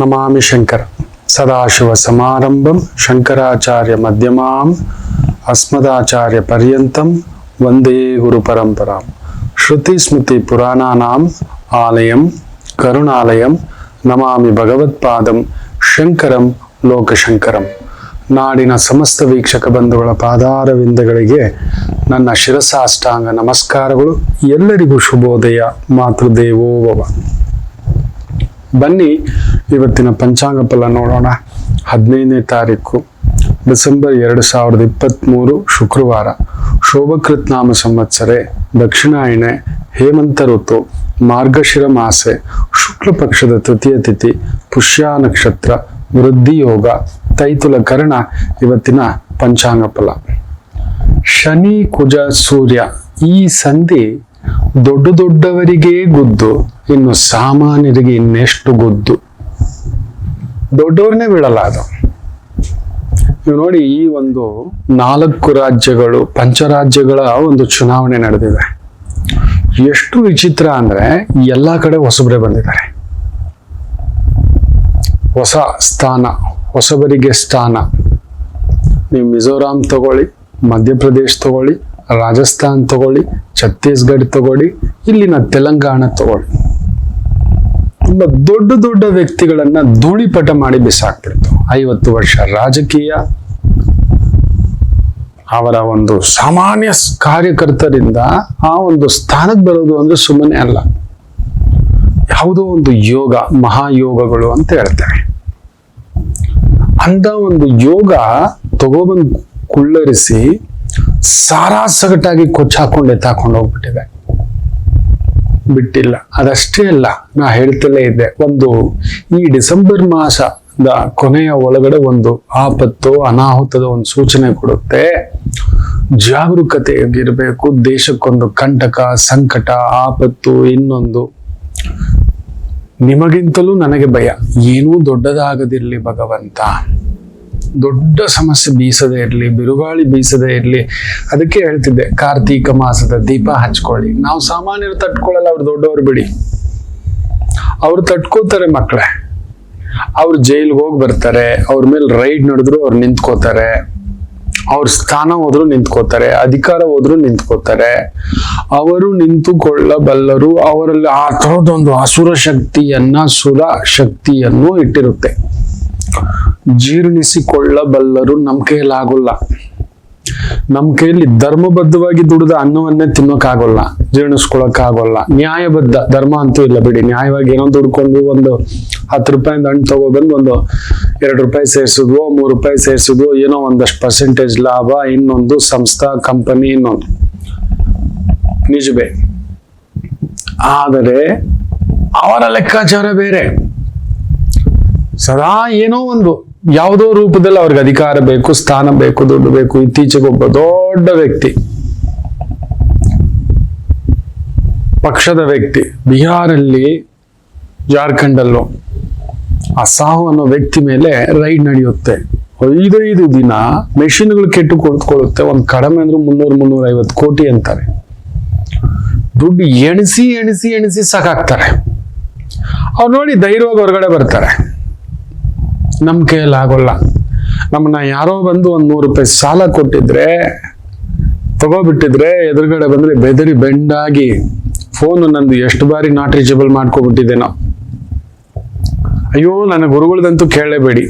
ನಮಾಮಿ ಶಂಕರ ಸದಾಶಿವ ಸಮಾರಂಭಂ ಶಂಕರಾಚಾರ್ಯ ಮಧ್ಯಮಾಂ ಅಸ್ಮದಾಚಾರ್ಯ ಪರ್ಯಂತಂ ವಂದೇ ಗುರು ಪರಂಪರಾಂ ಶ್ರುತಿ ಸ್ಮೃತಿ ಪುರಾಣಾನಾಂ ಆಲಯಂ ಕರುಣಾಲಯಂ ನಮಾಮಿ ಭಗವತ್ಪಾದಂ ಶಂಕರಂ ಲೋಕಶಂಕರಂ. ನಾಡಿನ ಸಮಸ್ತ ವೀಕ್ಷಕ ಬಂಧುಗಳ ಪಾದಾರವಿಂದಗಳಿಗೆ ನನ್ನ ಶಿರಸಾಷ್ಟಾಂಗ ನಮಸ್ಕಾರಗಳು. ಎಲ್ಲರಿಗೂ ಶುಭೋದಯ. ಮಾತೃದೇವೋ ಭವ. ಬನ್ನಿ ಇವತ್ತಿನ ಪಂಚಾಂಗ ಫಲ ನೋಡೋಣ. 15ನೇ ತಾರೀಕು ಡಿಸೆಂಬರ್ 2023 ಶುಕ್ರವಾರ. ಶೋಭಕೃತ್ ನಾಮ ಸಂವತ್ಸರೆ, ದಕ್ಷಿಣಾಯಣೆ, ಹೇಮಂತ ಋತು, ಮಾರ್ಗಶಿರ ಮಾಸೆ, ಶುಕ್ಲ ಪಕ್ಷದ ತೃತೀಯ ತಿಥಿ, ಪುಷ್ಯ ನಕ್ಷತ್ರ, ವೃದ್ಧಿ ಯೋಗ, ತೈತುಲ ಕರ್ಣ. ಇವತ್ತಿನ ಪಂಚಾಂಗ ಫಲ. ಶನಿ ಕುಜ ಸೂರ್ಯ ಈ ಸಂಧಿ ದೊಡ್ಡ ದೊಡ್ಡವರಿಗೆ ಗುದ್ದು, ಇನ್ನು ಸಾಮಾನ್ಯರಿಗೆ ಇನ್ನೆಷ್ಟು ಗುದ್ದು. ದೊಡ್ಡವ್ರನ್ನೇ ಬಿಡಲ್ಲ ಅದು. ನೀವು ನೋಡಿ, ಈ ಒಂದು 4 ರಾಜ್ಯಗಳು, ಪಂಚರಾಜ್ಯಗಳ ಒಂದು ಚುನಾವಣೆ ನಡೆದಿದೆ. ಎಷ್ಟು ವಿಚಿತ್ರ ಅಂದ್ರೆ ಎಲ್ಲಾ ಕಡೆ ಹೊಸಬರೇ ಬಂದಿದ್ದಾರೆ. ಹೊಸ ಸ್ಥಾನ, ಹೊಸಬರಿಗೆ ಸ್ಥಾನ. ನೀವು ಮಿಜೋರಾಂ ತಗೊಳ್ಳಿ, ಮಧ್ಯಪ್ರದೇಶ್ ತಗೊಳ್ಳಿ, ರಾಜಸ್ಥಾನ್ ತಗೊಳ್ಳಿ, ಛತ್ತೀಸ್ಗಢ ತಗೊಳ್ಳಿ, ಇಲ್ಲಿನ ತೆಲಂಗಾಣ ತಗೊಳ್ಳಿ. ತುಂಬಾ ದೊಡ್ಡ ದೊಡ್ಡ ವ್ಯಕ್ತಿಗಳನ್ನ ಧೂಳಿಪಟ ಮಾಡಿ ಬಿಸಾಕ್ಬಿಡ್ತು. 50 ವರ್ಷ ರಾಜಕೀಯ, ಅವರ ಒಂದು ಸಾಮಾನ್ಯ ಕಾರ್ಯಕರ್ತರಿಂದ ಆ ಒಂದು ಸ್ಥಾನಕ್ಕೆ ಬರೋದು ಅಂದ್ರೆ ಸುಮ್ಮನೆ ಅಲ್ಲ. ಯಾವುದೋ ಒಂದು ಯೋಗ, ಮಹಾಯೋಗಗಳು ಅಂತ ಹೇಳ್ತಾರೆ. ಅಂತ ಒಂದು ಯೋಗ ತಗೊಬಂದು ಕುಳ್ಳರಿಸಿ ಸಾರಾಸಗಟಾಗಿ ಕೊಚ್ಚಾಕೊಂಡು ಎತ್ತಾಕೊಂಡು ಹೋಗ್ಬಿಟ್ಟಿದೆ. ಬಿಟ್ಟಿಲ್ಲ. ಅದಷ್ಟೇ ಅಲ್ಲ, ನಾ ಹೇಳ್ತಲೇ ಇದ್ದೆ, ಒಂದು ಈ ಡಿಸೆಂಬರ್ ಮಾಸದ ಕೊನೆಯ ಒಳಗಡೆ ಒಂದು ಆಪತ್ತು, ಅನಾಹುತದ ಒಂದು ಸೂಚನೆ ಕೊಡುತ್ತೆ. ಜಾಗರೂಕತೆಯಾಗಿರ್ಬೇಕು. ದೇಶಕ್ಕೊಂದು ಕಂಟಕ, ಸಂಕಟ, ಆಪತ್ತು, ಇನ್ನೊಂದು. ನಿಮಗಿಂತಲೂ ನನಗೆ ಭಯ. ಏನೂ ದೊಡ್ಡದಾಗದಿರ್ಲಿ ಭಗವಂತ. ದೊಡ್ಡ ಸಮಸ್ಯೆ ಬೀಸದೇ ಇರಲಿ, ಬಿರುಗಾಳಿ ಬೀಸದೇ ಇರಲಿ. ಅದಕ್ಕೆ ಹೇಳ್ತಿದ್ದೆ, ಕಾರ್ತೀಕ ಮಾಸದ ದೀಪ ಹಚ್ಕೊಳ್ಳಿ. ನಾವು ಸಾಮಾನ್ಯರು ತಟ್ಕೊಳ್ಳಲ್ಲ, ಅವ್ರು ದೊಡ್ಡವರು ಬಿಡಿ. ಅವ್ರು ತಟ್ಕೋತಾರೆ ಮಕ್ಕಳೇ. ಅವ್ರು ಜೈಲ್ಗೆ ಹೋಗಿ ಬರ್ತಾರೆ, ಅವ್ರ ಮೇಲೆ ರೈಡ್ ನಡೆದ್ರು ಅವ್ರು ನಿಂತ್ಕೋತಾರೆ, ಅವ್ರ ಸ್ಥಾನ ಹೋದ್ರು ನಿಂತ್ಕೋತಾರೆ, ಅಧಿಕಾರ ಹೋದ್ರು ನಿಂತ್ಕೋತಾರೆ. ಅವರು ನಿಂತುಕೊಳ್ಳಬಲ್ಲರು. ಅವರಲ್ಲಿ ಆ ತರದೊಂದು ಅಸುರ ಶಕ್ತಿಯನ್ನ, ಸುರ ಶಕ್ತಿಯನ್ನು ಇಟ್ಟಿರುತ್ತೆ. ಜೀರ್ಣಿಸಿಕೊಳ್ಳಬಲ್ಲರು. ನಮ್ಮ ಕೈಯಲ್ಲಾಗೋಲ್ಲ. ನಮ್ಮ ಕೈಯಲ್ಲಿ ಧರ್ಮಬದ್ಧವಾಗಿ ದುಡಿದ ಅನ್ನವನ್ನೇ ತಿನ್ನೋಕ್ಕಾಗೋಲ್ಲ, ಜೀರ್ಣಿಸ್ಕೊಳಕ್ಕಾಗೋಲ್ಲ. ನ್ಯಾಯಬದ್ಧ ಧರ್ಮ ಅಂತೂ ಇಲ್ಲ ಬಿಡಿ. ನ್ಯಾಯವಾಗಿ ಏನೋ ದುಡ್ಕೊಂಡು ಒಂದು 10 ರೂಪಾಯಿಂದ ಹಣ್ಣು ತಗೊಬಂದು ಒಂದು 2 ರೂಪಾಯಿ ಸೇರಿಸಿದ್ವೋ, 3 ರೂಪಾಯಿ ಸೇರಿಸಿದ್ವೋ, ಏನೋ ಒಂದಷ್ಟು ಪರ್ಸೆಂಟೇಜ್ ಲಾಭ, ಇನ್ನೊಂದು ಸಂಸ್ಥಾ, ಕಂಪನಿ, ಇನ್ನೊಂದು ನಿಜವೇ. ಆದರೆ ಅವರ ಲೆಕ್ಕಾಚಾರ ಬೇರೆ. ಸದಾ ಏನೋ ಒಂದು ಯಾವುದೋ ರೂಪದಲ್ಲಿ ಅವ್ರಿಗೆ ಅಧಿಕಾರ ಬೇಕು, ಸ್ಥಾನ ಬೇಕು, ದುಡ್ಡು ಬೇಕು. ಇತ್ತೀಚೆಗೆ ಒಬ್ಬ ದೊಡ್ಡ ವ್ಯಕ್ತಿ, ಪಕ್ಷದ ವ್ಯಕ್ತಿ, ಬಿಹಾರಲ್ಲಿ, ಜಾರ್ಖಂಡಲ್ಲೂ ಆ ಸಾಹು ಅನ್ನೋ ವ್ಯಕ್ತಿ ಮೇಲೆ ರೈಡ್ ನಡೆಯುತ್ತೆ. 5 ದಿನ ಮೆಷಿನ್ಗಳು ಕೆಟ್ಟು ಕೊಡುತ್ತೆ. ಒಂದು ಕಡಿಮೆ ಅಂದ್ರೆ 300-350 ಕೋಟಿ ಅಂತಾರೆ. ದುಡ್ಡು ಎಣಿಸಿ ಎಣಿಸಿ ಎಣಿಸಿ ಸಾಕಾಗ್ತಾರೆ. ಅವ್ರು ನೋಡಿ ಧೈರ್ಯವಾಗಿ ಹೊರಗಡೆ ಬರ್ತಾರೆ. ನಮ್ ಕೈಯಲ್ಲಿ ಆಗೋಲ್ಲ. ನಮ್ಮನ್ನ ಯಾರೋ ಬಂದು 100 ರೂಪಾಯಿ ಸಾಲ ಕೊಟ್ಟಿದ್ರೆ, ತಗೋಬಿಟ್ಟಿದ್ರೆ, ಎದುರುಗಡೆ ಬಂದ್ರೆ ಬೆದರಿ ಬೆಂಡಾಗಿ ಫೋನ್ ನಂದು ಎಷ್ಟು ಬಾರಿ ನಾಟ್ ರೀಚಬಲ್ ಮಾಡ್ಕೊಬಿಟ್ಟಿದ್ದೆ ನಾವು. ಅಯ್ಯೋ, ನನ್ನ ಗುರುಗಳದಂತೂ ಕೇಳಲೇಬೇಡಿ.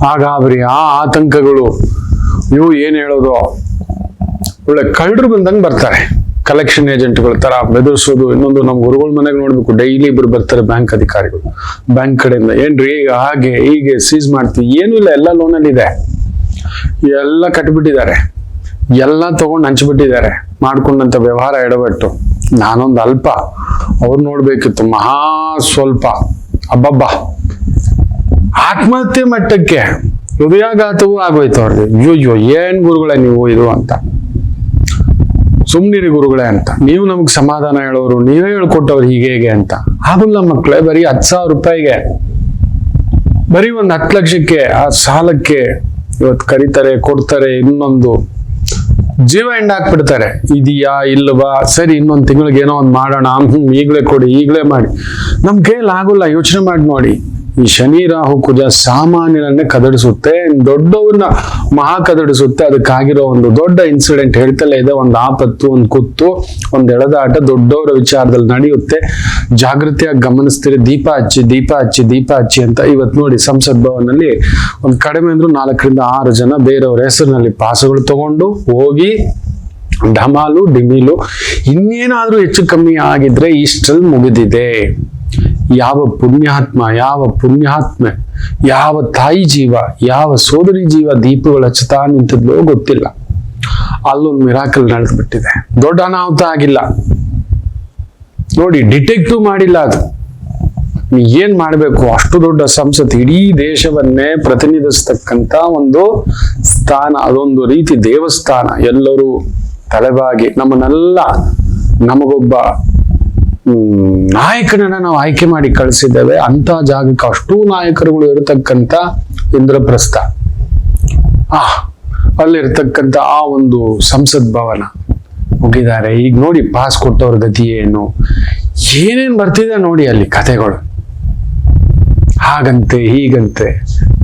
ಆ ಗಾಬರಿ, ಆ ಆತಂಕಗಳು, ಇವು ಏನ್ ಹೇಳೋದು. ಒಳ್ಳೆ ಕಳ್ಳರು ಬಂದಂಗೆ ಬರ್ತಾರೆ. ಕಲೆಕ್ಷನ್ ಏಜೆಂಟ್ಗಳ ತರ ಬೆದರ್ಸೋದು. ಇನ್ನೊಂದು, ನಮ್ಮ ಗುರುಗಳ ಮನೆಗೆ ನೋಡ್ಬೇಕು, ಡೈಲಿ ಇಬ್ರು ಬರ್ತಾರೆ ಬ್ಯಾಂಕ್ ಅಧಿಕಾರಿಗಳು. ಬ್ಯಾಂಕ್ ಕಡೆಯಿಂದ ಏನ್ರಿ ಹಾಗೆ ಹೀಗೆ ಸೀಸ್ ಮಾಡ್ತೀವಿ. ಏನೂ ಇಲ್ಲ, ಎಲ್ಲ ಲೋನಲ್ಲಿ ಇದೆ, ಎಲ್ಲ ಕಟ್ಬಿಟ್ಟಿದ್ದಾರೆ, ಎಲ್ಲ ತಗೊಂಡು ಹಂಚ್ಬಿಟ್ಟಿದ್ದಾರೆ. ಮಾಡ್ಕೊಂಡಂತ ವ್ಯವಹಾರ ಎಡಬಟ್ಟು. ನಾನೊಂದು ಅಲ್ಪ, ಅವ್ರು ನೋಡ್ಬೇಕಿತ್ತು ಮಹಾ ಸ್ವಲ್ಪ. ಅಬ್ಬಬ್ಬ, ಆತ್ಮಹತ್ಯೆ ಮಟ್ಟಕ್ಕೆ, ಹೃದಯಾಘಾತವೂ ಆಗೋಯ್ತು ಅವ್ರಿಗೆ. ಅಯ್ಯೋ, ಏನ್ ಗುರುಗಳೇ ನೀವು ಇದು ಅಂತ. ಸುಮ್ನಿರಿ ಗುರುಗಳೇ ಅಂತ. ನೀವು ನಮ್ಗೆ ಸಮಾಧಾನ ಹೇಳೋರು, ನೀವೇ ಹೇಳ್ಕೊಟ್ಟವ್ರು ಹೀಗೆ ಹೇಗೆ ಅಂತ. ಆಗುಲ್ಲ ಮಕ್ಕಳೇ. ಬರೀ 10,000 ರೂಪಾಯಿಗೆ, ಬರೀ ಒಂದು 10 ಲಕ್ಷಕ್ಕೆ ಆ ಸಾಲಕ್ಕೆ ಇವತ್ತು ಕರೀತಾರೆ, ಕೊಡ್ತಾರೆ. ಇನ್ನೊಂದು ಜೀವ ಎಂಡ್ ಹಾಕ್ಬಿಡ್ತಾರೆ. ಇದೆಯಾ ಇಲ್ವಾ, ಸರಿ ಇನ್ನೊಂದು ತಿಂಗಳಿಗೆ ಏನೋ ಒಂದು ಮಾಡೋಣ, ಈಗಲೇ ಕೊಡಿ, ಈಗಲೇ ಮಾಡಿ. ನಮ್ ಕೈಯಲ್ಲಿ ಆಗೋಲ್ಲ. ಯೋಚನೆ ಮಾಡಿ ನೋಡಿ, ಈ ಶನಿ ರಾಹು ಕುಜ ಸಾಮಾನ್ಯರನ್ನೇ ಕದಡಿಸುತ್ತೆ, ದೊಡ್ಡವ್ರನ್ನ ಮಹಾ ಕದಡಿಸುತ್ತೆ. ಅದಕ್ಕಾಗಿರೋ ಒಂದು ದೊಡ್ಡ ಇನ್ಸಿಡೆಂಟ್ ಹೇಳ್ತಲೇ ಇದೆ. ಒಂದು ಆಪತ್ತು, ಒಂದು ಕುತ್ತು, ಒಂದು ಎಳೆದಾಟ ದೊಡ್ಡವರ ವಿಚಾರದಲ್ಲಿ ನಡೆಯುತ್ತೆ. ಜಾಗೃತಿಯಾಗಿ ಗಮನಿಸ್ತೀರಿ. ದೀಪ ಹಚ್ಚಿ ದೀಪ ಹಚ್ಚಿ ದೀಪ ಹಚ್ಚಿ ಅಂತ. ಇವತ್ತು ನೋಡಿ ಸಂಸತ್ ಭವನಲ್ಲಿ ಒಂದು ಕಡಿಮೆ ಅಂದ್ರೂ 4 ರಿಂದ 6 ಜನ ಬೇರೆಯವ್ರ ಹೆಸರಿನಲ್ಲಿ ಪಾಸುಗಳು ತಗೊಂಡು ಹೋಗಿ ಢಮಾಲು ಡಿಮಿಲು. ಇನ್ನೇನಾದ್ರೂ ಹೆಚ್ಚು ಕಮ್ಮಿ ಆಗಿದ್ರೆ ಇಷ್ಟರಲ್ಲಿ ಮುಗಿದಿದೆ. ಯಾವ ಪುಣ್ಯಾತ್ಮ, ಯಾವ ಪುಣ್ಯಾತ್ಮೆ, ಯಾವ ತಾಯಿ ಜೀವ, ಯಾವ ಸೋದರಿ ಜೀವ ದೀಪಗಳು ಹಚ್ಚುತ್ತಾ ನಿಂತಿದ್ಲೋ ಗೊತ್ತಿಲ್ಲ. ಅಲ್ಲೊಂದು ಮಿರಾಕಲ್ ನಡೆದು ಬಿಟ್ಟಿದೆ. ದೊಡ್ಡ ಅನಾಹುತ ಆಗಿಲ್ಲ ನೋಡಿ, ಡಿಟೆಕ್ಟಿವ್ ಮಾಡಿಲ್ಲ. ಅದು ಏನ್ ಮಾಡ್ಬೇಕು? ಅಷ್ಟು ದೊಡ್ಡ ಸಂಸತ್, ಇಡೀ ದೇಶವನ್ನೇ ಪ್ರತಿನಿಧಿಸ್ತಕ್ಕಂತ ಒಂದು ಸ್ಥಾನ, ಅದೊಂದು ರೀತಿ ದೇವಸ್ಥಾನ. ಎಲ್ಲರೂ ತಲೆಬಾಗಿ ನಮ್ಮನ್ನೆಲ್ಲ ನಮಗೊಬ್ಬ ನಾಯಕನನ್ನ ನಾವು ಆಯ್ಕೆ ಮಾಡಿ ಕಳಿಸಿದ್ದೇವೆ. ಅಂತ ಜಾಗಕ್ಕೆ ಅಷ್ಟೂ ನಾಯಕರುಗಳು ಇರತಕ್ಕಂತ ಇಂದ್ರಪ್ರಸ್ಥ, ಅಲ್ಲಿರ್ತಕ್ಕಂಥ ಆ ಒಂದು ಸಂಸತ್ ಭವನ ಮುಗಿದ್ದಾರೆ. ಈಗ ನೋಡಿ ಪಾಸ್ ಕೊಟ್ಟವ್ರ ಗತಿ ಏನು, ಏನೇನ್ ಬರ್ತಿದೆ ನೋಡಿ ಅಲ್ಲಿ ಕಥೆಗಳು. ಹಾಗಂತೆ ಹೀಗಂತೆ,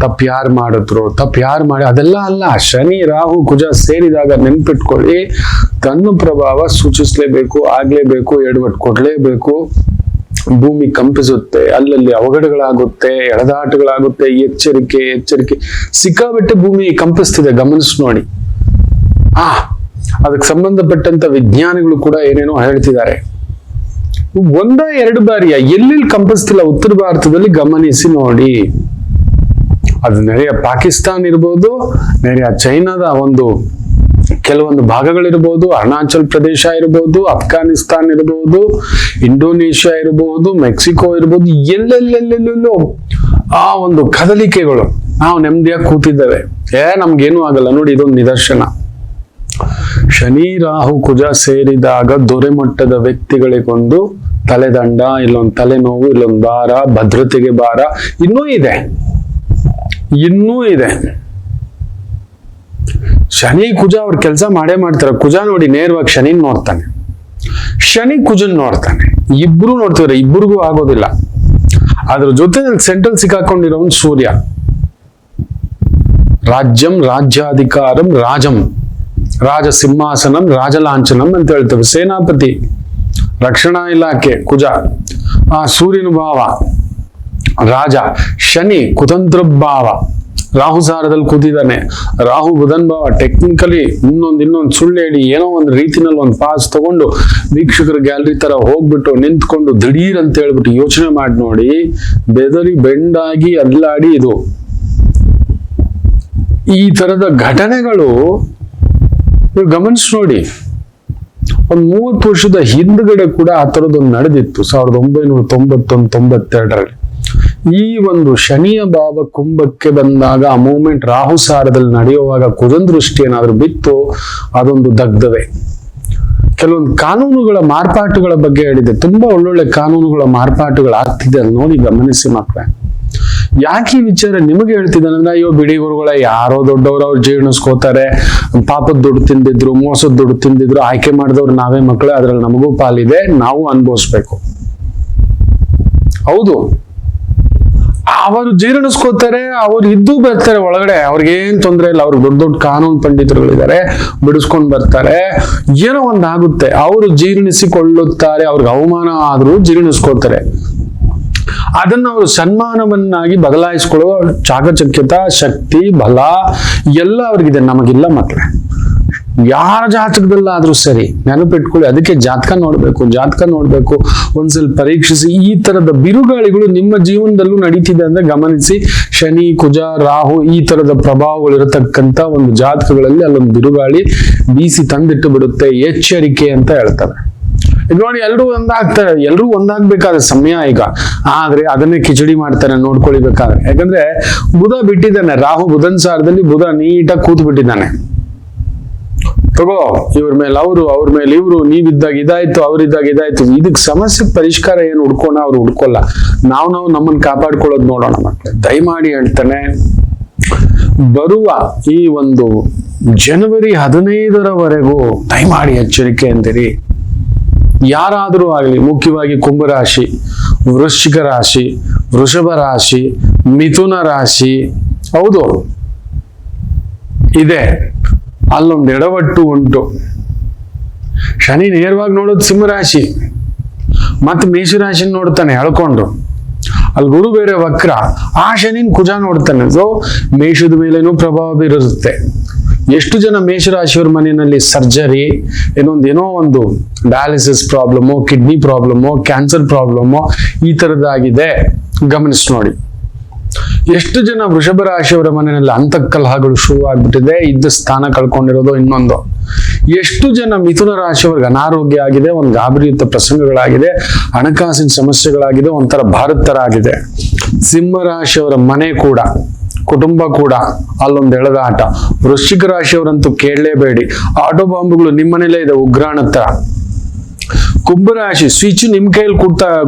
ತಪ್ಪು ಯಾರು ಮಾಡಿದ್ರು, ತಪ್ಪು ಯಾರು ಮಾಡಿ, ಅದೆಲ್ಲ ಅಲ್ಲ. ಶನಿ ರಾಹು ಕುಜ ಸೇರಿದಾಗ ನೆನ್ಪಿಟ್ಕೊಳ್ಳಿ, ತನ್ನ ಪ್ರಭಾವ ಸೂಚಿಸ್ಲೇಬೇಕು, ಆಗ್ಲೇಬೇಕು, ಎಡವಟ್ಟು ಕೊಡ್ಲೇಬೇಕು. ಭೂಮಿ ಕಂಪಿಸುತ್ತೆ, ಅಲ್ಲಲ್ಲಿ ಅವಘಡಗಳಾಗುತ್ತೆ, ಎಳೆದಾಟಗಳಾಗುತ್ತೆ. ಎಚ್ಚರಿಕೆ ಎಚ್ಚರಿಕೆ. ಸಿಕ್ಕಾಬಿಟ್ಟೆ ಭೂಮಿ ಕಂಪಿಸ್ತಿದೆ, ಗಮನಿಸಿ ನೋಡಿ. ಅದಕ್ಕೆ ಸಂಬಂಧಪಟ್ಟಂತ ವಿಜ್ಞಾನಿಗಳು ಕೂಡ ಏನೇನೋ ಹೇಳ್ತಿದ್ದಾರೆ. 1-2 ಬಾರಿಯ ಎಲ್ಲೆಲ್ಲಿ ಕಂಪಿಸ್ತಿಲ್ಲ ಉತ್ತರ ಭಾರತದಲ್ಲಿ, ಗಮನಿಸಿ ನೋಡಿ. ಅದು ನೆರೆಯ ಪಾಕಿಸ್ತಾನ್ ಇರ್ಬೋದು, ನೆರೆಯ ಚೈನಾದ ಒಂದು ಕೆಲವೊಂದು ಭಾಗಗಳಿರ್ಬೋದು, ಅರುಣಾಚಲ್ ಪ್ರದೇಶ ಇರ್ಬೋದು, ಅಫ್ಘಾನಿಸ್ತಾನ್ ಇರ್ಬೋದು, ಇಂಡೋನೇಷ್ಯಾ ಇರಬಹುದು, ಮೆಕ್ಸಿಕೋ ಇರ್ಬೋದು, ಎಲ್ಲೆಲ್ಲೆಲ್ಲೆಲ್ಲೋ ಆ ಒಂದು ಕದಲಿಕೆಗಳು. ನಾವು ನೆಮ್ಮದಿಯಾಗಿ ಕೂತಿದ್ದೇವೆ, ನಮ್ಗೇನು ಆಗಲ್ಲ ನೋಡಿ. ಇದೊಂದು ನಿದರ್ಶನ. ಶನಿ ರಾಹು ಕುಜ ಸೇರಿದಾಗ ದೊರೆಮಟ್ಟದ ವ್ಯಕ್ತಿಗಳಿಗೊಂದು ತಲೆದಂಡ, ಇಲ್ಲೊಂದು ತಲೆನೋವು, ಇಲ್ಲೊಂದು ಭಾರ, ಭದ್ರತೆಗೆ ಭಾರ, ಇನ್ನೂ ಇದೆ. ಶನಿ ಕುಜ ಅವ್ರ ಕೆಲಸ ಮಾಡೇ ಮಾಡ್ತಾರೆ. ಕುಜ ನೋಡಿ ನೇರವಾಗಿ ಶನಿ ನೋಡ್ತಾನೆ, ಶನಿ ಕುಜನ್ ನೋಡ್ತಾನೆ, ಇಬ್ರು ನೋಡ್ತಿದ್ರೆ ಇಬ್ಬರಿಗೂ ಆಗೋದಿಲ್ಲ. ಅದ್ರ ಜೊತೆ ಸೆಂಟ್ರಲ್ ಸಿಕ್ಕಾಕೊಂಡಿರೋನ್ ಸೂರ್ಯ. ರಾಜ್ಯಂ ರಾಜ್ಯಾಧಿಕಾರಂ ರಾಜಂ ರಾಜ ಸಿಂಹಾಸನಂ ರಾಜಲಾಂಛನಂ ಅಂತ ಹೇಳ್ತೇವೆ. ಸೇನಾಪತಿ, ರಕ್ಷಣಾ ಇಲಾಖೆ ಕುಜ, ಆ ಸೂರ್ಯನ ಭಾವ ರಾಜ. ಶನಿ ಕುತಂತ್ರ ಭಾವ, ರಾಹು ಸಾರದಲ್ಲಿ ಕೂತಿದ್ದಾನೆ. ರಾಹು ಬುಧನ್ ಭಾವ, ಟೆಕ್ನಿಕಲಿ ಇನ್ನೊಂದು ಸುಳ್ಳು ಹೇಳಿ ಏನೋ ಒಂದು ರೀತಿನಲ್ಲಿ ಒಂದು ಪಾಸ್ ತಗೊಂಡು ವೀಕ್ಷಕರ ಗ್ಯಾಲರಿ ತರ ಹೋಗ್ಬಿಟ್ಟು ನಿಂತ್ಕೊಂಡು ದಿಢೀರ್ ಅಂತ ಹೇಳ್ಬಿಟ್ಟು ಯೋಚನೆ ಮಾಡಿ ನೋಡಿ, ಬೆದರಿ ಬೆಂಡಾಗಿ ಅಲ್ಲಾಡಿ. ಇದು ಈ ತರದ ಘಟನೆಗಳು ಗಮನಿಸಿ ನೋಡಿ. ಒಂದು 30 ವರ್ಷದ ಹಿಂದ್ಗಡೆ ಕೂಡ ಆ ತರದೊಂದು ನಡೆದಿತ್ತು, 1991-92ರಲ್ಲಿ. ಈ ಒಂದು ಶನಿಯ ಭಾವ ಕುಂಭಕ್ಕೆ ಬಂದಾಗ ಆ ಮೂಮೆಂಟ್ ರಾಹು ಸಾರದಲ್ಲಿ ನಡೆಯುವಾಗ ಕುಜನ್ ದೃಷ್ಟಿ ಏನಾದ್ರು ಬಿತ್ತು, ಅದೊಂದು ದಗ್ಧವೇ. ಕೆಲವೊಂದು ಕಾನೂನುಗಳ ಮಾರ್ಪಾಟುಗಳ ಬಗ್ಗೆ ಹೇಳಿದೆ. ತುಂಬಾ ಒಳ್ಳೊಳ್ಳೆ ಕಾನೂನುಗಳ ಮಾರ್ಪಾಟುಗಳು ಆಗ್ತಿದೆ, ಅಲ್ಲಿ ನೋಡಿ ಗಮನಿಸಿ ಮಕ್ಕಳೇ. ಯಾಕೆ ಈ ವಿಚಾರ ನಿಮಗೆ ಹೇಳ್ತಿದ್ದಾನೆ ಅಂದ್ರೆ, ಅಯ್ಯೋ ಬಿಡಿ ಗುರುಗಳ, ಯಾರೋ ದೊಡ್ಡವರು ಅವ್ರು ಜೀರ್ಣಿಸ್ಕೋತಾರೆ, ಪಾಪದ ದುಡ್ಡು ತಿಂದಿದ್ರು, ಮೋಸದ ದುಡ್ಡು ತಿಂದಿದ್ರು, ಆಯ್ಕೆ ಮಾಡಿದವ್ರು ನಾವೇ ಮಕ್ಕಳೇ, ಅದ್ರಲ್ಲಿ ನಮಗೂ ಪಾಲಿದೆ, ನಾವು ಅನುಭವಿಸ್ಬೇಕು. ಹೌದು, ಅವರು ಜೀರ್ಣಿಸ್ಕೋತಾರೆ, ಅವ್ರು ಇದ್ದು ಬರ್ತಾರೆ ಒಳಗಡೆ, ಅವ್ರಿಗೇನ್ ತೊಂದರೆ ಇಲ್ಲ. ಅವ್ರು ದೊಡ್ಡ ದೊಡ್ಡ ಕಾನೂನು ಪಂಡಿತರುಗಳಿದ್ದಾರೆ, ಬಿಡಿಸ್ಕೊಂಡ್ ಬರ್ತಾರೆ, ಏನೋ ಒಂದಾಗುತ್ತೆ. ಅವರು ಜೀರ್ಣಿಸಿಕೊಳ್ಳುತ್ತಾರೆ, ಅವ್ರಿಗೆ ಅವಮಾನ ಆದ್ರೂ ಜೀರ್ಣಿಸ್ಕೋತಾರೆ. ಅದನ್ನ ಅವರು ಸನ್ಮಾನವನ್ನಾಗಿ ಬದಲಾಯಿಸಿಕೊಳ್ಳುವ ಚಾಕಚಕ್ಯತ, ಶಕ್ತಿ, ಬಲ ಎಲ್ಲ ಅವ್ರಿಗಿದೆ, ನಮಗಿಲ್ಲ ಮಕ್ಕಳೇ. ಯಾರ ಜಾತಕದಲ್ಲಾದ್ರೂ ಸರಿ ನೆನಪಿಟ್ಕೊಳ್ಳಿ. ಅದಕ್ಕೆ ಜಾತಕ ನೋಡ್ಬೇಕು, ಒಂದ್ಸಲ ಪರೀಕ್ಷಿಸಿ. ಈ ತರದ ಬಿರುಗಾಳಿಗಳು ನಿಮ್ಮ ಜೀವನದಲ್ಲೂ ನಡೀತಿದೆ ಅಂದ್ರೆ ಗಮನಿಸಿ. ಶನಿ ಕುಜ ರಾಹು ಈ ತರದ ಪ್ರಭಾವಗಳು ಇರತಕ್ಕಂತ ಒಂದು ಜಾತಕಗಳಲ್ಲಿ ಅಲ್ಲೊಂದು ಬಿರುಗಾಳಿ ಬೀಸಿ ತಂದಿಟ್ಟು ಬಿಡುತ್ತೆ. ಎಚ್ಚರಿಕೆ ಅಂತ ಹೇಳ್ತಾರೆ. ನೋಡಿ, ಎಲ್ರೂ ಒಂದಾಗ್ಬೇಕಾದ ಸಮಯ ಈಗ. ಆದ್ರೆ ಅದನ್ನೇ ಕಿಚಡಿ ಮಾಡ್ತಾರೆ, ನೋಡ್ಕೊಳ್ಬೇಕಾದ್ರೆ. ಯಾಕಂದ್ರೆ ಬುಧ ಬಿಟ್ಟಿದ್ದಾನೆ, ರಾಹು ಬುಧನ್ ಸಾರದಲ್ಲಿ ಬುಧ ನೀಟಾಗಿ ಕೂತ್ ಬಿಟ್ಟಿದ್ದಾನೆ. ತಗೋ, ಇವ್ರ ಮೇಲೆ ಅವರು, ಅವ್ರ ಮೇಲೆ ಇವ್ರು, ನೀವಿದ್ದಾಗ ಇದಾಯ್ತು, ಅವ್ರಿದ್ದಾಗ ಇದಾಯ್ತು. ಇದಕ್ ಸಮಸ್ಯೆ ಪರಿಷ್ಕಾರ ಏನು ಹುಡ್ಕೋಣ, ಅವ್ರು ಹುಡ್ಕೊಲ್ಲ. ನಾವು ನಮ್ಮನ್ನ ಕಾಪಾಡ್ಕೊಳ್ಳೋದು ನೋಡೋಣ ಮಕ್ಕಳೇ. ದಯಮಾಡಿ ಹೇಳ್ತಾನೆ, ಬರುವ ಈ ಒಂದು ಜನವರಿ 15ರವರೆಗೂ ದಯಮಾಡಿ ಎಚ್ಚರಿಕೆ ಎಂದಿರಿ. ಯಾರಾದರೂ ಆಗಲಿ, ಮುಖ್ಯವಾಗಿ ಕುಂಭರಾಶಿ, ವೃಶ್ಚಿಕ ರಾಶಿ, ವೃಷಭ ರಾಶಿ, ಮಿಥುನ ರಾಶಿ, ಹೌದು ಇದೆ, ಅಲ್ಲೊಂದು ಎಡವಟ್ಟು ಉಂಟು. ಶನಿ ನೇರವಾಗಿ ನೋಡೋದು ಸಿಂಹರಾಶಿ ಮತ್ತು ಮೇಷರಾಶಿ ನೋಡ್ತಾನೆ ಎಳ್ಕೊಂಡು. ಅಲ್ಲಿ ಗುರು ಬೇರೆ ವಕ್ರ, ಆ ಶನಿನ ಕುಜ ನೋಡ್ತಾನೆ. ಸೊ ಮೇಷದ ಮೇಲೇನೂ ಪ್ರಭಾವ ಬೀರುತ್ತೆ. ಎಷ್ಟು ಜನ ಮೇಷರಾಶಿಯವ್ರ ಮನೆಯಲ್ಲಿ ಸರ್ಜರಿ, ಏನೋ ಒಂದು dialysis problem, kidney problem, cancer problem ಈ ಥರದ್ದಾಗಿದೆ, ಗಮನಿಸಿ ನೋಡಿ. ಎಷ್ಟು ಜನ ವೃಷಭ ರಾಶಿಯವರ ಮನೆಯಲ್ಲಿ ಅಂತಃಕಲಹಗಳು ಶುರು ಆಗ್ಬಿಟ್ಟಿದೆ, ಇದ್ದ ಸ್ಥಾನ ಕಳ್ಕೊಂಡಿರೋದು ಇನ್ನೊಂದು. ಎಷ್ಟು ಜನ ಮಿಥುನ ರಾಶಿಯವರಿಗೆ ಅನಾರೋಗ್ಯ ಆಗಿದೆ, ಒಂದು ಗಾಬರಿಯುತ ಪ್ರಸಂಗಗಳಾಗಿದೆ, ಹಣಕಾಸಿನ ಸಮಸ್ಯೆಗಳಾಗಿದೆ, ಒಂಥರ ಭಾರತ ತರ ಆಗಿದೆ. ಸಿಂಹ ರಾಶಿಯವರ ಮನೆ ಕೂಡ, ಕುಟುಂಬ ಕೂಡ ಅಲ್ಲೊಂದು ಎಳೆದಾಟ. ವೃಶ್ಚಿಕ ರಾಶಿಯವರಂತೂ ಕೇಳಲೇಬೇಡಿ, ಆಟೋ ಬಾಂಬ್ಗಳು ನಿಮ್ಮನೇಲೇ ಇದೆ ಉಗ್ರಾಣ ತರ. ಕುಂಭರಾಶಿ ಸ್ವಿಚ್ ನಿಮ್ ಕೈಯಲ್ಲಿ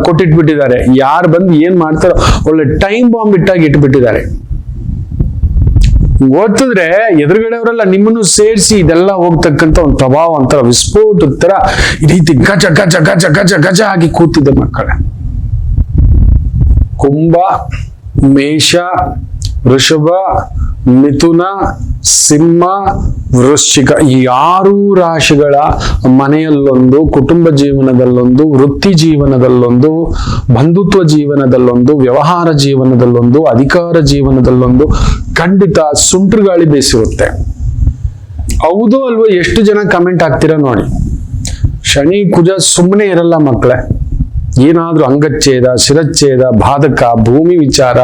ಕೊಟ್ಟಿಟ್ಬಿಟ್ಟಿದ್ದಾರೆ. ಯಾರು ಬಂದು ಏನ್ ಮಾಡ್ತಾರೋ ಒಳ್ಳೆ ಟೈಮ್ ಬಾಂಬ್ ಇಟ್ಬಿಟ್ಟಿದ್ದಾರೆ. ಓದ್ತಿದ್ರೆ ಎದುರುಗಡೆಯವರೆಲ್ಲ ನಿಮ್ಮನ್ನು ಸೇರಿಸಿ ಇದೆಲ್ಲ ಹೋಗ್ತಕ್ಕಂಥ ಒಂದು ಪ್ರಭಾವ, ಒಂಥರ ವಿಸ್ಫೋಟದ ತರ ಈ ರೀತಿ ಗಜ ಗಜ ಗಜ ಗಜ ಗಜ ಆಗಿ ಕೂತಿದೆ ಮಕ್ಕಳೇ. ಕುಂಭ, ಮೇಷ, ವೃಷಭ, ಮಿಥುನ, ಸಿಂಹ, ವೃಶ್ಚಿಕ ಈ 6 ರಾಶಿಗಳ ಮನೆಯಲ್ಲೊಂದು, ಕುಟುಂಬ ಜೀವನದಲ್ಲೊಂದು, ವೃತ್ತಿ ಜೀವನದಲ್ಲೊಂದು, ಬಂಧುತ್ವ ಜೀವನದಲ್ಲೊಂದು, ವ್ಯವಹಾರ ಜೀವನದಲ್ಲೊಂದು, ಅಧಿಕಾರ ಜೀವನದಲ್ಲೊಂದು ಖಂಡಿತ ಸುಂಟ್ರು ಗಾಳಿ ಬೀಸಿರುತ್ತೆ. ಹೌದು ಅಲ್ವೋ? ಎಷ್ಟು ಜನ ಕಮೆಂಟ್ ಹಾಕ್ತೀರಾ ನೋಡಿ. ಶನಿ ಕುಜ ಸುಮ್ಮನೆ ಇರಲ್ಲ ಮಕ್ಕಳೇ. ಏನಾದ್ರೂ ಅಂಗಚ್ಛೇದ, ಶಿರಚ್ಛೇದ, ಬಾಧಕ, ಭೂಮಿ ವಿಚಾರ,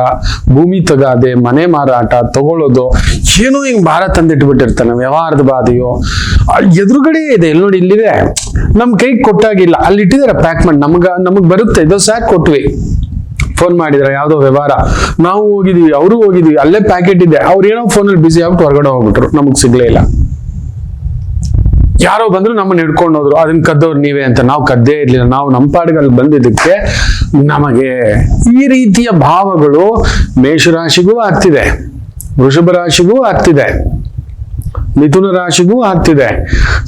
ಭೂಮಿ ತಗಾದೆ, ಮನೆ ಮಾರಾಟ, ತಗೊಳ್ಳೋದು, ಏನೋ ಹಿಂಗ್ ಭಾರ ತಂದಿಟ್ಬಿಟ್ಟಿರ್ತಾನೆ. ವ್ಯವಹಾರದ ಬಾಧೆಯೋ ಎದುರುಗಡೆ ಇದೆ, ಎಲ್ಲಿ ನೋಡಿ ಇಲ್ಲಿದೆ, ನಮ್ ಕೈಗೆ ಕೊಟ್ಟಾಗಿಲ್ಲ, ಅಲ್ಲಿ ಇಟ್ಟಿದ್ದಾರೆ ಪ್ಯಾಕ್ ಮಾಡಿ. ನಮಗ್ ಬರುತ್ತೆ, ಇದು ಸಾಕ್ ಕೊಟ್ವಿ. ಫೋನ್ ಮಾಡಿದ್ರೆ ಯಾವ್ದೋ ವ್ಯವಹಾರ, ನಾವು ಹೋಗಿದೀವಿ, ಅವರು ಹೋಗಿದೀವಿ, ಅಲ್ಲೇ ಪ್ಯಾಕೆಟ್ ಇದೆ, ಅವ್ರು ಏನೋ ಫೋನಲ್ಲಿ ಬಿಸಿ ಆಗ್ಬಿಟ್ಟು ಹೊರಗಡೆ ಹೋಗ್ಬಿಟ್ರು, ನಮಗ್ ಸಿಗ್ಲೇ ಇಲ್ಲ. ಯಾರೋ ಬಂದ್ರು ನಮ್ಮನ್ನ ಹಿಡ್ಕೊಂಡು ಹೋದ್ರು, ಅದನ್ನ ಕದ್ದವ್ರು ನೀವೇ ಅಂತ. ನಾವು ಕದ್ದೇ ಇರ್ಲಿಲ್ಲ, ನಾವು ನಮ್ಮ ಪಾಡಿಗಲ್ಲಿ ಬಂದಿದ್ದಕ್ಕೆ ನಮಗೆ ಈ ರೀತಿಯ ಭಾವಗಳು ಮೇಷರಾಶಿಗೂ ಆಗ್ತಿದೆ, ವೃಷಭ ರಾಶಿಗೂ ಆಗ್ತಿದೆ, ಮಿಥುನ ರಾಶಿಗೂ ಆಗ್ತಿದೆ,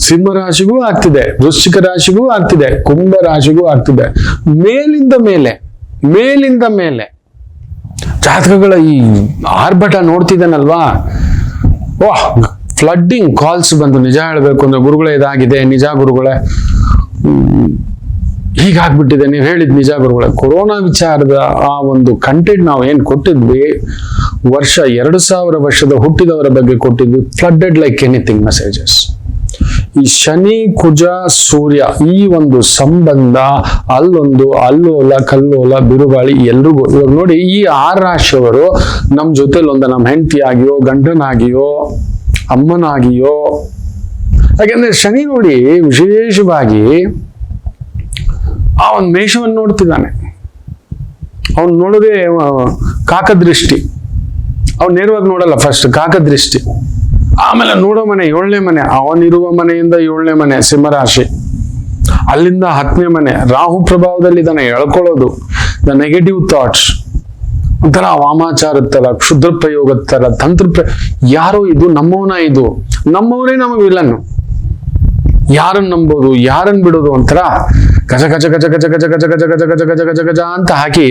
ಸಿಂಹ ರಾಶಿಗೂ ಆಗ್ತಿದೆ, ವೃಶ್ಚಿಕ ರಾಶಿಗೂ ಆಗ್ತಿದೆ, ಕುಂಭ ರಾಶಿಗೂ ಆಗ್ತಿದೆ. ಮೇಲಿಂದ ಮೇಲೆ ಜಾತಕಗಳ ಈ ಆರ್ಭಟ ನೋಡ್ತಿದ್ದಾನಲ್ವಾ, ವಾಹ್, ಫ್ಲಡ್ಡಿಂಗ್ ಕಾಲ್ಸ್ ಬಂದು. ನಿಜ ಹೇಳ್ಬೇಕು ಅಂದ್ರೆ ಗುರುಗಳೇ ಇದಾಗಿದೆ, ನಿಜ ಗುರುಗಳೇ ಹೀಗಾಗ್ಬಿಟ್ಟಿದೆ, ನೀವು ಹೇಳಿದ್ ನಿಜ ಗುರುಗಳೇ. ಕೊರೋನಾ ವಿಚಾರದ ಆ ಒಂದು ಕಂಟೆಂಟ್ ನಾವು ಏನ್ ಕೊಟ್ಟಿದ್ವಿ, 2000 ವರ್ಷದ ಹುಟ್ಟಿದವರ ಬಗ್ಗೆ ಕೊಟ್ಟಿದ್ವಿ. ಫ್ಲಡ್ಡೆಡ್ ಲೈಕ್ ಎನಿಥಿಂಗ್ ಮೆಸೇಜಸ್. ಈ ಶನಿ ಕುಜ ಸೂರ್ಯ ಈ ಒಂದು ಸಂಬಂಧ ಅಲ್ಲೊಂದು ಅಲ್ಲೋಲ ಕಲ್ಲೋಲ ಬಿರುಗಾಳಿ ಎಲ್ರಿಗೂ. ಇವಾಗ ನೋಡಿ, ಈ 6 ರಾಶಿಯವರು ನಮ್ ಜೊತೆಲಿ ನಮ್ಮ ಹೆಂಡತಿಯಾಗಿಯೋ, ಗಂಡನಾಗಿಯೋ, ಅಮ್ಮನಾಗಿಯೋ. ಯಾಕೆಂದ್ರೆ ಶನಿ ನೋಡಿ ವಿಶೇಷವಾಗಿ ಆ ಒಂದು ಮೇಷವನ್ನು ನೋಡ್ತಿದ್ದಾನೆ. ಅವನು ನೋಡೋದೇ ಕಾಕದೃಷ್ಟಿ. ಅವ್ನು ನೇರವಾಗಿ ನೋಡಲ್ಲ, ಫಸ್ಟ್ ಕಾಕದೃಷ್ಟಿ, ಆಮೇಲೆ ನೋಡೋ ಮನೆ 7ನೇ ಮನೆ, ಅವನಿರುವ ಮನೆಯಿಂದ 7ನೇ ಮನೆ ಸಿಂಹರಾಶಿ, ಅಲ್ಲಿಂದ 10ನೇ ಮನೆ. ರಾಹು ಪ್ರಭಾವದಲ್ಲಿ ಇದನ್ನ ಎಳ್ಕೊಳ್ಳೋದು, ದ ನೆಗೆಟಿವ್ ಥಾಟ್ಸ್, ಒಂಥರ ವಾಮಾಚಾರದ ತರ, ಕ್ಷುದ್ರ ಪ್ರಯೋಗದ ತರ, ಯಾರೋ ಇದು ನಮ್ಮವನ, ಇದು ನಮ್ಮವರೇ ನಮಗೆ ವಿಲನ್ನು. ಯಾರನ್ನ ನಂಬೋದು, ಯಾರನ್ನ ಬಿಡೋದು, ಒಂಥರ ಗಜ ಗಜ ಗಜ ಗಜ ಗಜ ಗಜ ಗಜ ಗಜ ಗಜ ಗಜ ಗಜ ಗಜ ಅಂತ ಹಾಕಿ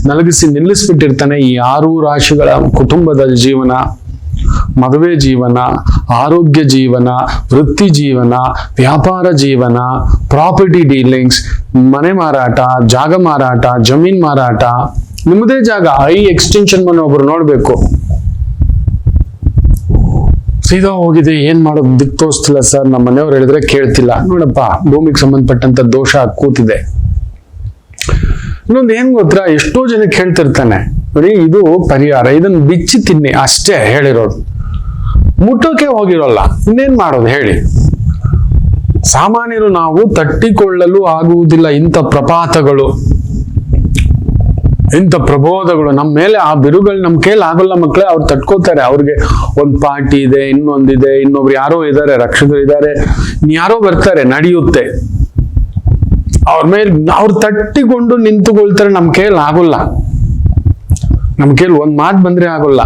ನಲಗಿಸಿ ನಿಲ್ಲಿಸ್ಬಿಟ್ಟಿರ್ತಾನೆ. ಈ 6 ರಾಶಿಗಳ ಕುಟುಂಬದ ಜೀವನ, ಮದುವೆ ಜೀವನ, ಆರೋಗ್ಯ ಜೀವನ, ವೃತ್ತಿ ಜೀವನ, ವ್ಯಾಪಾರ ಜೀವನ, ಪ್ರಾಪರ್ಟಿ ಡೀಲಿಂಗ್ಸ್, ಮನೆ ಮಾರಾಟ, ಜಾಗ ಮಾರಾಟ, ಜಮೀನ್ ಮಾರಾಟ, ನಿಮ್ಮದೇ ಜಾಗ, ಎಕ್ಸ್ಟೆನ್ಷನ್ ಮನೆ ಒಬ್ರು ನೋಡ್ಬೇಕು, ಸೀದಾ ಹೋಗಿದೆ, ಏನ್ ಮಾಡೋದು ದಿಕ್ ತೋರಿಸ್ತಿಲ್ಲ ಸರ್, ನಮ್ಮ ಮನೆಯವ್ರು ಹೇಳಿದ್ರೆ ಕೇಳ್ತಿಲ್ಲ. ನೋಡಪ್ಪ, ಭೂಮಿಗೆ ಸಂಬಂಧಪಟ್ಟಂತ ದೋಷ ಕೂತಿದೆ. ಇನ್ನೊಂದು ಏನ್ ಗೊತ್ತಾ, ಎಷ್ಟೋ ಜನಕ್ಕೆ ಹೇಳ್ತಿರ್ತಾನೆ ನೋಡಿ, ಇದು ಪರಿಹಾರ, ಇದನ್ನ ಬಿಚ್ಚಿ ತಿನ್ನಿ ಅಷ್ಟೇ ಹೇಳಿರೋದು, ಮುಟ್ಟೋಕೆ ಹೋಗಿರೋಲ್ಲ. ಇನ್ನೇನ್ ಮಾಡೋದು ಹೇಳಿ? ಸಾಮಾನ್ಯರು ನಾವು ತಟ್ಟಿಕೊಳ್ಳಲು ಆಗುವುದಿಲ್ಲ ಇಂಥ ಪ್ರಪಾತಗಳು, ಇಂಥ ಪ್ರಬೋಧಗಳು ನಮ್ಮ ಮೇಲೆ. ಆ ಬಿರುಗಳು ನಮ್ಮ ಕೈಲಿ ಆಗೋಲ್ಲ ಮಕ್ಕಳೇ. ಅವ್ರು ತಟ್ಕೋತಾರೆ. ಅವ್ರಿಗೆ ಒಂದು ಪಾರ್ಟಿ ಇದೆ, ಇನ್ನೊಂದಿದೆ, ಇನ್ನೊಬ್ರು ಯಾರೋ ಇದ್ದಾರೆ, ರಕ್ಷಕರು ಇದ್ದಾರೆ, ಯಾರೋ ಬರ್ತಾರೆ, ನಡೆಯುತ್ತೆ. ಅವ್ರ ಮೇಲೆ ಅವ್ರು ತಟ್ಟಿಕೊಂಡು ನಿಂತುಕೊಳ್ತಾರೆ. ನಮ್ಮ ಕೈಲಿ ಆಗೋಲ್ಲ. ನಮ್ಮ ಕೈಲಿ ಒಂದ್ ಮಾತು ಬಂದ್ರೆ ಆಗೋಲ್ಲ.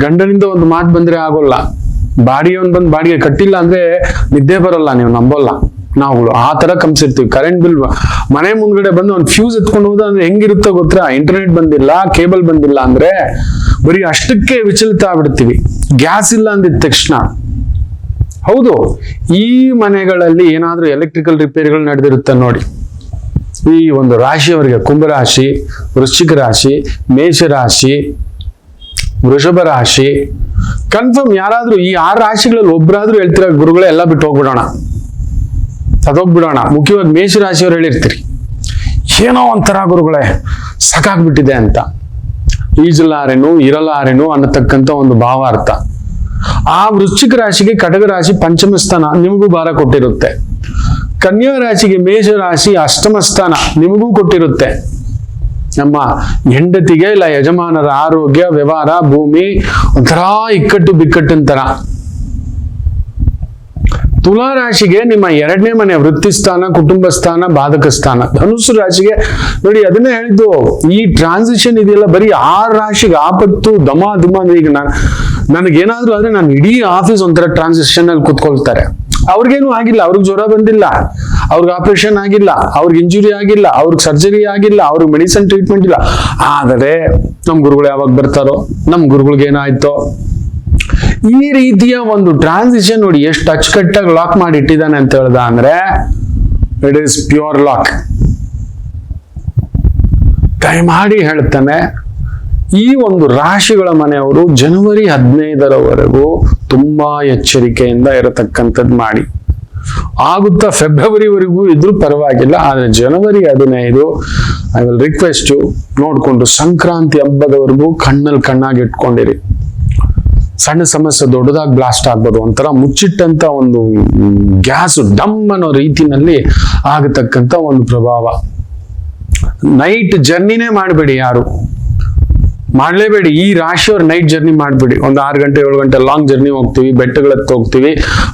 ಗಂಡನಿಂದ ಒಂದು ಮಾತು ಬಂದ್ರೆ ಆಗೋಲ್ಲ, ಬಾಡಿಗೆ ಬಂದು ಬಾಡಿಗೆ ಕಟ್ಟಿಲ್ಲ ಅಂದ್ರೆ ನಿದ್ದೆ ಬರಲ್ಲ, ನೀವು ನಂಬೋಲ್ಲ. ನಾವುಗಳು ಆ ತರ ಕಂಸಿರ್ತೀವಿ. ಕರೆಂಟ್ ಬಿಲ್ ಮನೆ ಮುಂದ್ಗಡೆ ಬಂದು ಒಂದು ಫ್ಯೂಸ್ ಎತ್ಕೊಂಡು ಹೋದ ಅಂದ್ರೆ ಹೆಂಗಿರುತ್ತೋ ಗೊತ್ತಾ? ಇಂಟರ್ನೆಟ್ ಬಂದಿಲ್ಲ, ಕೇಬಲ್ ಬಂದಿಲ್ಲ ಅಂದ್ರೆ ಬರೀ ಅಷ್ಟಕ್ಕೆ ವಿಚಲಿತ ಆಗ್ಬಿಡ್ತೀವಿ. ಗ್ಯಾಸ್ ಇಲ್ಲ ಅಂದಿದ ತಕ್ಷಣ. ಹೌದು, ಈ ಮನೆಗಳಲ್ಲಿ ಏನಾದ್ರೂ ಎಲೆಕ್ಟ್ರಿಕಲ್ ರಿಪೇರಿಗಳು ನಡೆದಿರುತ್ತೆ ನೋಡಿ. ಈ ಒಂದು ರಾಶಿಯವರಿಗೆ, ಕುಂಭರಾಶಿ, ವೃಶ್ಚಿಕ ರಾಶಿ, ಮೇಷರಾಶಿ, ವೃಷಭ ರಾಶಿ, ಕನ್ಫರ್ಮ್ ಯಾರಾದ್ರೂ ಈ 6 ರಾಶಿಗಳಲ್ಲಿ ಒಬ್ಬರಾದ್ರೂ ಹೇಳ್ತೀರ ಗುರುಗಳೇ ಎಲ್ಲ ಬಿಟ್ಟು ಹೋಗ್ಬಿಡೋಣ, ಸದೋಗ್ಬಿಡೋಣ. ಮುಖ್ಯವಾಗಿ ಮೇಷರಾಶಿಯವ್ರು ಹೇಳಿರ್ತೀರಿ ಏನೋ ಒಂಥರ ಗುರುಗಳೇ ಸಾಕಾಗ್ಬಿಟ್ಟಿದೆ ಅಂತ. ಈಜಲಾರೆನು ಇರಲಾರೆನು ಅನ್ನತಕ್ಕಂಥ ಒಂದು ಭಾವಾರ್ಥ. ಆ ವೃಶ್ಚಿಕ ರಾಶಿಗೆ ಕಟಕ ರಾಶಿ ಪಂಚಮ ಸ್ಥಾನ, ನಿಮಗೂ ಭಾರ ಕೊಟ್ಟಿರುತ್ತೆ. ಕನ್ಯಾ ರಾಶಿಗೆ ಮೇಷ ರಾಶಿ ಅಷ್ಟಮ ಸ್ಥಾನ, ನಿಮಗೂ ಕೊಟ್ಟಿರುತ್ತೆ. ನಮ್ಮ ಹೆಂಡತಿಗೆ ಇಲ್ಲ ಯಜಮಾನರ ಆರೋಗ್ಯ, ವ್ಯವಹಾರ, ಭೂಮಿ ಒಂಥರ ಇಕ್ಕಟ್ಟು ಬಿಕ್ಕಟ್ಟಂತರ. ತುಲಾ ರಾಶಿಗೆ ನಿಮ್ಮ 2ನೇ ಮನೆ ವೃತ್ತಿ ಸ್ಥಾನ, ಕುಟುಂಬ ಸ್ಥಾನ, ಬಾಧಕ ಸ್ಥಾನ. ಧನುಸ್ಸು ರಾಶಿಗೆ ನೋಡಿ, ಅದನ್ನೇ ಹೇಳಿದ್ದು, ಈ ಟ್ರಾನ್ಸಿಷನ್ ಇದೆಯಲ್ಲ ಬರೀ 6 ರಾಶಿಗೆ ಆಪತ್ತು ದಮ ದುಮ. ಈಗ ನನಗೇನಾದ್ರೂ ಆದ್ರೆ ನಾನು ಇಡೀ ಆಫೀಸ್ ಒಂಥರ ಟ್ರಾನ್ಸಿಷನ್ ಅಲ್ಲಿ ಕೂತ್ಕೊಳ್ತಾರೆ. ಅವ್ರಿಗೇನು ಆಗಿಲ್ಲ, ಅವ್ರಿಗೆ ಜ್ವರ ಬಂದಿಲ್ಲ, ಅವ್ರಿಗೆ ಆಪರೇಷನ್ ಆಗಿಲ್ಲ, ಅವ್ರಿಗೆ ಇಂಜುರಿ ಆಗಿಲ್ಲ, ಅವ್ರಿಗೆ ಸರ್ಜರಿ ಆಗಿಲ್ಲ, ಅವ್ರಿಗೆ ಮೆಡಿಸಿನ್ ಟ್ರೀಟ್ಮೆಂಟ್ ಇಲ್ಲ. ಆದರೆ ನಮ್ ಗುರುಗಳು ಯಾವಾಗ ಬರ್ತಾರೋ, ನಮ್ ಗುರುಗಳಿಗೆ ಏನಾಯ್ತೋ, ಈ ರೀತಿಯ ಒಂದು ಟ್ರಾನ್ಸಿಷನ್ ನೋಡಿ ಎಷ್ಟು ಅಚ್ಚುಕಟ್ಟಾಗಿ ಲಾಕ್ ಮಾಡಿ ಇಟ್ಟಿದ್ದಾನೆ ಅಂತ ಹೇಳ್ದ ಅಂದ್ರೆ ಇಟ್ ಈಸ್ ಪ್ಯೂರ್ ಲಾಕ್. ದಯಮಾಡಿ ಹೇಳ್ತಾನೆ, ಈ ಒಂದು ರಾಶಿಗಳ ಮನೆಯವರು ಜನವರಿ 15ರವರೆಗೂ ತುಂಬಾ ಎಚ್ಚರಿಕೆಯಿಂದ ಇರತಕ್ಕಂಥದ್ದು ಮಾಡಿ. ಆಗುತ್ತಾ ಫೆಬ್ರವರಿವರೆಗೂ ಇದ್ರೂ ಪರವಾಗಿಲ್ಲ, ಆದ್ರೆ ಜನವರಿ 15 ಐ ವಿಲ್ ರಿಕ್ವೆಸ್ಟ್ ಯು ನೋಡ್ಕೊಂಡು ಸಂಕ್ರಾಂತಿ ಹಬ್ಬದವರೆಗೂ ಕಣ್ಣಲ್ಲಿ ಕಣ್ಣಾಗಿ ಇಟ್ಕೊಂಡಿರಿ. ಸಣ್ಣ ಸಮಸ್ಯೆ ದೊಡ್ಡದಾಗಿ ಬ್ಲಾಸ್ಟ್ ಆಗ್ಬೋದು, ಒಂಥರ ಮುಚ್ಚಿಟ್ಟಂತ ಒಂದು ಗ್ಯಾಸ್ ಡಮ್ ಅನ್ನೋ ರೀತಿನಲ್ಲಿ ಆಗತಕ್ಕಂತ ಒಂದು ಪ್ರಭಾವ. ನೈಟ್ ಜರ್ನಿನೇ ಮಾಡಬೇಡಿ, ಯಾರು ಮಾಡ್ಲೇಬೇಡಿ. ಈ ರಾಶಿಯವ್ರು ನೈಟ್ ಜರ್ನಿ ಮಾಡ್ಬೇಡಿ. ಒಂದು 6 ಗಂಟೆ 7 ಗಂಟೆ ಲಾಂಗ್ ಜರ್ನಿ ಹೋಗ್ತೀವಿ, ಬೆಟ್ಟಗಳತ್ತ ಹೋಗ್ತೀವಿ,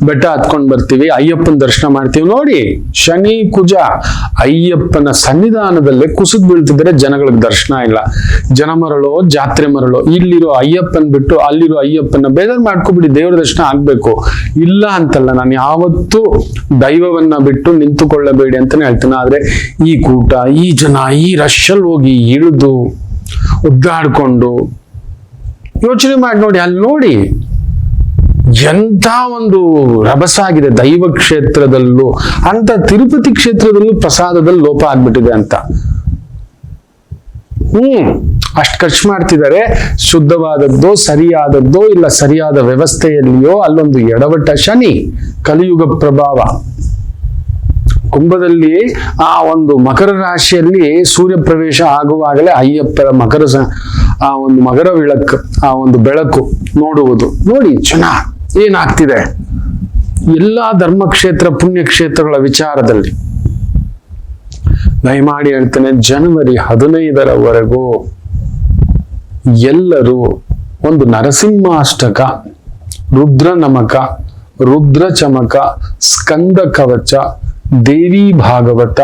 ಬೆಟ್ಟ ಹತ್ಕೊಂಡ್ ಬರ್ತೀವಿ, ಅಯ್ಯಪ್ಪನ ದರ್ಶನ ಮಾಡ್ತೀವಿ. ನೋಡಿ, ಶನಿ ಕುಜ ಅಯ್ಯಪ್ಪನ ಸನ್ನಿಧಾನದಲ್ಲೇ ಕುಸಿದ್ ಬೀಳ್ತಿದ್ರೆ ಜನಗಳಿಗೆ ದರ್ಶನ ಇಲ್ಲ. ಜನ ಮರಳೋ ಜಾತ್ರೆ ಮರಳೋ, ಇಲ್ಲಿರೋ ಅಯ್ಯಪ್ಪನ್ ಬಿಟ್ಟು ಅಲ್ಲಿರೋ ಅಯ್ಯಪ್ಪನ ಬೇಜಾರ್ ಮಾಡ್ಕೊಬಿಡಿ, ದೇವರ ದರ್ಶನ ಆಗ್ಬೇಕು. ಇಲ್ಲ ಅಂತಲ್ಲ, ನಾನು ಯಾವತ್ತೂ ದೈವವನ್ನ ಬಿಟ್ಟು ನಿಂತುಕೊಳ್ಳಬೇಡಿ ಅಂತಾನೆ ಹೇಳ್ತೇನೆ. ಆದ್ರೆ ಈ ಕೂಟ, ಈ ಜನ, ಈ ರಶ್ಶಲ್ಲಿ ಹೋಗಿ ಇಳಿದು ಒದ್ದಾಡ್ಕೊಂಡು ಯೋಚನೆ ಮಾಡಿ ನೋಡಿ, ಅಲ್ಲಿ ನೋಡಿ ಎಂಥ ಒಂದು ರಭಸಾಗಿದೆ. ದೈವ ಕ್ಷೇತ್ರದಲ್ಲೂ ಅಂತ ತಿರುಪತಿ ಕ್ಷೇತ್ರದಲ್ಲೂ ಪ್ರಸಾದದಲ್ಲಿ ಲೋಪ ಆಗ್ಬಿಟ್ಟಿದೆ ಅಂತ. ಅಷ್ಟು ಖರ್ಚು ಮಾಡ್ತಿದ್ದಾರೆ. ಶುದ್ಧವಾದದ್ದೋ ಸರಿಯಾದದ್ದೋ ಇಲ್ಲ ಸರಿಯಾದ ವ್ಯವಸ್ಥೆಯಲ್ಲಿಯೋ ಅಲ್ಲೊಂದು ಎಡವಟ್ಟ. ಶನಿ ಕಲಿಯುಗ ಪ್ರಭಾವ. ಕುಂಭದಲ್ಲಿ ಆ ಒಂದು ಮಕರ ರಾಶಿಯಲ್ಲಿ ಸೂರ್ಯ ಪ್ರವೇಶ ಆಗುವಾಗಲೇ ಅಯ್ಯಪ್ಪರ ಆ ಒಂದು ಮಕರ ವಿಳಕ್, ಆ ಒಂದು ಬೆಳಕು ನೋಡುವುದು. ನೋಡಿ ಜನ ಏನಾಗ್ತಿದೆ ಎಲ್ಲಾ ಧರ್ಮಕ್ಷೇತ್ರ ಪುಣ್ಯಕ್ಷೇತ್ರಗಳ ವಿಚಾರದಲ್ಲಿ. ದಯಮಾಡಿ ಹೇಳ್ತೇನೆ, ಜನವರಿ 15ರವರೆಗೂ ಎಲ್ಲರೂ ಒಂದು ನರಸಿಂಹಾಷ್ಟಕ, ರುದ್ರ ನಮಕ, ರುದ್ರ ಚಮಕ, ಸ್ಕಂದ ಕವಚ, ದೇವಿ ಭಾಗವತ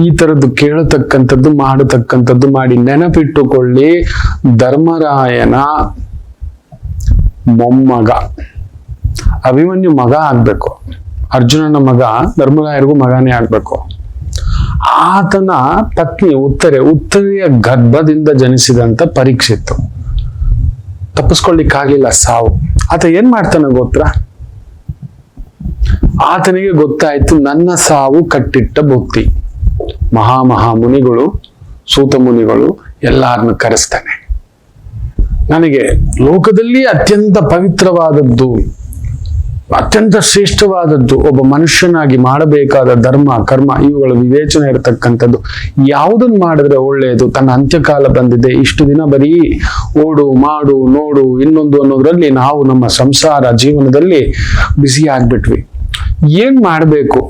ಈ ತರದ್ದು ಕೇಳತಕ್ಕಂಥದ್ದು ಮಾಡತಕ್ಕಂಥದ್ದು ಮಾಡಿ. ನೆನಪಿಟ್ಟುಕೊಳ್ಳಿ, ಧರ್ಮರಾಯನ ಮೊಮ್ಮಗ ಅಭಿಮನ್ಯು ಮಗ ಆಗ್ಬೇಕು. ಅರ್ಜುನನ ಮಗ ಧರ್ಮರಾಯರಿಗೂ ಮಗನೇ ಆಗ್ಬೇಕು. ಆತನ ಪತ್ನಿ ಉತ್ತರೆಯ ಗರ್ಭದಿಂದ ಜನಿಸಿದಂತ ಪರೀಕ್ಷಿತ್ತು. ತಪ್ಪಿಸ್ಕೊಳ್ಳಿಕ್ಕಾಗಲಿಲ್ಲ ಸಾವು. ಆತ ಏನ್ ಮಾಡ್ತಾನೆ ಗೊತ್ತಾ? ಆತನಿಗೆ ಗೊತ್ತಾಯ್ತು ನನ್ನ ಸಾವು ಕಟ್ಟಿಟ್ಟ ಬುತ್ತಿ. ಮಹಾ ಮುನಿಗಳು, ಸೂತ ಮುನಿಗಳು ಎಲ್ಲಾರನ್ನು ಕರೆಸ್ತಾನೆ. ನನಗೆ ಲೋಕದಲ್ಲಿ ಅತ್ಯಂತ ಪವಿತ್ರವಾದದ್ದು, ಅತ್ಯಂತ ಶ್ರೇಷ್ಠವಾದದ್ದು, ಒಬ್ಬ ಮನುಷ್ಯನಾಗಿ ಮಾಡಬೇಕಾದ ಧರ್ಮ ಕರ್ಮ ಇವುಗಳ ವಿವೇಚನೆ ಇರತಕ್ಕಂಥದ್ದು. ಯಾವುದನ್ನು ಮಾಡಿದ್ರೆ ಒಳ್ಳೆಯದು, ತನ್ನ ಅಂತ್ಯಕಾಲ ಬಂದಿದೆ, ಇಷ್ಟು ದಿನ ಬರೀ ಓಡು ಮಾಡು ನೋಡು ಇನ್ನೊಂದು ಅನ್ನೋದ್ರಲ್ಲಿ ನಾವು ನಮ್ಮ ಸಂಸಾರ ಜೀವನದಲ್ಲಿ ಬಿಸಿ ಆಗ್ಬಿಟ್ವಿ. ಏನ್ ಮಾಡಬೇಕು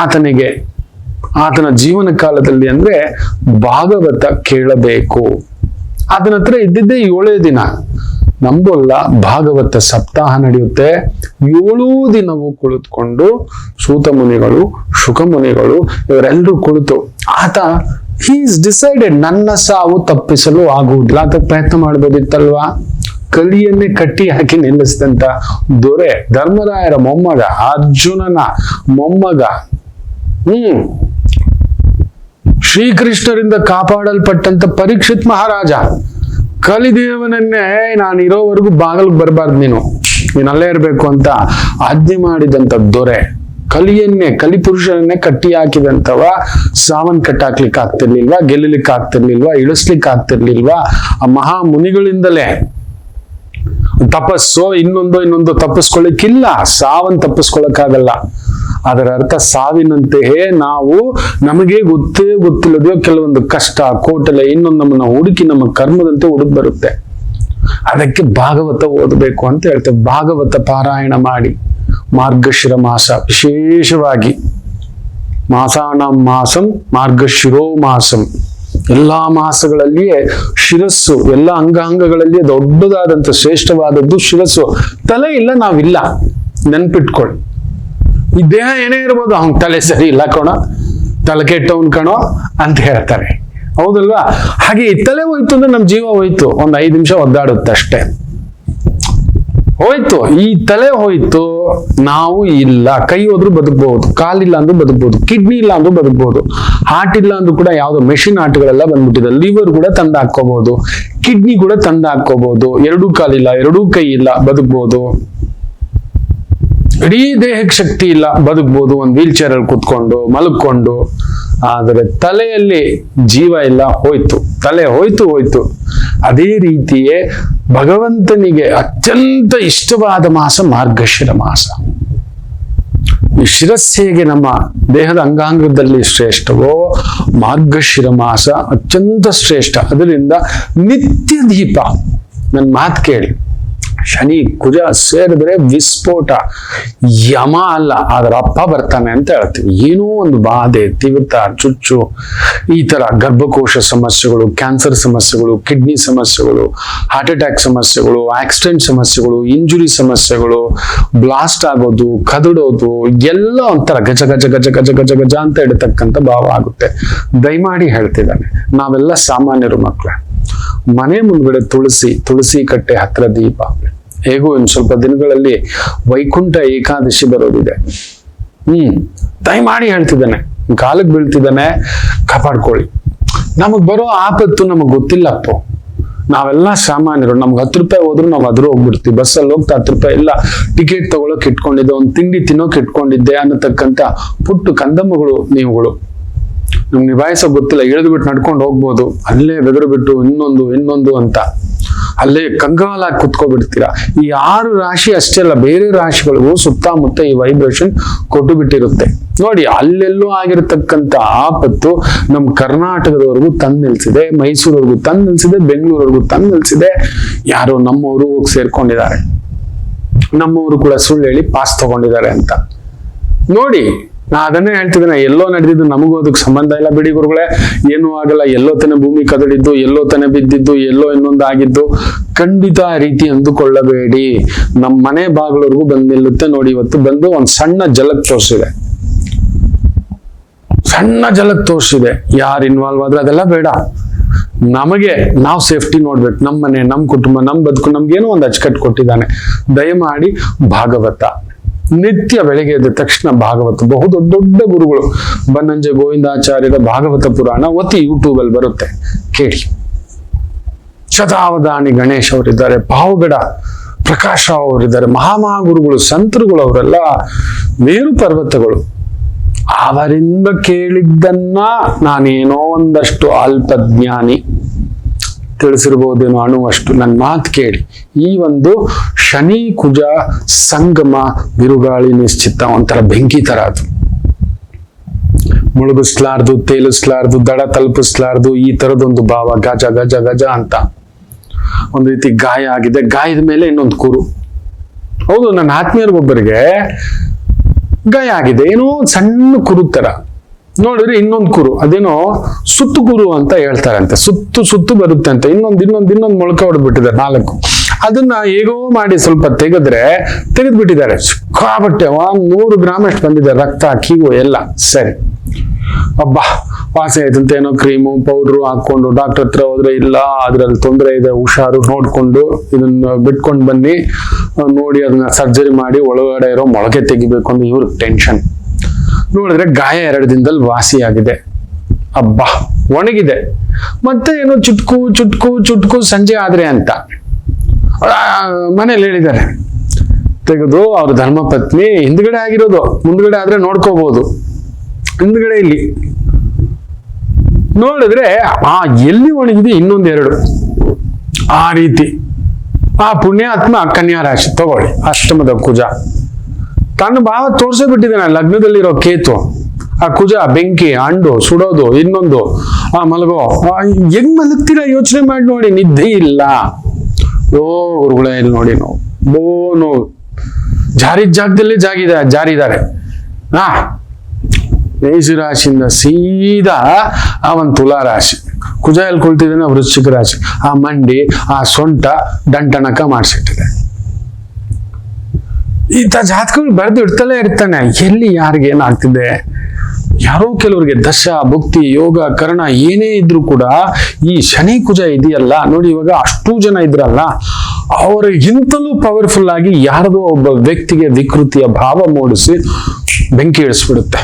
ಆತನಿಗೆ ಆತನ ಜೀವನ ಕಾಲದಲ್ಲಿ ಅಂದ್ರೆ ಭಾಗವತ ಕೇಳಬೇಕು. ಆತನ ಹತ್ರ ಇದ್ದಿದ್ದೇ 7 ದಿನ. ನಂಬೋಲ್ಲ, ಭಾಗವತ ಸಪ್ತಾಹ ನಡೆಯುತ್ತೆ. 7 ದಿನವೂ ಕುಳಿತುಕೊಂಡು ಸೂತ ಮುನಿಗಳು, ಶುಕ ಮುನಿಗಳು ಇವರೆಲ್ಲರೂ ಕುಳಿತು ಆತ ಹಿ ಈಸ್ ಡಿಸೈಡೆಡ್ ನನ್ನ ಸಾವು ತಪ್ಪಿಸಲು ಆಗುವುದಿಲ್ಲ. ಆತ ಪ್ರಯತ್ನ ಮಾಡ್ಬೋದಿತ್ತಲ್ವಾ? ಕಲಿಯನ್ನೇ ಕಟ್ಟಿ ಹಾಕಿ ನಿಲ್ಲಿಸಿದಂತ ದೊರೆ, ಧರ್ಮರಾಯರ ಮೊಮ್ಮಗ, ಅರ್ಜುನನ ಮೊಮ್ಮಗ, ಶ್ರೀಕೃಷ್ಣರಿಂದ ಕಾಪಾಡಲ್ಪಟ್ಟಂತ ಪರೀಕ್ಷಿತ್ ಮಹಾರಾಜ, ಕಲಿದೇವನನ್ನೇ ನಾನು ಇರೋವರೆಗೂ ಬಾಗಿಲಿಗೆ ಬರಬಾರ್ದು, ನೀನಲ್ಲೇ ಇರ್ಬೇಕು ಅಂತ ಆಜ್ಞೆ ಮಾಡಿದಂತ ದೊರೆ, ಕಲಿಪುರುಷನನ್ನೇ ಕಟ್ಟಿ ಹಾಕಿದಂತವ ಸಾವನ್ ಕಟ್ಟಾಕ್ಲಿಕ್ಕೆ ಆಗ್ತಿರ್ಲಿಲ್ವಾ, ಗೆಲ್ಲಲಿಕ್ಕೆ ಆಗ್ತಿರ್ಲಿಲ್ವಾ, ಇಳಿಸ್ಲಿಕ್ಕೆ ಆಗ್ತಿರ್ಲಿಲ್ವಾ? ಆ ಮಹಾ ಮುನಿಗಳಿಂದಲೇ ತಪಸ್ಸು ಇನ್ನೊಂದು ತಪ್ಪಿಸ್ಕೊಳ್ಳಿಕ್ಕಿಲ್ಲ, ಸಾವನ್ ತಪ್ಪಿಸ್ಕೊಳ್ಳಕ್ಕಾಗಲ್ಲ. ಅದರ ಅರ್ಥ ಸಾವಿನಂತೆಯೇ ನಾವು ನಮಗೆ ಗೊತ್ತಿಲ್ಲದೆಯೋ ಕೆಲವೊಂದು ಕಷ್ಟ, ಕೋಟಲೆ, ನಮ್ಮನ್ನ ಹುಡುಕಿ ನಮ್ಮ ಕರ್ಮದಂತೆ ಹುಡುಕ್ ಬರುತ್ತೆ. ಅದಕ್ಕೆ ಭಾಗವತ ಓದಬೇಕು ಅಂತ ಹೇಳ್ತೇವೆ. ಭಾಗವತ ಪಾರಾಯಣ ಮಾಡಿ, ಮಾರ್ಗಶಿರ ಮಾಸ ವಿಶೇಷವಾಗಿ, ಮಾಸಾನಾಂ ಮಾಸಂ ಮಾರ್ಗಶಿರೋ ಮಾಸಂ, ಎಲ್ಲಾ ಮಾಸಗಳಲ್ಲಿಯೇ ಶಿರಸ್ಸು, ಎಲ್ಲ ಅಂಗಾಂಗಗಳಲ್ಲಿಯೇ ದೊಡ್ಡದಾದಂತ ಶ್ರೇಷ್ಠವಾದದ್ದು ಶಿರಸ್ಸು. ತಲೆ ಇಲ್ಲ, ನಾವಿಲ್ಲ, ನೆನ್ಪಿಟ್ಕೊಳ್ಳಿ. ಈ ದೇಹ ಏನೇ ಇರ್ಬೋದು, ಅವ್ನ ತಲೆ ಸರಿ ಇಲ್ಲ ಕಣೋ, ತಲೆ ಕೆಟ್ಟವನ್ ಕಣೋ ಅಂತ ಹೇಳ್ತಾರೆ, ಹೌದಲ್ವಾ? ಹಾಗೆ ಈ ತಲೆ ಹೋಯ್ತು ಅಂದ್ರೆ ನಮ್ ಜೀವ ಹೋಯ್ತು, ಒಂದ್ 5 ನಿಮಿಷ ಒದ್ದಾಡುತ್ತೆ ಅಷ್ಟೇ, ಹೋಯ್ತು. ಈ ತಲೆ ಹೋಯ್ತು, ನಾವು ಇಲ್ಲ. ಕೈ ಹೋದ್ರು ಬದುಕ್ಬಹುದು, ಕಾಲಿಲ್ಲ ಅಂದ್ರೂ ಬದುಕ್ಬಹುದು, ಕಿಡ್ನಿ ಇಲ್ಲ ಅಂದ್ರೂ ಬದುಕ್ಬಹುದು, ಹಾರ್ಟ್ ಇಲ್ಲ ಅಂದ್ರೂ ಕೂಡ ಯಾವ್ದೋ ಮೆಷಿನ್ ಹಾರ್ಟ್ಗಳೆಲ್ಲ ಬಂದ್ಬಿಟ್ಟಿದೆ, ಲಿವರ್ ಕೂಡ ತಂದು ಹಾಕೋಬಹುದು, ಕಿಡ್ನಿ ಕೂಡ ತಂದು ಹಾಕೋಬಹುದು, 2 ಕಾಲಿಲ್ಲ, 2 ಕೈ ಇಲ್ಲ, ಬದುಕ್ಬಹುದು. ಇಡೀ ದೇಹಕ್ಕೆ ಶಕ್ತಿ ಇಲ್ಲ, ಬದುಕ್ಬೋದು ಒಂದು ವೀಲ್ ಚೇರ್ ಅಲ್ಲಿ ಕುತ್ಕೊಂಡು ಮಲಗ್ಕೊಂಡು. ಆದರೆ ತಲೆಯಲ್ಲಿ ಜೀವ ಇಲ್ಲ, ಹೋಯ್ತು, ತಲೆ ಹೋಯ್ತು. ಅದೇ ರೀತಿಯೇ ಭಗವಂತನಿಗೆ ಅತ್ಯಂತ ಇಷ್ಟವಾದ ಮಾಸ ಮಾರ್ಗಶಿರ ಮಾಸ. ಈ ಶಿರಸ್ಸಿಗೆ ನಮ್ಮ ದೇಹದ ಅಂಗಾಂಗದಲ್ಲಿ ಶ್ರೇಷ್ಠವೋ ಮಾರ್ಗಶಿರ ಮಾಸ ಅತ್ಯಂತ ಶ್ರೇಷ್ಠ. ಅದರಿಂದ ನಿತ್ಯ ದೀಪ. ನನ್ನ ಮಾತು ಕೇಳಿ, ಶನಿ ಕುಜ ಸೇರಿದ್ರೆ ವಿಸ್ಫೋಟ, ಯಮ ಅಲ್ಲ ಅದರ ಅಪ್ಪ ಬರ್ತಾನೆ ಅಂತ ಹೇಳ್ತೀವಿ. ಏನೋ ಒಂದು ಬಾಧೆ, ತೀವ್ರತ, ಚುಚ್ಚು, ಈ ತರ ಗರ್ಭಕೋಶ ಸಮಸ್ಯೆಗಳು, ಕ್ಯಾನ್ಸರ್ ಸಮಸ್ಯೆಗಳು, ಕಿಡ್ನಿ ಸಮಸ್ಯೆಗಳು, ಹಾರ್ಟ್ ಅಟ್ಯಾಕ್ ಸಮಸ್ಯೆಗಳು, ಆಕ್ಸಿಡೆಂಟ್ ಸಮಸ್ಯೆಗಳು, ಇಂಜುರಿ ಸಮಸ್ಯೆಗಳು, ಬ್ಲಾಸ್ಟ್ ಆಗೋದು, ಕದಡೋದು, ಎಲ್ಲ ಒಂಥರ ಗಜ ಗಜ ಗಜ ಗಜ ಗಜ ಗಜ ಅಂತ ಇಡತಕ್ಕಂಥ ಭಾವ ಆಗುತ್ತೆ. ದಯಮಾಡಿ ಹೇಳ್ತಿದ್ದಾನೆ, ನಾವೆಲ್ಲ ಸಾಮಾನ್ಯರು ಮಕ್ಕಳೇ. ಮನೆ ಮುಂದ್ಗಡೆ ತುಳಸಿ ಕಟ್ಟೆ ಹತ್ರ ದೀಪ. ಹೇಗೂ ಇನ್ನು ಸ್ವಲ್ಪ ದಿನಗಳಲ್ಲಿ ವೈಕುಂಠ ಏಕಾದಶಿ ಬರೋದಿದೆ. ದಯಮಾಡಿ ಹೇಳ್ತಿದ್ದಾನೆ, ಕಾಲಕ್ಕೆ ಬೀಳ್ತಿದ್ದಾನೆ, ಕಾಪಾಡ್ಕೊಳ್ಳಿ. ನಮಗ್ ಬರೋ ಆಪತ್ತು ನಮಗ್ ಗೊತ್ತಿಲ್ಲಪ್ಪ. ನಾವೆಲ್ಲ ಸಾಮಾನ್ಯರು. ನಮ್ಗೆ 10 ರೂಪಾಯಿ ಹೋದ್ರು ನಾವು ಅದ್ರ ಹೋಗ್ಬಿಡ್ತೀವಿ. ಬಸ್ಸಲ್ಲಿ ಹೋಗ್ತಾ 10 ರೂಪಾಯಿ ಇಲ್ಲ, ಟಿಕೆಟ್ ತಗೊಳಕ್ ಇಟ್ಕೊಂಡಿದ್ದೆ, ಒಂದು ತಿಂಡಿ ತಿನ್ನೋಕ್ ಇಟ್ಕೊಂಡಿದ್ದೆ ಅನ್ನತಕ್ಕಂಥ ಪುಟ್ಟು ಕಂದಮ್ಮಗಳು ನೀವುಗಳು. ನಮ್ಗೆ ನಿಭಾಯಿಸೋ ಗೊತ್ತಿಲ್ಲ, ಇಳಿದ್ಬಿಟ್ಟು ನಡ್ಕೊಂಡು ಹೋಗ್ಬೋದು, ಅಲ್ಲೇ ಬೆದರು ಬಿಟ್ಟು ಇನ್ನೊಂದು ಅಂತ ಅಲ್ಲೇ ಕಂಗಾಲಾಗಿ ಕುತ್ಕೊಬಿಡ್ತೀರಾ. ಈ 6 ರಾಶಿ ಅಷ್ಟೇ ಅಲ್ಲ, ಬೇರೆ ರಾಶಿಗಳಿಗೂ ಸುತ್ತಮುತ್ತ ಈ ವೈಬ್ರೇಷನ್ ಕೊಟ್ಟು ಬಿಟ್ಟಿರುತ್ತೆ. ನೋಡಿ, ಅಲ್ಲೆಲ್ಲೂ ಆಗಿರತಕ್ಕಂಥ ಆಪತ್ತು ನಮ್ಮ ಕರ್ನಾಟಕದವರೆಗೂ ತಂದು ನಿಲ್ಸಿದೆ, ಮೈಸೂರವರೆಗೂ ತಂದು ನಿಲ್ಸಿದೆ, ಬೆಂಗಳೂರವರೆಗೂ ತಂದು ನಿಲ್ಸಿದೆ. ಯಾರೋ ನಮ್ಮವರು ಹೋಗಿ ಸೇರ್ಕೊಂಡಿದ್ದಾರೆ, ನಮ್ಮವರು ಕೂಡ ಸುಳ್ಳು ಹೇಳಿ ಪಾಸ್ ತಗೊಂಡಿದ್ದಾರೆ ಅಂತ. ನೋಡಿ, ನಾ ಅದನ್ನೇ ಹೇಳ್ತಿದ್ದೇನೆ, ಎಲ್ಲೋ ನಡೆದಿದ್ದು ನಮಗೂ ಅದಕ್ಕೆ ಸಂಬಂಧ ಇಲ್ಲ ಬಿಡಿ ಗುರುಗಳೇ, ಏನೂ ಆಗಲ್ಲ. ಎಲ್ಲೋ ತನ ಭೂಮಿ ಕದಡಿದ್ದು, ಎಲ್ಲೋ ತನ ಬಿದ್ದಿದ್ದು, ಎಲ್ಲೋ ಇನ್ನೊಂದು ಆಗಿದ್ದು, ಖಂಡಿತ ಆ ರೀತಿ ಅಂದುಕೊಳ್ಳಬೇಡಿ. ನಮ್ಮ ಮನೆ ಬಾಗಿಲವರೆಗೂ ಬಂದು ನಿಲ್ಲುತ್ತೆ. ನೋಡಿ, ಇವತ್ತು ಬಂದು ಒಂದು ಸಣ್ಣ ಜಲಕ್ ತೋರಿಸಿದೆ. ಯಾರು ಇನ್ವಾಲ್ವ್ ಆದ್ರೆ ಅದೆಲ್ಲ ಬೇಡ. ನಮಗೆ ನಾವು ಸೇಫ್ಟಿ ನೋಡ್ಬೇಕು, ನಮ್ಮ ಮನೆ, ನಮ್ಮ ಕುಟುಂಬ, ನಮ್ಮ ಬದುಕು, ನಮ್ಗೇನೋ ಒಂದು ಅಚ್ಚುಕಟ್ಟು ಕೊಟ್ಟಿದ್ದಾನೆ. ದಯಮಾಡಿ ಭಾಗವತ ನಿತ್ಯ ಬೆಳಗ್ಗೆ ಎದ್ದ ತಕ್ಷಣ ಭಾಗವತ. ದೊಡ್ಡ ಗುರುಗಳು ಬನ್ನಂಜೆ ಗೋವಿಂದಾಚಾರ್ಯರ ಭಾಗವತ ಪುರಾಣ ಒತ್ತಿ ಯೂಟ್ಯೂಬ್ ಅಲ್ಲಿ ಬರುತ್ತೆ, ಕೇಳಿ. ಶತಾವಧಾನಿ ಗಣೇಶ್ ಅವರಿದ್ದಾರೆ, ಪಾವಗಡ ಪ್ರಕಾಶ್ ರಾವ್ ಅವರಿದ್ದಾರೆ, ಮಹಾಗುರುಗಳು, ಸಂತರುಗಳು, ಅವರೆಲ್ಲ ಮೇರು ಪರ್ವತಗಳು. ಅವರಿಂದ ಕೇಳಿದ್ದನ್ನ ನಾನೇನೋ ಒಂದಷ್ಟು ಅಲ್ಪಜ್ಞಾನಿ, ತಿಳಿಸಿರ್ಬೋದೇನೋ ಅಣುವಷ್ಟು. ನನ್ನ ಮಾತು ಕೇಳಿ. ಈ ಒಂದು ಶನಿ ಕುಜ ಸಂಗಮ ಬಿರುಗಾಳಿ ನಿಶ್ಚಿತ ಒಂಥರ ಬೆಂಕಿ ತರ. ಅದು ಮುಳುಗಿಸ್ಲಾರ್ದು, ತೇಲಿಸ್ಲಾರ್ದು, ದಡ ತಲುಪಿಸ್ಲಾರ್ದು, ಈ ತರದೊಂದು ಭಾವ. ಗಜ ಗಜ ಗಜ ಅಂತ ಒಂದು ರೀತಿ ಗಾಯ ಆಗಿದೆ, ಗಾಯದ ಮೇಲೆ ಇನ್ನೊಂದು ಕುರು. ಹೌದು, ನನ್ನ ಆತ್ಮೀಯರಿಗೊಬ್ಬರಿಗೆ ಗಾಯ ಆಗಿದೆ, ಏನೋ ಸಣ್ಣ ಕುರು ತರ. ನೋಡಿದ್ರೆ ಇನ್ನೊಂದು ಕುರು, ಅದೇನೋ ಸುತ್ತು ಕುರು ಅಂತ ಹೇಳ್ತಾರಂತೆ. ಸುತ್ತು ಬರುತ್ತೆ ಅಂತ. ಇನ್ನೊಂದು ಮೊಳಕೆ ಹೊಡೆದ್ಬಿಟ್ಟಿದ್ದಾರೆ 4. ಅದನ್ನ ಹೇಗೋ ಮಾಡಿ ಸ್ವಲ್ಪ ತೆಗೆದ್ಬಿಟ್ಟಿದ್ದಾರೆ. ಸಿಕ್ಕಾಬಟ್ಟೆ 100 ಗ್ರಾಮ್ ಅಷ್ಟು ಬಂದಿದೆ, ರಕ್ತ, ಕೀವು ಎಲ್ಲ. ಸರಿ, ಅಬ್ಬಾ ವಾಸಿ ಆಯ್ತಂತ ಏನೋ ಕ್ರೀಮು ಪೌಡ್ರು ಹಾಕೊಂಡು ಡಾಕ್ಟರ್ ಹತ್ರ ಹೋದ್ರೆ ಇಲ್ಲ ಅದ್ರಲ್ಲಿ ತೊಂದರೆ ಇದೆ ಹುಷಾರು ನೋಡ್ಕೊಂಡು ಇದನ್ನ ಬಿಟ್ಕೊಂಡು ಬನ್ನಿ, ನೋಡಿ ಅದನ್ನ ಸರ್ಜರಿ ಮಾಡಿ ಒಳಗಡೆ ಇರೋ ಮೊಳಕೆ ತೆಗಿಬೇಕು ಅಂತ ಇವ್ರಿಗೆ ಟೆನ್ಷನ್. ನೋಡಿದ್ರೆ ಗಾಯ 2 ದಿನದಲ್ಲಿ ವಾಸಿ ಆಗಿದೆ. ಅಬ್ಬಾ ಒಣಗಿದೆ. ಮತ್ತೆ ಏನೋ ಚುಟ್ಕು ಚುಟ್ಕು ಚುಟ್ಕು ಸಂಜೆ ಆದ್ರೆ ಅಂತ ಮನೇಲಿ ಹೇಳಿದ್ದಾರೆ. ತೆಗೆದು ಅವ್ರ ಧರ್ಮಪತ್ನಿ ಹಿಂದ್ಗಡೆ ಆಗಿರೋದು, ಮುಂದ್ಗಡೆ ಆದ್ರೆ ನೋಡ್ಕೋಬಹುದು, ಹಿಂದ್ಗಡೆ ಇಲ್ಲಿ ನೋಡಿದ್ರೆ ಎಲ್ಲಿ ಒಣಗಿದೆ ಇನ್ನೊಂದು 2 ಆ ರೀತಿ. ಆ ಪುಣ್ಯಾತ್ಮ ಕನ್ಯಾ ರಾಶಿ ತಗೊಳ್ಳಿ, ಅಷ್ಟಮದ ಕುಜ ತನ್ನ ಭಾವ ತೋರ್ಸೇ ಬಿಟ್ಟಿದ್ದಾನೆ. ಲಗ್ನದಲ್ಲಿರೋ ಕೇತು, ಆ ಕುಜ ಬೆಂಕಿ ಅಂಡು ಸುಡೋದು, ಇನ್ನೊಂದು ಮಲಗೋ. ಹೆಂಗ್ ಮಲಗ್ತೀರಾ ಯೋಚನೆ ಮಾಡಿ ನೋಡಿ. ನಿದ್ದೆ ಇಲ್ಲ. ಗುರುಗಳೇ ಇಲ್ಲಿ ನೋಡಿ ನೋವು ಜಾರಿದ ಜಾಗದಲ್ಲಿ ಜಾರಿದ್ದಾರೆ. ಮೇಷರಾಶಿಯಿಂದ ಸೀದಾ ಅವನ್ ತುಲಾ ರಾಶಿ, ಕುಜ ಎಲ್ಲಿ ಕುಳ್ತಿದ್ದಾನೆ ವೃಶ್ಚಿಕ ರಾಶಿ. ಆ ಮಂಡಿ ಆ ಸೊಂಟ ದಂಟನಕ ಮಾಡಿಸಿಟ್ಟಿದೆ. ಈತ ಜಾತಕಗಳು ಬರೆದು ಇಡ್ತಲೇ ಇರ್ತಾನೆ. ಎಲ್ಲಿ ಯಾರಿಗೆ ಏನಾಗ್ತಿದೆ, ಯಾರೋ ಕೆಲವ್ರಿಗೆ ದಶ ಭುಕ್ತಿ ಯೋಗ ಕರ್ಣ ಏನೇ ಇದ್ರು ಕೂಡ ಈ ಶನಿ ಕುಜ ಇದೆಯಲ್ಲ ನೋಡಿ, ಇವಾಗ ಅಷ್ಟೂ ಜನ ಇದ್ರಲ್ಲ ಅವರಿಗಿಂತಲೂ ಪವರ್ಫುಲ್ ಆಗಿ ಯಾರದೋ ಒಬ್ಬ ವ್ಯಕ್ತಿಗೆ ವಿಕೃತಿಯ ಭಾವ ಮೂಡಿಸಿ ಬೆಂಕಿ ಇಳಿಸ್ಬಿಡುತ್ತೆ.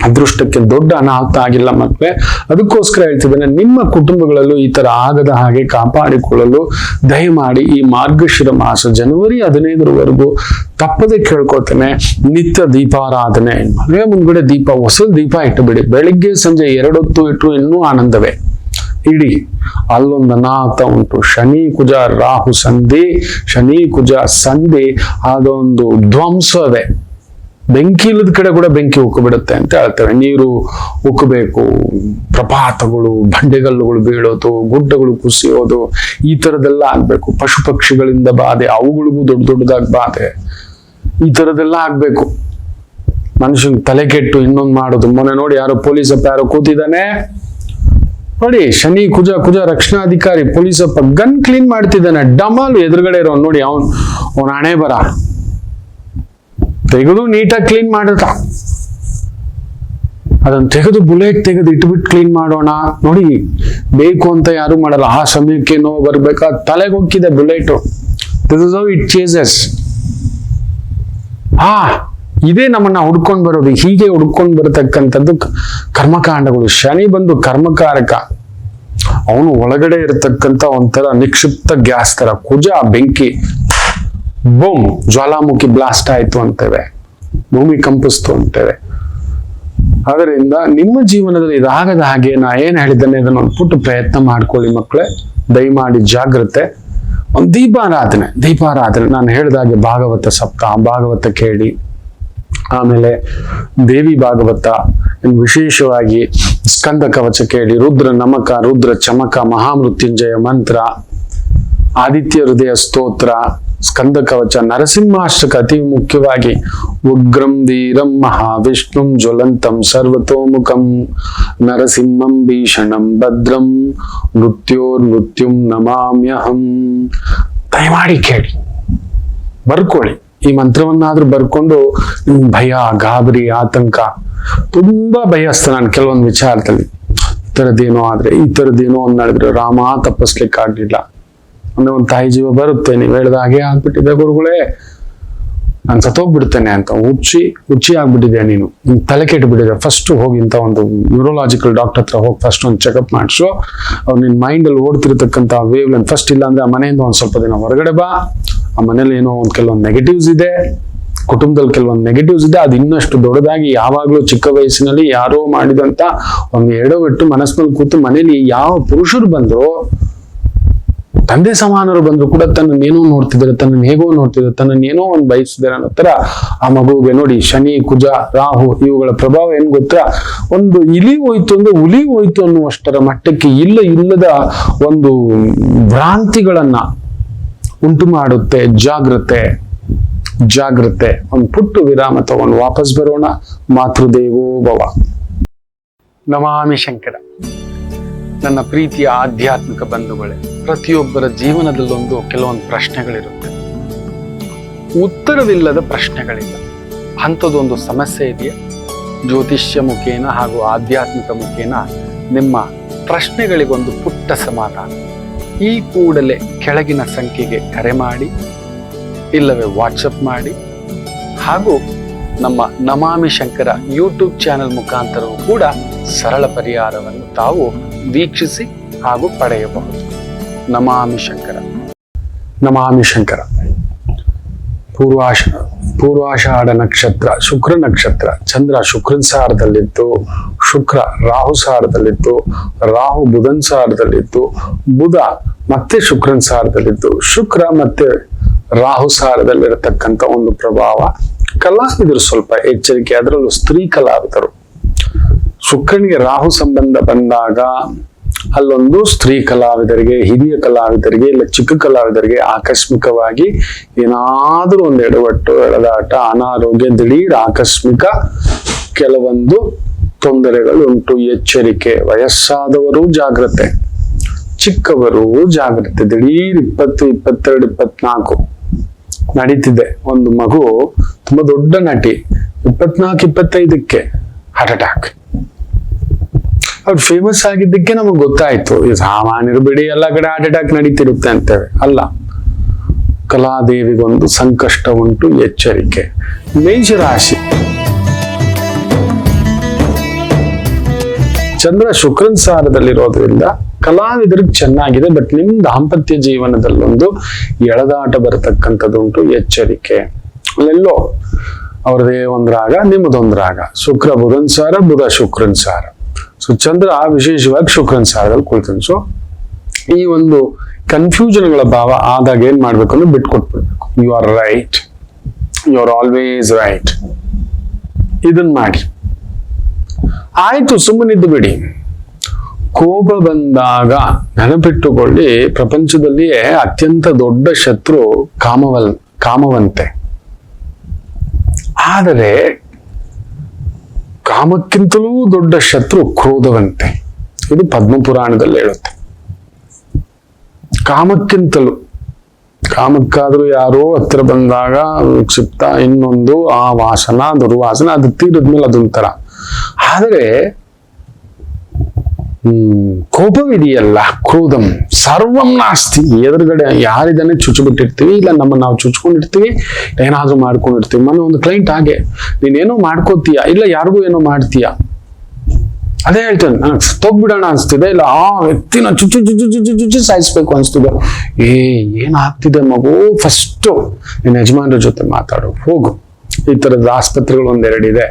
ಅದೃಷ್ಟಕ್ಕೆ ದೊಡ್ಡ ಅನಾಹುತ ಆಗಿಲ್ಲ ಮಕ್ಕಳೇ. ಅದಕ್ಕೋಸ್ಕರ ಹೇಳ್ತಿದ್ದೇನೆ, ನಿಮ್ಮ ಕುಟುಂಬಗಳಲ್ಲೂ ಈ ತರ ಆಗದ ಹಾಗೆ ಕಾಪಾಡಿಕೊಳ್ಳಲು ದಯಮಾಡಿ ಈ ಮಾರ್ಗಶಿರ ಮಾಸ ಜನವರಿ 15ರವರೆಗೂ ತಪ್ಪದೆ ಕೇಳ್ಕೊತೇನೆ. ನಿತ್ಯ ದೀಪಾರಾಧನೆ, ಮನೆಯ ಮುಂದ್ಗಡೆ ದೀಪ, ಹೊಸ ದೀಪ ಇಟ್ಟುಬಿಡಿ. ಬೆಳಿಗ್ಗೆ ಸಂಜೆ 2 ಹೊತ್ತು ಇಟ್ಟರು ಇನ್ನೂ ಆನಂದವೇ. ಇಡಿ ಅಲ್ಲೊಂದು ಅನಾಹುತ ಉಂಟು. ಶನಿ ಕುಜ ರಾಹು ಸಂಧಿ, ಶನಿ ಕುಜ ಸಂಧಿ ಅದೊಂದು ಧ್ವಂಸವೇ. ಬೆಂಕಿ ಇಲ್ಲದ ಕಡೆ ಕೂಡ ಬೆಂಕಿ ಉಕ್ಕಿಬಿಡುತ್ತೆ ಅಂತ ಹೇಳ್ತೇವೆ. ನೀರು ಉಕ್ಕಬೇಕು, ಪ್ರಪಾತಗಳು ಬಂಡೆಗಲ್ಲುಗಳು ಬೀಳೋದು, ಗುಡ್ಡಗಳು ಕುಸಿಯೋದು, ಈ ತರದೆಲ್ಲ ಆಗ್ಬೇಕು. ಪಶು ಪಕ್ಷಿಗಳಿಂದ ಬಾಧೆ, ಅವುಗಳಿಗೂ ದೊಡ್ಡದಾಗಿ ಬಾಧೆ, ಈ ತರದೆಲ್ಲ ಆಗ್ಬೇಕು. ಮನುಷ್ಯನ್ ತಲೆ ಕೆಟ್ಟು ಇನ್ನೊಂದು ಮಾಡೋದು. ಮೊನ್ನೆ ನೋಡಿ ಯಾರೋ ಪೊಲೀಸಪ್ಪ ಯಾರೋ ಕೂತಿದ್ದಾನೆ ನೋಡಿ, ಶನಿ ಕುಜ ರಕ್ಷಣಾಧಿಕಾರಿ ಪೊಲೀಸಪ್ಪ ಗನ್ ಕ್ಲೀನ್ ಮಾಡ್ತಿದ್ದಾನೆ. ಡಮಾಲು ಎದುರುಗಡೆ ಇರೋ ನೋಡಿ, ಅವನ ಹಣೆ ಬರ ತೆಗೆದು ನೀಟಾಗಿ ಕ್ಲೀನ್ ಮಾಡಿದ. ಅದನ್ನ ತೆಗೆದು ಬುಲೆಟ್ ತೆಗೆದು ಇಟ್ಬಿಟ್ಟು ಕ್ಲೀನ್ ಮಾಡೋಣ ನೋಡಿ. ಬೇಕು ಅಂತ ಯಾರು ಮಾಡಲ್ಲ. ಆ ಸಮಯಕ್ಕೆ ನೋವು ಬರ್ಬೇಕಾ, ತಲೆಗೆ ಹೋಗಿದೆ bullet. This is how it Jesus. ಇದೇ ನಮ್ಮನ್ನ ಹುಡ್ಕೊಂಡ್ ಬರೋದು. ಹೀಗೆ ಹುಡ್ಕೊಂಡ್ ಬರತಕ್ಕಂಥದ್ದು ಕರ್ಮಕಾಂಡಗಳು. ಶನಿ ಬಂದು ಕರ್ಮಕಾರಕ. ಅವನು ಒಳಗಡೆ ಇರತಕ್ಕಂಥ ಒಂಥರ ನಿಕ್ಷಿಪ್ತ ಗ್ಯಾಸ್ ತರ. ಕುಜ ಬೆಂಕಿ, ಬೂಮ್, ಜ್ವಾಲಾಮುಖಿ ಬ್ಲಾಸ್ಟ್ ಆಯ್ತು ಅಂತೇವೆ, ಭೂಮಿ ಕಂಪಿಸ್ತು ಅಂತೇವೆ. ಅದರಿಂದ ನಿಮ್ಮ ಜೀವನದಲ್ಲಿ ಇದಾಗದ ಹಾಗೆ ನಾ ಏನ್ ಹೇಳಿದ್ದೇನೆ ಅದನ್ನ ಒಂದು ಪುಟ್ಟ ಪ್ರಯತ್ನ ಮಾಡ್ಕೊಳ್ಳಿ ಮಕ್ಕಳೇ. ದಯಮಾಡಿ ಜಾಗ್ರತೆ. ಒಂದು ದೀಪಾರಾಧನೆ ನಾನು ಹೇಳಿದಾಗೆ ಭಾಗವತ ಸಪ್ತಾಹ, ಭಾಗವತ ಕೇಳಿ. ಆಮೇಲೆ ದೇವಿ ಭಾಗವತ, ವಿಶೇಷವಾಗಿ ಸ್ಕಂದ ಕವಚ ಕೇಳಿ, ರುದ್ರ ನಮಕ, ರುದ್ರ ಚಮಕ, ಮಹಾಮೃತ್ಯುಂಜಯ ಮಂತ್ರ, ಆದಿತ್ಯ ಹೃದಯ ಸ್ತೋತ್ರ, ಸ್ಕಂದ ಕವಚ, ನರಸಿಂಹಾಷ್ಟಕ, ಅತಿ ಮುಖ್ಯವಾಗಿ ಉಗ್ರಂ ಧೀರಂ ಮಹಾವಿಷ್ಣುಂ ಜ್ವಲಂತಂ ಸರ್ವತೋಮುಖಂ ನರಸಿಂಹಂ ಭೀಷಣಂ ಭದ್ರಂ ಮೃತ್ಯುಂ ನಮಾಮ್ಯಹಂ. ದಯಮಾಡಿ ಕೇಳಿ, ಬರ್ಕೊಳ್ಳಿ. ಈ ಮಂತ್ರವನ್ನಾದ್ರೂ ಬರ್ಕೊಂಡು ಭಯ, ಗಾಬರಿ, ಆತಂಕ, ತುಂಬಾ ಭಯಸ್ಥ ನಾನು ಕೆಲವೊಂದು ವಿಚಾರದಲ್ಲಿ. ಈ ಥರದ್ದೇನೋ ಆದ್ರೆ, ಈ ಥರದ್ದೇನೋ ಒಂದು ನಡೆದ್ರೆ, ರಾಮ ತಪ್ಪಿಸ್ಲಿಕ್ಕೆ ಆಗ್ಲಿಲ್ಲ ಅಂದ್ರೆ ಒಂದು ತಾಯಿ ಜೀವ ಬರುತ್ತೆ. ನೀವು ಹೇಳಿದ ಹಾಗೆ ಆಗ್ಬಿಟ್ಟಿದೆ ಗುರುಗಳೇ, ನಾನು ಸತ್ತೋಗ್ಬಿಡ್ತೇನೆ ಅಂತ ಹುಚ್ಚಿ ಆಗ್ಬಿಟ್ಟಿದೆ, ನೀನು ತಲೆ ಕೆಟ್ಟುಬಿಟ್ಟಿದೆ. ಫಸ್ಟ್ ಹೋಗಿ ಇಂಥ ಒಂದು ನ್ಯೂರೋಲಾಜಿಕಲ್ ಡಾಕ್ಟರ್ ಹತ್ರ ಹೋಗಿ ಫಸ್ಟ್ ಒಂದು ಚೆಕಪ್ ಮಾಡಿಸು. ಅವ್ರು ನಿನ್ನ ಮೈಂಡಲ್ಲಿ ಓಡ್ತಿರ್ತಕ್ಕಂಥ ವೇವ್ ಲೆಂತ್ ಫಸ್ಟ್ ಇಲ್ಲ ಅಂದ್ರೆ ಆ ಮನೆಯಿಂದ ಒಂದು ಸ್ವಲ್ಪ ದಿನ ಹೊರಗಡೆ ಬಾ. ಆ ಮನೇಲಿ ಏನೋ ಒಂದು ಕೆಲವೊಂದು ನೆಗೆಟಿವ್ಸ್ ಇದೆ, ಕುಟುಂಬದಲ್ಲಿ ಕೆಲವೊಂದು ನೆಗೆಟಿವ್ಸ್ ಇದೆ. ಅದು ಇನ್ನಷ್ಟು ದೊಡ್ಡದಾಗಿ ಯಾವಾಗ್ಲೂ ಚಿಕ್ಕ ವಯಸ್ಸಿನಲ್ಲಿ ಯಾರೋ ಮಾಡಿದಂತ ಒಂದು ಎಡವಿಟ್ಟು ಮನಸ್ಸಿನಲ್ಲಿ ಕೂತು ಮನೇಲಿ ಯಾವ ಪುರುಷರು ಬಂದ್ರು, ತಂದೆ ಸಮಾನರು ಬಂದ್ರು ಕೂಡ ತನ್ನನ್ನೇನೋ ನೋಡ್ತಿದ್ದಾರೆ, ತನ್ನನ್ನು ಹೇಗೋ ನೋಡ್ತಿದ್ದಾರೆ, ತನ್ನನ್ನೇನೋ ಒಂದು ಬಯಸಿದ್ದಾರೆ ಅನ್ನೋ ತರ ಆ ಮಗುವಿಗೆ ನೋಡಿ ಶನಿ ಕುಜ ರಾಹು ಇವುಗಳ ಪ್ರಭಾವ ಏನ್ ಗೊತ್ತಾ, ಒಂದು ಇಲಿ ಹೋಯ್ತು ಅಂದ್ರೆ ಹುಲಿ ಹೋಯ್ತು ಅನ್ನುವಷ್ಟರ ಮಟ್ಟಕ್ಕೆ ಇಲ್ಲದ ಒಂದು ಭ್ರಾಂತಿಗಳನ್ನ ಉಂಟು ಮಾಡುತ್ತೆ. ಜಾಗ್ರತೆ. ಒಂದು ಪುಟ್ಟು ವಿರಾಮ ತಗೊಂಡು ವಾಪಸ್ ಬರೋಣ. ಮಾತೃದೇವೋ ಭವ. ನಮಾಮಿ ಶಂಕರ. ನನ್ನ ಪ್ರೀತಿಯ ಆಧ್ಯಾತ್ಮಿಕ ಬಂಧುಗಳೇ, ಪ್ರತಿಯೊಬ್ಬರ ಜೀವನದಲ್ಲೊಂದು ಕೆಲವೊಂದು ಪ್ರಶ್ನೆಗಳಿರುತ್ತೆ, ಉತ್ತರವಿಲ್ಲದ ಪ್ರಶ್ನೆಗಳಿಲ್ಲ. ಅಂಥದ್ದೊಂದು ಸಮಸ್ಯೆ ಇದೆಯಾ? ಜ್ಯೋತಿಷ್ಯ ಮುಖೇನ ಹಾಗೂ ಆಧ್ಯಾತ್ಮಿಕ ಮುಖೇನ ನಿಮ್ಮ ಪ್ರಶ್ನೆಗಳಿಗೊಂದು ಪುಟ್ಟ ಸಮಾಧಾನ. ಈ ಕೂಡಲೇ ಕೆಳಗಿನ ಸಂಖ್ಯೆಗೆ ಕರೆ ಮಾಡಿ, ಇಲ್ಲವೇ ವಾಟ್ಸಪ್ ಮಾಡಿ, ಹಾಗೂ ನಮ್ಮ ನಮಾಮಿ ಶಂಕರ ಯೂಟ್ಯೂಬ್ ಚಾನೆಲ್ ಮುಖಾಂತರವೂ ಕೂಡ ಸರಳ ಪರಿಹಾರವನ್ನು ತಾವು ವೀಕ್ಷಿಸಿ ಹಾಗೂ ಪಡೆಯಬಹುದು. ನಮಾಮಿ ಶಂಕರ. ನಮಾಮಿ ಶಂಕರ. ಪೂರ್ವಾಷಾಢ ನಕ್ಷತ್ರ, ಶುಕ್ರ ನಕ್ಷತ್ರ, ಚಂದ್ರ ಶುಕ್ರನ್ ಸಾರದಲ್ಲಿತ್ತು, ಶುಕ್ರ ರಾಹು ಸಾರದಲ್ಲಿತ್ತು, ರಾಹು ಬುಧನ್ ಸಾರದಲ್ಲಿತ್ತು, ಬುಧ ಮತ್ತೆ ಶುಕ್ರನ್ ಸಾರದಲ್ಲಿತ್ತು, ಶುಕ್ರ ಮತ್ತೆ ರಾಹು ಸಾರದಲ್ಲಿರತಕ್ಕಂಥ ಒಂದು ಪ್ರಭಾವ. ಕಲಾವಿದರು ಸ್ವಲ್ಪ ಎಚ್ಚರಿಕೆ, ಅದರಲ್ಲೂ ಸ್ತ್ರೀ ಕಲಾವಿದರು. ಶುಕ್ರನಿಗೆ ರಾಹು ಸಂಬಂಧ ಬಂದಾಗ ಅಲ್ಲೊಂದು ಸ್ತ್ರೀ ಕಲಾವಿದರಿಗೆ, ಹಿರಿಯ ಕಲಾವಿದರಿಗೆ, ಇಲ್ಲ ಚಿಕ್ಕ ಕಲಾವಿದರಿಗೆ ಆಕಸ್ಮಿಕವಾಗಿ ಏನಾದ್ರೂ ಒಂದು ಎಡವಟ್ಟು, ಎಳೆದಾಟ, ಅನಾರೋಗ್ಯ, ದಿಢೀರ್ ಆಕಸ್ಮಿಕ ಕೆಲವೊಂದು ತೊಂದರೆಗಳು ಉಂಟು. ಎಚ್ಚರಿಕೆ. ವಯಸ್ಸಾದವರು ಜಾಗ್ರತೆ, ಚಿಕ್ಕವರು ಜಾಗ್ರತೆ. ದಿಢೀರ್ 20, 22, 24 ನಡೀತಿದೆ. ಒಂದು ಮಗು ತುಂಬಾ ದೊಡ್ಡ ನಟಿ, 24, 25ಕ್ಕೆ ಹಾರ್ಟ್ ಅಟ್ಯಾಕ್. ಅವ್ರು ಫೇಮಸ್ ಆಗಿದ್ದಕ್ಕೆ ನಮಗ್ ಗೊತ್ತಾಯ್ತು, ಈ ಸಾಮಾನ್ಯರು ಬಿಡಿ ಎಲ್ಲ ಕಡೆ ಹಾರ್ಟ್ ಅಟ್ಯಾಕ್ ನಡೀತಿರುತ್ತೆ ಅಂತೇವೆ. ಅಲ್ಲ, ಕಲಾದೇವಿಗೊಂದು ಸಂಕಷ್ಟ ಉಂಟು. ಎಚ್ಚರಿಕೆ. ಮೇಷರಾಶಿ. ಚಂದ್ರ ಶುಕ್ರನ್ ಸಾರದಲ್ಲಿರೋದ್ರಿಂದ ಕಲಾವಿದರಿಗೆ ಚೆನ್ನಾಗಿದೆ, ಬಟ್ ನಿಮ್ ದಾಂಪತ್ಯ ಜೀವನದಲ್ಲೊಂದು ಎಳೆದಾಟ ಬರತಕ್ಕಂಥದ್ದುಂಟು. ಎಚ್ಚರಿಕೆ. ಅಲ್ಲೆಲ್ಲೋ ಅವ್ರದೇ ಒಂದ್ ರಾಗ, ನಿಮ್ಮದೊಂದು ರಾಗ. ಶುಕ್ರ ಬುಧನ್ ಸಾರ, ಬುಧ ಶುಕ್ರನ್ ಸಾರ. ಸೊ ಚಂದ್ರ ವಿಶೇಷವಾಗಿ ಶುಕ್ರನ್ ಸಾರದಲ್ಲಿ ಕುಳಿತಾನೆ. ಸೊ ಈ ಒಂದು ಕನ್ಫ್ಯೂಷನ್ಗಳ ಭಾವ ಆದಾಗ ಏನ್ ಮಾಡ್ಬೇಕು ಅಂದ್ರೆ ಬಿಟ್ಕೊಟ್ಬಿಡ್ಬೇಕು. You are right, you are always right, ಇದನ್ ಮಾಡಿ ಆಯ್ತು, ಸುಮ್ಮನಿದ್ದು ಬಿಡಿ. ಕೋಪ ಬಂದಾಗ ನೆನಪಿಟ್ಟುಕೊಳ್ಳಿ, ಪ್ರಪಂಚದಲ್ಲಿಯೇ ಅತ್ಯಂತ ದೊಡ್ಡ ಶತ್ರು ಕಾಮವಂತೆ. ಆದರೆ ಕಾಮಕ್ಕಿಂತಲೂ ದೊಡ್ಡ ಶತ್ರು ಕ್ರೋಧವಂತೆ. ಇದು ಪದ್ಮಪುರಾಣದಲ್ಲಿ ಹೇಳುತ್ತೆ. ಕಾಮಕ್ಕಾದ್ರೂ ಯಾರೋ ಹತ್ತಿರ ಬಂದಾಗ ವಿಕ್ಷಿಪ್ತ, ಇನ್ನೊಂದು ಆ ವಾಸನ, ದುರ್ವಾಸನ, ಅದು ತೀರಿದ್ಮೇಲೆ ಅದೊಂಥರ. ಆದರೆ ಕೋಪವಿದೆಯಲ್ಲ, ಕ್ರೋಧಂ ಸರ್ವಂ ನಾಸ್ತಿ. ಎದುರುಗಡೆ ಯಾರಿದ್ದಾನೆ ಚುಚ್ಚಿಬಿಟ್ಟಿರ್ತೀವಿ, ಇಲ್ಲ ನಾವು ಚುಚ್ಕೊಂಡಿರ್ತೀವಿ, ಏನಾದ್ರೂ ಮಾಡ್ಕೊಂಡಿರ್ತೀವಿ. ಮೊನ್ನೆ ಒಂದು ಕ್ಲೈಂಟ್ ಹಾಗೆ, ನೀನೇನೋ ಮಾಡ್ಕೋತೀಯ, ಇಲ್ಲ ಯಾರಿಗೂ ಏನೋ ಮಾಡ್ತೀಯ, ಅದೇ ಹೇಳ್ತೇನೆ, ನನಗೆ ಸತ್ತೋಗ್ಬಿಡೋಣ ಅನ್ಸ್ತಿದೆ, ಇಲ್ಲ ಆ ವ್ಯಕ್ತಿನ ಚುಚ್ಚು ಚುಚ್ಚು ಚುಚ್ಚು ಚುಚ್ಚು ಸಾಯಿಸ್ಬೇಕು ಅನ್ಸ್ತಿದೆ. ಏನಾಗ್ತಿದೆ ಮಗು, ಫಸ್ಟ್ ನಿನ್ನ ಯಜಮಾನ್ರ ಜೊತೆ ಮಾತಾಡು, ಹೋಗು. ಈ ತರದ ಆಸ್ಪತ್ರೆಗಳು ಒಂದೆರಡಿದೆ,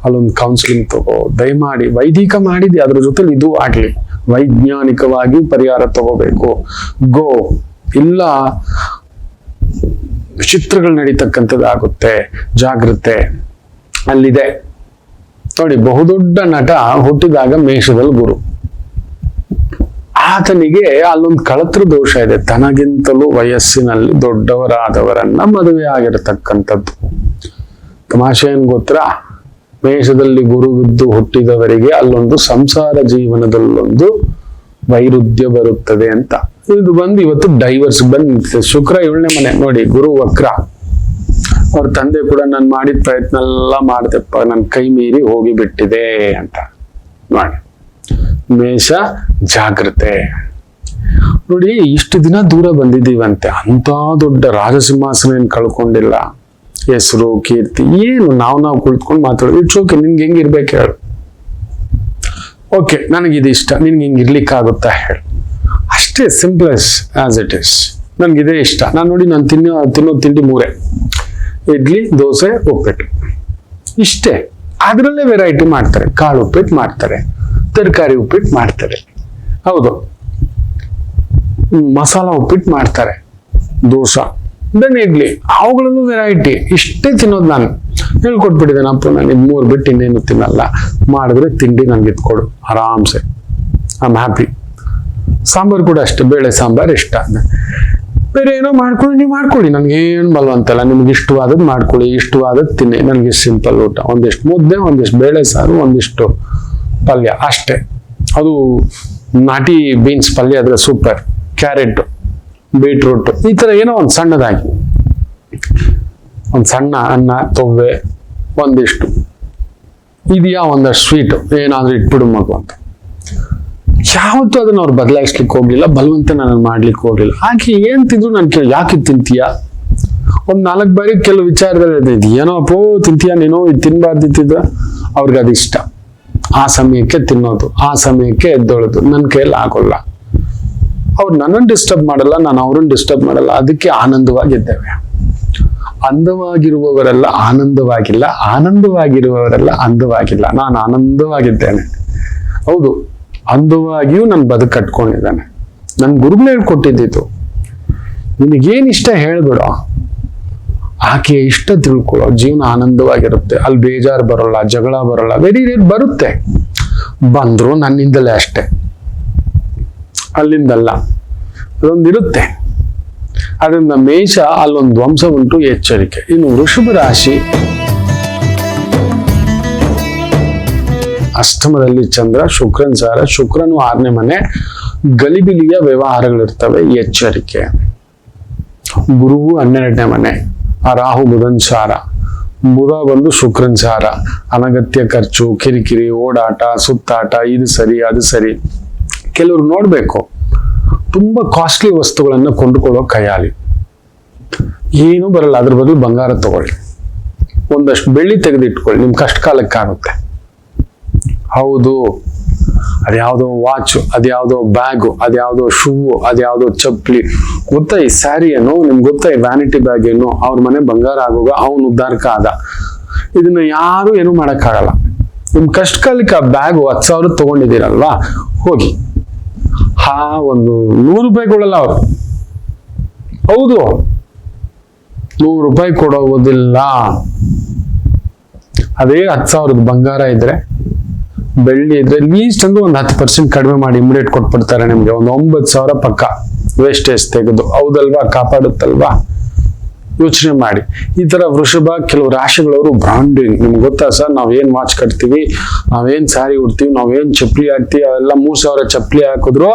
ಅಲ್ಲೊಂದು ಕೌನ್ಸಿಲಿಂಗ್ ತಗೋ, ದಯಮಾಡಿ. ವೈದಿಕ ಮಾಡಿದ್ಯಾ, ಅದ್ರ ಜೊತೆಲಿ ಇದು ಆಗ್ಲಿ, ವೈಜ್ಞಾನಿಕವಾಗಿ ಪರಿಹಾರ ತಗೋಬೇಕು. ಗೋ. ಇಲ್ಲ ವಿಚಿತ್ರಗಳು ನಡೀತಕ್ಕಂಥದ್ದಾಗುತ್ತೆ, ಜಾಗ್ರತೆ. ಅಲ್ಲಿದೆ ನೋಡಿ, ಬಹುದೊಡ್ಡ ನಟ ಹುಟ್ಟಿದಾಗ ಮೇಷದಲ್ಲಿ ಗುರು. ಆತನಿಗೆ ಅಲ್ಲೊಂದು ಕಳತ್ರ ದೋಷ ಇದೆ, ತನಗಿಂತಲೂ ವಯಸ್ಸಿನಲ್ಲಿ ದೊಡ್ಡವರಾದವರನ್ನ ಮದುವೆ ಆಗಿರತಕ್ಕಂಥದ್ದು. ತಮಾಷೆ ಏನ್ ಗೊತ್ತಾ, ಮೇಷದಲ್ಲಿ ಗುರುವಿದ್ದು ಹುಟ್ಟಿದವರಿಗೆ ಅಲ್ಲೊಂದು ಸಂಸಾರ ಜೀವನದಲ್ಲೊಂದು ವೈರುಧ್ಯ ಬರುತ್ತದೆ ಅಂತ. ಇದು ಬಂದು ಇವತ್ತು ಡೈವರ್ಸ್ ಬಂದಿದೆ. ಶುಕ್ರ 7ನೇ ಮನೆ ನೋಡಿ, ಗುರು ವಕ್ರ. ಅವ್ರ ತಂದೆ ಕೂಡ ನಾನು ಮಾಡಿದ ಪ್ರಯತ್ನ ಎಲ್ಲ ಮಾಡ್ದೆಪ್ಪ, ನನ್ನ ಕೈ ಮೀರಿ ಹೋಗಿ ಬಿಟ್ಟಿದೆ ಅಂತ ನೋಡಿ. ಮೇಷ ಜಾಗ್ರತೆ. ನೋಡಿ, ಇಷ್ಟು ದಿನ ದೂರ ಬಂದಿದ್ದೀವಂತೆ, ಅಂತ ದೊಡ್ಡ ರಾಜಸಿಂಹಾಸನ ಏನ್ ಕಳ್ಕೊಂಡಿಲ್ಲ. ಹೆಸರು, ಕೀರ್ತಿ ಏನು ನಾವು ಕುಳಿತುಕೊಂಡು ಮಾತಾಡೋದು. ಇಟ್ಸ್ ಓಕೆ, ನಿನ್ಗೆ ಹೆಂಗಿರ್ಬೇಕು ಹೇಳು. ಓಕೆ, ನನಗಿದು ಇಷ್ಟ, ನಿನ್ಗೆ ಹಿಂಗೆ ಇರ್ಲಿಕ್ಕಾಗುತ್ತಾ ಹೇಳು. ಅಷ್ಟೇ, ಸಿಂಪಲ್ ಆಸ್ ಇಟ್ ಇಸ್. ನನ್ಗಿದೇ ಇಷ್ಟ. ನಾನು ತಿನ್ನೋ ತಿಂಡಿ 3: ಇಡ್ಲಿ, ದೋಸೆ, ಉಪ್ಪಿಟ್ಟು. ಇಷ್ಟೇ. ಅದರಲ್ಲೇ ವೆರೈಟಿ ಮಾಡ್ತಾರೆ. ಕಾಳು ಉಪ್ಪಿಟ್ಟು ಮಾಡ್ತಾರೆ, ತರಕಾರಿ ಉಪ್ಪಿಟ್ಟು ಮಾಡ್ತಾರೆ, ಹೌದು, ಮಸಾಲ ಉಪ್ಪಿಟ್ಟು ಮಾಡ್ತಾರೆ, ದೋಸೆ, ದೆನ್ ಇಡ್ಲಿ. ಅವುಗಳಲ್ಲೂ ವೆರೈಟಿ. ಇಷ್ಟೇ ತಿನ್ನೋದು. ನಾನು ಹೇಳ್ಕೊಟ್ಬಿಟ್ಟಿದ್ದೇನಪ್ಪ, ನಾನು 3 ಬಿಟ್ಟು ಇನ್ನೇನು ತಿನ್ನಲ್ಲ. ಮಾಡಿದ್ರೆ ತಿಂಡಿ ನನ್ಗೆ ಇಟ್ಕೊಡು ಆರಾಮ್ಸೆ, ಐ ಆಮ್ ಹ್ಯಾಪಿ. ಸಾಂಬಾರು ಕೂಡ ಅಷ್ಟೇ, ಬೇಳೆ ಸಾಂಬಾರು ಇಷ್ಟ. ಬೇರೆ ಏನೋ ಮಾಡ್ಕೊಳ್ಳಿ, ನೀವು ಮಾಡ್ಕೊಳ್ಳಿ, ನನ್ಗೆ ಏನು ಬಲ್ವಂತಲ್ಲ. ನಿಮ್ಗೆ ಇಷ್ಟವಾದದ್ದು ಮಾಡ್ಕೊಳ್ಳಿ, ಇಷ್ಟವಾದದ್ದು ತಿನ್ನಿ. ನನಗೆ ಸಿಂಪಲ್ ಊಟ, ಒಂದಿಷ್ಟು ಮುದ್ದೆ, ಒಂದಿಷ್ಟು ಬೇಳೆ ಸಾರು, ಒಂದಿಷ್ಟು ಪಲ್ಯ ಅಷ್ಟೇ. ಅದು ನಾಟಿ ಬೀನ್ಸ್ ಪಲ್ಯ ಆದ್ರೆ ಸೂಪರ್. ಕ್ಯಾರೆಟ್, ಬೀಟ್ರೂಟ್, ಈ ತರ ಏನೋ ಒಂದು ಸಣ್ಣದಾಗಿ, ಒಂದು ಸಣ್ಣ ಅನ್ನ, ತೊವ್ವೆ, ಒಂದಿಷ್ಟು ಇದೆಯಾ ಒಂದಷ್ಟು ಸ್ವೀಟು, ಏನಾದ್ರೂ ಇಟ್ಬಿಡು ಮಗು ಅಂತ. ಯಾವತ್ತೂ ಅದನ್ನ ಅವ್ರು ಬದಲಾಯಿಸ್ಲಿಕ್ಕೆ ಹೋಗ್ಲಿಲ್ಲ, ಬಲವಂತ ನಾನು ಮಾಡ್ಲಿಕ್ಕೆ ಹೋಗ್ಲಿಲ್ಲ. ಆಕೆ ಏನ್ ತಿಂದ್ರು ನಾನು ಕೇಳಿ, ಯಾಕೆ ತಿಂತೀಯಾ? ಒಂದ್ 4 ಬಾರಿ ಕೆಲವು ವಿಚಾರದಲ್ಲಿ ಏನೋ ಅಪ್ಪೋ ತಿಂತೀಯ ನೀನು, ಇದು ತಿನ್ಬಾರ್ದಿತ್ತಿದ್ರ. ಅವ್ರಿಗೆ ಅದಿಷ್ಟ, ಆ ಸಮಯಕ್ಕೆ ತಿನ್ನೋದು, ಆ ಸಮಯಕ್ಕೆ ಎದ್ದೊಳೋದು. ನನ್ನ ಕೈಯಲ್ಲಿ ಆಗೋಲ್ಲ. ಅವ್ರು ನನ್ನನ್ನು ಡಿಸ್ಟರ್ಬ್ ಮಾಡಲ್ಲ, ನಾನು ಅವ್ರನ್ನ ಡಿಸ್ಟರ್ಬ್ ಮಾಡಲ್ಲ. ಅದಕ್ಕೆ ಆನಂದವಾಗಿದ್ದೇವೆ. ಅಂದವಾಗಿರುವವರೆಲ್ಲ ಆನಂದವಾಗಿಲ್ಲ, ಆನಂದವಾಗಿರುವವರೆಲ್ಲ ಅಂದವಾಗಿಲ್ಲ. ನಾನು ಆನಂದವಾಗಿದ್ದೇನೆ. ಹೌದು, ಅಂದವಾಗಿಯೂ ನನ್ನ ಬದುಕು ಕಟ್ಕೊಂಡಿದ್ದಾನೆ. ನನ್ ಗುರುಗಳು ಹೇಳ್ಕೊಟ್ಟಿದ್ದಿತ್ತು, ನಿನಗೇನ್ ಇಷ್ಟ ಹೇಳ್ಬಿಡೋ, ಆಕೆ ಇಷ್ಟ ತಿಳ್ಕೊಳ್ಳೋ, ಜೀವನ ಆನಂದವಾಗಿರುತ್ತೆ. ಅಲ್ಲಿ ಬೇಜಾರು ಬರೋಲ್ಲ, ಜಗಳ ಬರೋಲ್ಲ. ವೆರಿ ರೇರ್ ಬರುತ್ತೆ, ಬಂದ್ರು ನನ್ನಿಂದಲೇ ಅಷ್ಟೇ, ಅಲ್ಲಿಂದಲ್ಲ. ಅದೊಂದಿರುತ್ತೆ. ಅದರಿಂದ ಮೇಷ ಅಲ್ಲೊಂದು ಧ್ವಂಸ ಉಂಟು, ಎಚ್ಚರಿಕೆ. ಇನ್ನು ವೃಷಭ ರಾಶಿ, ಅಷ್ಟಮದಲ್ಲಿ ಚಂದ್ರ, ಶುಕ್ರನ್ ಸಾರ. ಶುಕ್ರನು 6ನೇ ಮನೆ, ಗಲಿಬಿಲಿಯ ವ್ಯವಹಾರಗಳಿರ್ತವೆ, ಎಚ್ಚರಿಕೆ. ಗುರುವು 12ನೇ ಮನೆ, ರಾಹು ಬುಧನ್ ಸಾರ. ಬುಧ ಬಂದು ಶುಕ್ರನ್ ಸಾರ. ಅನಗತ್ಯ ಖರ್ಚು, ಕಿರಿಕಿರಿ, ಓಡಾಟ, ಸುತ್ತಾಟ, ಇದು ಸರಿ ಅದು ಸರಿ. ಕೆಲವ್ರು ನೋಡ್ಬೇಕು, ತುಂಬಾ ಕಾಸ್ಟ್ಲಿ ವಸ್ತುಗಳನ್ನ ಕೊಂಡುಕೊಳ್ಳೋ ಖಯಾಲಿ, ಏನು ಬರಲ್ಲ. ಅದ್ರ ಬದಲು ಬಂಗಾರ ತಗೊಳ್ಳಿ, ಒಂದಷ್ಟು ಬೆಳ್ಳಿ ತೆಗೆದಿಟ್ಕೊಳ್ಳಿ, ನಿಮ್ ಕಷ್ಟ ಕಾಲಕ್ಕಾಗುತ್ತೆ. ಹೌದು, ಅದ್ಯಾವುದೋ ವಾಚ್, ಅದ್ಯಾವುದೋ ಬ್ಯಾಗು, ಅದ್ಯಾವುದೋ ಶೂ, ಅದ್ಯಾವುದೋ ಚಪ್ಪಲಿ, ಗೊತ್ತಾ ಈ ಸ್ಯಾರಿ ಏನು, ನಿಮ್ಗೆ ಗೊತ್ತಾ ಈ ವ್ಯಾನಿಟಿ ಬ್ಯಾಗ್ ಏನು, ಅವ್ರ ಮನೆ ಬಂಗಾರ ಆಗೋಗ ಅವನು ಉದ್ಧಾರಕ ಆದ. ಇದನ್ನ ಯಾರು ಏನು ಮಾಡಕ್ಕಾಗಲ್ಲ. ನಿಮ್ ಕಷ್ಟ ಕಾಲಕ್ಕೆ ಆ ಬ್ಯಾಗು 10,000 ತಗೊಂಡಿದ್ದೀರಲ್ವಾ, ಹೋಗಿ ಒಂದು 100 ರೂಪಾಯಿ ಕೊಡಲ್ಲ ಅವರು. ಹೌದು, 100 ರೂಪಾಯಿ ಕೊಡೋದಿಲ್ಲ. ಅದೇ 10,000 ಬಂಗಾರ ಇದ್ರೆ, ಬೆಳ್ಳಿ ಇದ್ರೆ ಲೀಸ್ಟ್ ಅಂದ್ರೆ ಒಂದು 10% ಕಡಿಮೆ ಮಾಡಿ ಇಮಿಡಿಯೇಟ್ ಕೊಟ್ಬಿಡ್ತಾರೆ ನಿಮ್ಗೆ. ಒಂದು 9,000 ಪಕ್ಕ ವೇಸ್ಟೇಜ್ ತೆಗೆದು. ಹೌದಲ್ವಾ, ಕಾಪಾಡುತ್ತಲ್ವಾ? ಯೋಚನೆ ಮಾಡಿ. ಈ ತರ ವೃಷಭ ಕೆಲವು ರಾಶಿಗಳವರು ಬ್ರಾಂಡಿಂಗ್, ನಿಮ್ಗೆ ಗೊತ್ತಾ ಸರ್, ನಾವೇನ್ ವಾಚ್ ಕಟ್ತೀವಿ, ನಾವೇನ್ ಸ್ಯಾರಿ ಉಡ್ತೀವಿ, ನಾವೇನ್ ಚಪ್ಪಲಿ ಹಾಕ್ತಿವಿ, ಅವೆಲ್ಲ 3,000 ಚಪ್ಪಲಿ ಹಾಕಿದ್ರು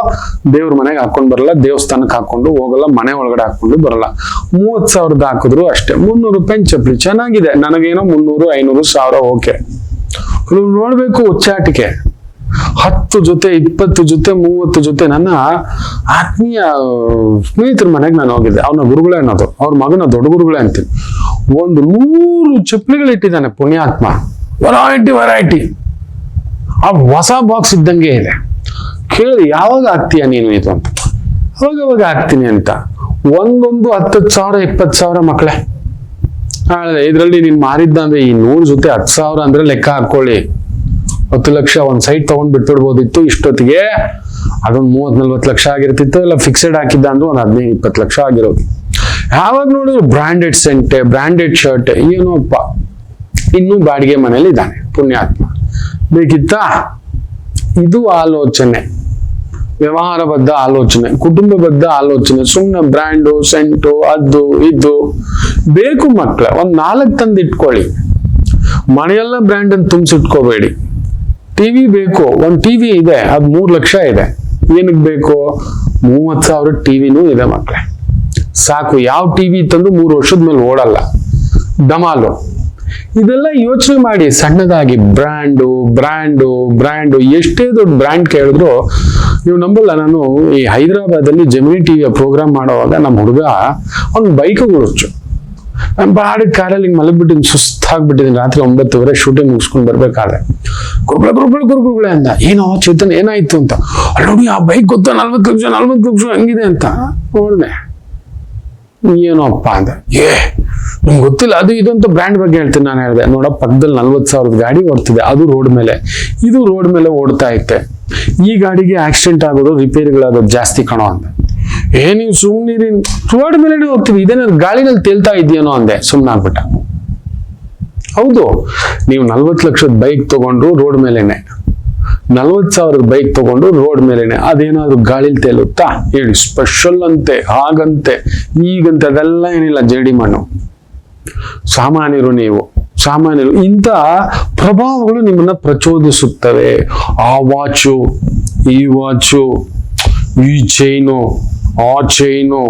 ದೇವ್ರ ಮನೆಗೆ ಹಾಕೊಂಡ್ ಬರಲ್ಲ, ದೇವಸ್ಥಾನಕ್ಕೆ ಹಾಕೊಂಡು ಹೋಗಲ್ಲ, ಮನೆ ಒಳಗಡೆ ಹಾಕೊಂಡು ಬರಲ್ಲ. 30,000 ಹಾಕಿದ್ರು ಅಷ್ಟೇ. 300 ರೂಪಾಯಿ ಚಪ್ಪಲಿ ಚೆನ್ನಾಗಿದೆ, ನನಗೇನೋ 300, 500, 1000 ಓಕೆ. ನೋಡ್ಬೇಕು ಉಚ್ಚಾಟಿಕೆ. 10 ಜೊತೆ, 20 ಜೊತೆ, 30 ಜೊತೆ. ನನ್ನ ಆತ್ಮೀಯ ಸ್ನೇಹಿತರ ಮನೆಗೆ ನಾನು ಹೋಗಿದ್ದೆ. ಅವನ ಗುರುಗಳೇ ಅನ್ನೋದು, ಅವ್ರ ಮಗನ ದೊಡ್ಡ ಗುರುಗಳೇ ಅಂತೀನಿ. ಒಂದು 100 ಚಪ್ಪಲಿಗಳು ಇಟ್ಟಿದ್ದಾನೆ ಪುಣ್ಯಾತ್ಮ, ವೆರೈಟಿ. ಆ ಹೊಸ ಬಾಕ್ಸ್ ಇದ್ದಂಗೆ ಇದೆ. ಕೇಳಿದೆ, ಯಾವಾಗ ಆಗ್ತೀಯ ನೀನು ಇದು ಅಂತ. ಅವಾಗ ಆಗ್ತೀನಿ ಅಂತ. ಒಂದೊಂದು 10,000, 20,000 ಮಕ್ಕಳೇ. ಇದ್ರಲ್ಲಿ ನೀನ್ ಮಾರಿದ್ದ ಅಂದ್ರೆ ಈ 100 ಜೊತೆ 10,000 ಅಂದ್ರೆ ಲೆಕ್ಕ ಹಾಕೊಳ್ಳಿ, 10 ಲಕ್ಷ. ಒಂದ್ ಸೈಟ್ ತಗೊಂಡ್ ಬಿಟ್ಬಿಡ್ಬೋದಿತ್ತು ಇಷ್ಟೊತ್ತಿಗೆ. ಅದೊಂದು 30-40 ಲಕ್ಷ ಆಗಿರ್ತಿತ್ತು. ಇಲ್ಲ ಫಿಕ್ಸೆಡ್ ಹಾಕಿದ್ದ ಅಂದ್ರೆ ಒಂದು 15-20 ಲಕ್ಷ ಆಗಿರೋದು. ಯಾವಾಗ ನೋಡಿದ್ರು ಬ್ರಾಂಡೆಡ್ ಸೆಂಟೆ, ಬ್ರಾಂಡೆಡ್ ಶರ್ಟ್, ಏನೋಪ್ಪ. ಇನ್ನೂ ಬಾಡಿಗೆ ಮನೇಲಿ ಇದ್ದಾನೆ ಪುಣ್ಯಾತ್ಮ. ಬೇಕಿತ್ತಾ? ಇದು ಆಲೋಚನೆ, ವ್ಯವಹಾರಬದ್ಧ ಆಲೋಚನೆ, ಕುಟುಂಬಬದ್ಧ ಆಲೋಚನೆ. ಸುಮ್ಮನೆ ಬ್ರ್ಯಾಂಡು, ಸೆಂಟು, ಅದು ಇದು ಬೇಕು ಮಕ್ಕಳ. ಒಂದ್ 4 ತಂದು ಇಟ್ಕೊಳ್ಳಿ. ಮನೆಯೆಲ್ಲ ಬ್ರ್ಯಾಂಡ್ ಅನ್ನು ತುಂಬಿಸಿಟ್ಕೋಬೇಡಿ. ಟಿವಿ ಬೇಕು, ಒಂದ್ ಟಿವಿ ಇದೆ, ಅದು 3 ಲಕ್ಷ ಇದೆ. ಏನಕ್ಕೆ ಬೇಕು? 30,000 ಟಿವಿನೂ ಇದೆ ಮಕ್ಕಳೇ, ಸಾಕು. ಯಾವ ಟಿವಿ ತಂದು 3 ವರ್ಷದ ಮೇಲೆ ಓಡಲ್ಲ, ಡಮಾಲು. ಇದೆಲ್ಲ ಯೋಚನೆ ಮಾಡಿ ಸಣ್ಣದಾಗಿ. ಬ್ರ್ಯಾಂಡು ಎಷ್ಟೇ ದೊಡ್ಡ ಬ್ರ್ಯಾಂಡ್ ಕೇಳಿದ್ರು ನೀವು ನಂಬಲ್ಲ. ನಾನು ಈ ಹೈದರಾಬಾದಲ್ಲಿ ಜೆಮಿನಿ ಟಿವಿಯ ಪ್ರೋಗ್ರಾಮ್ ಮಾಡುವಾಗ ನಮ್ಮ ಹುಡುಗ ಅವ್ನು ಬೈಕ್ ಹುಡುಚು. ನಾನು ಬಾಡಿ ಕಾರಲ್ಲಿ ಮಲಗ್ಬಿಟ್ಟಿದ್ದೀನಿ, ಸುಸ್ತಾಗ್ಬಿಟ್ಟಿದ್ದೀನಿ. ರಾತ್ರಿ 9:30 ಶೂಟಿಂಗ್ ಮುಗಿಸ್ಕೊಂಡು ಬರ್ಬೇಕಾದ್ರೆ ಗುರುಗಳೇ ಅಂದ. ಏನೋ ಚೇತನ್ ಏನಾಯ್ತು ಅಂತ. ಅಲ್ಲಿ ನೋಡಿ ಆ ಬೈಕ್ ಗೊತ್ತಾ, 40 ಲಕ್ಷ ಹೆಂಗಿದೆ ಅಂತ ನೋಡಿದೆ. ಏನೋಪ್ಪ ಅಂದ. ನಿಮ್ಗೆ ಗೊತ್ತಿಲ್ಲ ಅದು ಇದು ಅಂತ ಬ್ರ್ಯಾಂಡ್ ಬಗ್ಗೆ ಹೇಳ್ತೀನಿ. ನಾನು ಹೇಳಿದೆ, ನೋಡ ಪಕ್ಕದಲ್ಲಿ 40,000 ಗಾಡಿ ಓಡ್ತಿದೆ, ಅದು ರೋಡ್ ಮೇಲೆ, ಇದು ರೋಡ್ ಮೇಲೆ ಓಡ್ತಾ ಐತೆ. ಈ ಗಾಡಿಗೆ ಆಕ್ಸಿಡೆಂಟ್ ಆಗೋದು, ರಿಪೇರಿಗಳಾಗೋದು ಜಾಸ್ತಿ ಕಣೋ ಅಂದೆ. ನೀವು ಸುಮ್ಮನಿರಿ, ರೋಡ್ ಮೇಲೆ ಹೋಗ್ತೀವಿ, ಇದೇನ ಗಾಳಿನಲ್ಲಿ ತೇಲ್ತಾ ಇದೆಯೇನೋ ಅಂದೆ. ಸುಮ್ಮನಾಗ್ಬಿಟ್ಟ. ಹೌದು, ನೀವು 40 ಲಕ್ಷದ ಬೈಕ್ ತಗೊಂಡು ರೋಡ್ ಮೇಲೆನೆ, 40,000 ಬೈಕ್ ತಗೊಂಡು ರೋಡ್ ಮೇಲೆನೆ, ಅದೇನಾದ್ರು ಗಾಳಿಲಿ ತೇಲುತ್ತಾ ಹೇಳಿ? ಸ್ಪೆಷಲ್ ಅಂತೆ, ಹಾಗಂತೆ, ಈಗಂತೆ, ಅದೆಲ್ಲ ಏನಿಲ್ಲ. ಜೇಡಿ ಮಣ್ಣು. ಸಾಮಾನ್ಯರು ನೀವು, ಸಾಮಾನ್ಯರು. ಇಂಥ ಪ್ರಭಾವಗಳು ನಿಮ್ಮನ್ನ ಪ್ರಚೋದಿಸುತ್ತವೆ. ಆ ವಾಚು, ಈ ವಾಚು, ಈ ಚೈನು, ಆ ಚೈನು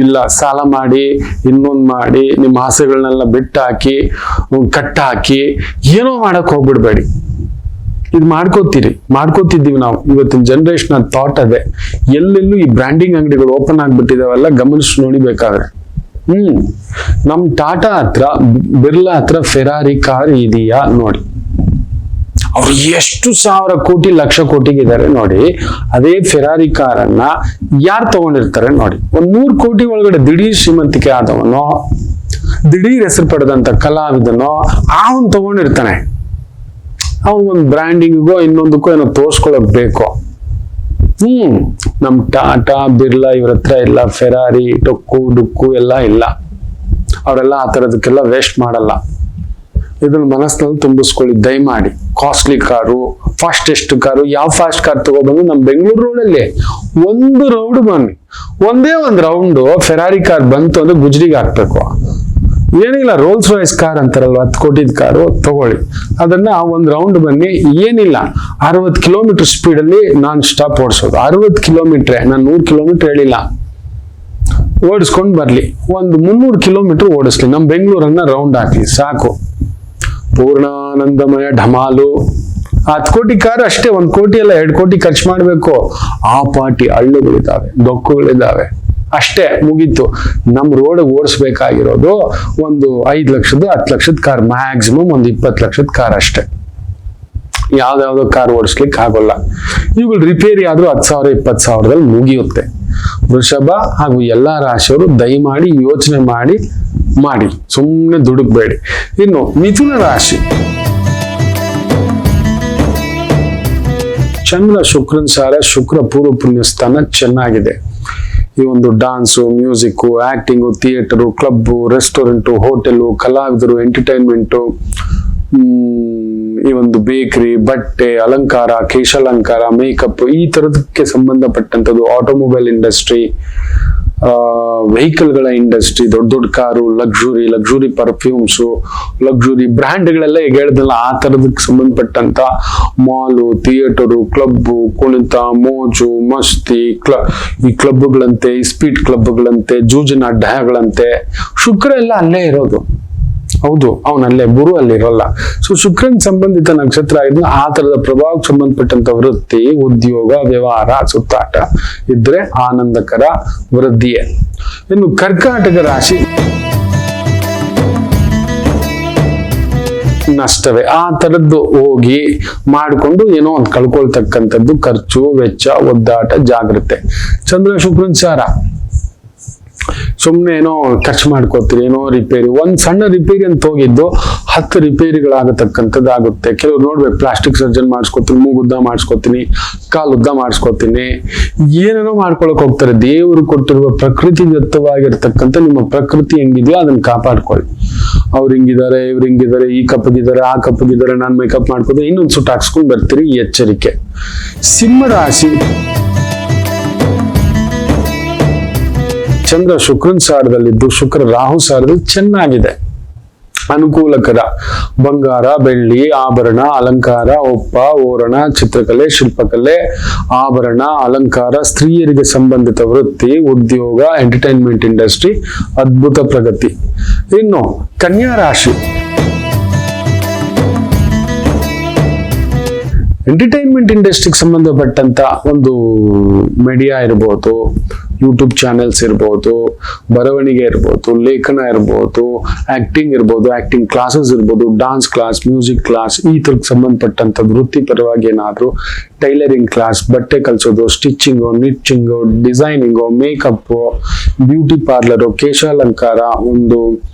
ಇಲ್ಲ ಸಾಲ ಮಾಡಿ ಇನ್ನೊಂದು ಮಾಡಿ ನಿಮ್ಮ ಆಸೆಗಳನ್ನೆಲ್ಲ ಬಿಟ್ಟಾಕಿ ಕಟ್ಟಾಕಿ ಏನೋ ಮಾಡಕ್ ಹೋಗ್ಬಿಡ್ಬೇಡಿ. ಇದು ಮಾಡ್ಕೋತಿದ್ದೀವಿ ನಾವು. ಇವತ್ತಿನ ಜನರೇಷನ್ ಥಾಟ್ ಅದೇ. ಎಲ್ಲೆಲ್ಲೂ ಈ ಬ್ರ್ಯಾಂಡಿಂಗ್ ಅಂಗಡಿಗಳು ಓಪನ್ ಆಗ್ಬಿಟ್ಟಿದಾವೆಲ್ಲ ಗಮನಿಸಿ ನೋಡಿಬೇಕಾದ್ರೆ. ನಮ್ ಟಾಟಾ ಹತ್ರ, ಬಿರ್ಲಾ ಹತ್ರ ಫೆರಾರಿ ಕಾರ್ ಇದೆಯಾ ನೋಡಿ. ಅವ್ರು ಎಷ್ಟು ಸಾವಿರ ಕೋಟಿ ಲಕ್ಷ ಕೋಟಿಗಿದ್ದಾರೆ ನೋಡಿ. ಅದೇ ಫೆರಾರಿ ಕಾರನ್ನ ಯಾರು ತಗೊಂಡಿರ್ತಾರೆ ನೋಡಿ. 100 ಕೋಟಿ ಒಳಗಡೆ ದಿಢೀರ್ ಶ್ರೀಮಂತಿಕೆ ಆದವನೋ, ದಿಢೀರ್ ಹೆಸರು ಪಡೆದಂತ ಕಲಾವಿದನೋ ಅವನ್ ತಗೊಂಡಿರ್ತಾನೆ. ಅವನಿಗೊಂದು ಬ್ರ್ಯಾಂಡಿಂಗ್ಗೋ ಇನ್ನೊಂದಕ್ಕೋ ಏನೋ ತೋರ್ಸ್ಕೊಳಕ್ ಬೇಕೋ. ನಮ್ ಟಾಟಾ ಬಿರ್ಲಾ ಇವ್ರ ಹತ್ರ ಇಲ್ಲ ಫೆರಾರಿ ಟೊಕ್ಕು ಡುಕ್ಕು ಎಲ್ಲ ಇಲ್ಲ. ಅವರೆಲ್ಲ ಆ ತರದಕ್ಕೆಲ್ಲ ವೇಸ್ಟ್ ಮಾಡಲ್ಲ. ಇದನ್ನ ಮನಸ್ಸಿನಲ್ಲಿ ತುಂಬಿಸ್ಕೊಳ್ಳಿ ದಯಮಾಡಿ. ಕಾಸ್ಟ್ಲಿ ಕಾರು, ಫಾಸ್ಟೆಸ್ಟ್ ಕಾರು, ಯಾವ ಫಾಸ್ಟ್ ಕಾರ್ ತಗೊಬಂದು ನಮ್ ಬೆಂಗಳೂರು ರೋಡಲ್ಲಿ ಒಂದು ರೌಂಡ್ ಬನ್ನಿ, ಒಂದೇ ಒಂದು ರೌಂಡ್ ಫೆರಾರಿ ಕಾರ್ ಬಂತು ಅಂದ್ರೆ ಗುಜ್ರಿಗೆ ಹಾಕ್ಬೇಕು. ಏನಿಲ್ಲ, ರೋಲ್ಸ್ ರಾಯ್ಸ್ ಕಾರ್ ಅಂತಾರಲ್ವ, 10 ಕೋಟಿದ ಕಾರು ತಗೊಳ್ಳಿ. ಅದನ್ನ ಒಂದು ರೌಂಡ್ ಬನ್ನಿ. ಏನಿಲ್ಲ, 60 ಕಿಲೋಮೀಟರ್ ಸ್ಪೀಡ್ ಅಲ್ಲಿ ನಾನ್ ಸ್ಟಾಪ್ ಓಡಿಸೋದು. 60 ಕಿಲೋಮೀಟರ್, ನಾನು 100 ಕಿಲೋಮೀಟರ್ ಹೇಳಿಲ್ಲ. ಓಡಿಸ್ಕೊಂಡ್ ಬರ್ಲಿ, ಒಂದು 300 ಕಿಲೋಮೀಟರ್ ಓಡಿಸ್ಲಿ, ನಮ್ ಬೆಂಗಳೂರನ್ನ ರೌಂಡ್ ಹಾಕ್ಲಿ ಸಾಕು. ಪೂರ್ಣಾನಂದಮಯ ಢಮಾಲು. 10 ಕೋಟಿ ಕಾರ್ ಅಷ್ಟೇ, 1 ಕೋಟಿ ಅಲ್ಲ 2 ಕೋಟಿ ಖರ್ಚು ಮಾಡ್ಬೇಕು. ಆ ಪಾಟಿ ಹಳ್ಳಿಗಳಿದ್ದಾವೆ, ಡೊಕ್ಕುಗಳಿದ್ದಾವೆ, ಅಷ್ಟೇ ಮುಗೀತು. ನಮ್ ರೋಡ್ ಓಡಿಸ್ಬೇಕಾಗಿರೋದು ಒಂದು 5 ಲಕ್ಷದ 10 ಲಕ್ಷದ ಕಾರ್, ಮ್ಯಾಕ್ಸಿಮಮ್ ಒಂದು 20 ಲಕ್ಷದ ಕಾರ್ ಅಷ್ಟೇ. ಯಾವ್ದಾವ್ದೋ ಕಾರ್ ಓಡಿಸ್ಲಿಕ್ಕೆ ಆಗೋಲ್ಲ. ಇವುಗಳು ರಿಪೇರಿ ಆದ್ರೂ 10,000 20,000ದಲ್ಲಿ ಮುಗಿಯುತ್ತೆ. ವೃಷಭ ಹಾಗೂ ಎಲ್ಲಾ ರಾಶಿಯವರು ದಯಮಾಡಿ ಯೋಚನೆ ಮಾಡಿ ಸುಮ್ಮನೆ ದುಡುಕ್ಬೇಡಿ. ಇನ್ನು ಮಿಥುನ ರಾಶಿ, ಚಂದ್ರ ಶುಕ್ರನ್ ಸಾರ, ಶುಕ್ರ ಪೂರ್ವ ಪುಣ್ಯ ಸ್ಥಾನ ಚೆನ್ನಾಗಿದೆ. ಈ ಒಂದು dance, music, acting, theatre, club, restaurant, hotel, ಕಲಾವಿದರು, ಎಂಟರ್ಟೈನ್ಮೆಂಟು, ಈ ಒಂದು ಬೇಕರಿ, ಬಟ್ಟೆ, ಅಲಂಕಾರ, ಕೇಶಾಲಂಕಾರ, ಮೇಕಪ್, ಈ ತರದಕ್ಕೆ ಸಂಬಂಧಪಟ್ಟಂಥದ್ದು, ಆಟೋಮೊಬೈಲ್ ಇಂಡಸ್ಟ್ರಿ, ವೆಹಿಕಲ್ಗಳ ಇಂಡಸ್ಟ್ರಿ, ದೊಡ್ಡ ದೊಡ್ಡ ಕಾರು, ಲಕ್ಸುರಿ ಪರ್ಫ್ಯೂಮ್ಸು, ಲಕ್ಸುರಿ ಬ್ರ್ಯಾಂಡ್ಗಳೆಲ್ಲ ಈಗ ಹೇಳಿದ್ನಲ್ಲ, ಆ ತರದಕ್ಕೆ ಸಂಬಂಧಪಟ್ಟಂತ ಮಾಲು, ಥಿಯೇಟರು, ಕ್ಲಬ್ಬು, ಕುಣಿತ, ಮೋಜು, ಮಸ್ತಿ, ಈ ಕ್ಲಬ್ಗಳಂತೆ, ಈ ಸ್ಪೀಡ್ ಕ್ಲಬ್ಗಳಂತೆ, ಜೂಜಿನ ಅಡ್ಡಗಳಂತೆ. ಶುಕ್ರ ಎಲ್ಲ ಅಲ್ಲೇ ಇರೋದು. ಹೌದು, ಅವನಲ್ಲೇ, ಗುರು ಅಲ್ಲಿ ಇರೋಲ್ಲ. ಸೊ ಶುಕ್ರನ್ ಸಂಬಂಧಿತ ನಕ್ಷತ್ರ ಆಗಿದ್ನ ಆ ತರದ ಪ್ರಭಾವಕ್ಕೆ ಸಂಬಂಧಪಟ್ಟಂತ ವೃತ್ತಿ, ಉದ್ಯೋಗ, ವ್ಯವಹಾರ, ಸುತ್ತಾಟ ಇದ್ರೆ ಆನಂದಕರ ವೃದ್ಧಿಯೇ. ಇನ್ನು ಕರ್ಕಾಟಕ ರಾಶಿ ನಷ್ಟವೇ. ಆ ತರದ್ದು ಹೋಗಿ ಮಾಡಿಕೊಂಡು ಏನೋ ಒಂದು ಕಳ್ಕೊಳ್ತಕ್ಕಂಥದ್ದು, ಖರ್ಚು ವೆಚ್ಚ, ಒದ್ದಾಟ, ಜಾಗ್ರತೆ. ಚಂದ್ರ ಶುಕ್ರನ್ ಸಾರ, ಸುಮ್ನೆ ಏನೋ ಖರ್ಚು ಮಾಡ್ಕೋತೀರಿ, ಏನೋ ರಿಪೇರಿ, ಒಂದ್ ಸಣ್ಣ ರಿಪೇರಿ ಅಂತ ಹೋಗಿದ್ದು 10 ರಿಪೇರಿಗಳಾಗತಕ್ಕಂಥದ್ದಾಗುತ್ತೆ. ಕೆಲವ್ರು ನೋಡ್ಬೇಕು, ಪ್ಲಾಸ್ಟಿಕ್ ಸರ್ಜನ್ ಮಾಡಿಸ್ಕೊತೀನಿ, ಮೂಗುದ್ದ ಮಾಡಿಸ್ಕೊತೀನಿ, ಕಾಲುದ್ದ ಮಾಡಿಸ್ಕೊತೀನಿ, ಏನೇನೋ ಮಾಡ್ಕೊಳಕ್ ಹೋಗ್ತಾರೆ. ದೇವರು ಕೊಟ್ಟಿರುವ ಪ್ರಕೃತಿ ದತ್ತವಾಗಿರ್ತಕ್ಕಂಥ ನಿಮ್ಮ ಪ್ರಕೃತಿ ಹೆಂಗಿದೆಯೋ ಅದನ್ನ ಕಾಪಾಡ್ಕೊಳ್ಳಿ. ಅವ್ರು ಹಿಂಗಿದ್ದಾರೆ, ಇವ್ರು ಹಿಂಗಿದ್ದಾರೆ, ಈ ಕಪ್ಪಗಿದ್ದಾರೆ, ಆ ಕಪ್ಪಗಿದ್ದಾರೆ, ನಾನ್ ಮೇಕಪ್ ಮಾಡ್ಕೋದು, ಇನ್ನೊಂದು ಸುಟ್ಟು ಹಾಕ್ಸ್ಕೊಂಡ್ ಬರ್ತೀರಿ. ಎಚ್ಚರಿಕೆ. ಸಿಂಹ ರಾಶಿ, ಚಂದ್ರ ಶುಕ್ರನ್ ಸಾರದಲ್ಲಿದ್ದು ಶುಕ್ರ ರಾಹು ಸಾರದಲ್ಲಿ ಚೆನ್ನಾಗಿದೆ, ಅನುಕೂಲಕರ. ಬಂಗಾರ, ಬೆಳ್ಳಿ, ಆಭರಣ, ಅಲಂಕಾರ, ಒಪ್ಪ, ಓರಣ, ಚಿತ್ರಕಲೆ, ಶಿಲ್ಪಕಲೆ, ಆಭರಣ, ಅಲಂಕಾರ, ಸ್ತ್ರೀಯರಿಗೆ ಸಂಬಂಧಿತ ವೃತ್ತಿ, ಉದ್ಯೋಗ, ಎಂಟರ್ಟೈನ್ಮೆಂಟ್ ಇಂಡಸ್ಟ್ರಿ, ಅದ್ಭುತ ಪ್ರಗತಿ. ಇನ್ನು ಕನ್ಯಾ ರಾಶಿ, ಎಂಟರ್ಟೈನ್ಮೆಂಟ್ ಇಂಡಸ್ಟ್ರಿಗೆ ಸಂಬಂಧಪಟ್ಟಂತ ಒಂದು ಮೀಡಿಯಾ ಇರ್ಬೋದು, ಯೂಟ್ಯೂಬ್ ಚಾನೆಲ್ಸ್ ಇರ್ಬೋದು, ಬರವಣಿಗೆ ಇರ್ಬೋದು, ಲೇಖನ ಇರ್ಬೋದು, ಆಕ್ಟಿಂಗ್ ಇರ್ಬೋದು, ಆಕ್ಟಿಂಗ್ ಕ್ಲಾಸಸ್ ಇರ್ಬೋದು, ಡಾನ್ಸ್ ಕ್ಲಾಸ್, ಮ್ಯೂಸಿಕ್ ಕ್ಲಾಸ್, ಈ ತರಕ್ಕೆ ಸಂಬಂಧಪಟ್ಟಂತ ವೃತ್ತಿಪರವಾಗಿ ಏನಾದ್ರು ಟೈಲರಿಂಗ್ ಕ್ಲಾಸ್, ಬಟ್ಟೆ ಕಲಿಸೋದು, stitching, knitting, designing, makeup, beauty parlour, ಕೇಶಾಲಂಕಾರ, ಒಂದು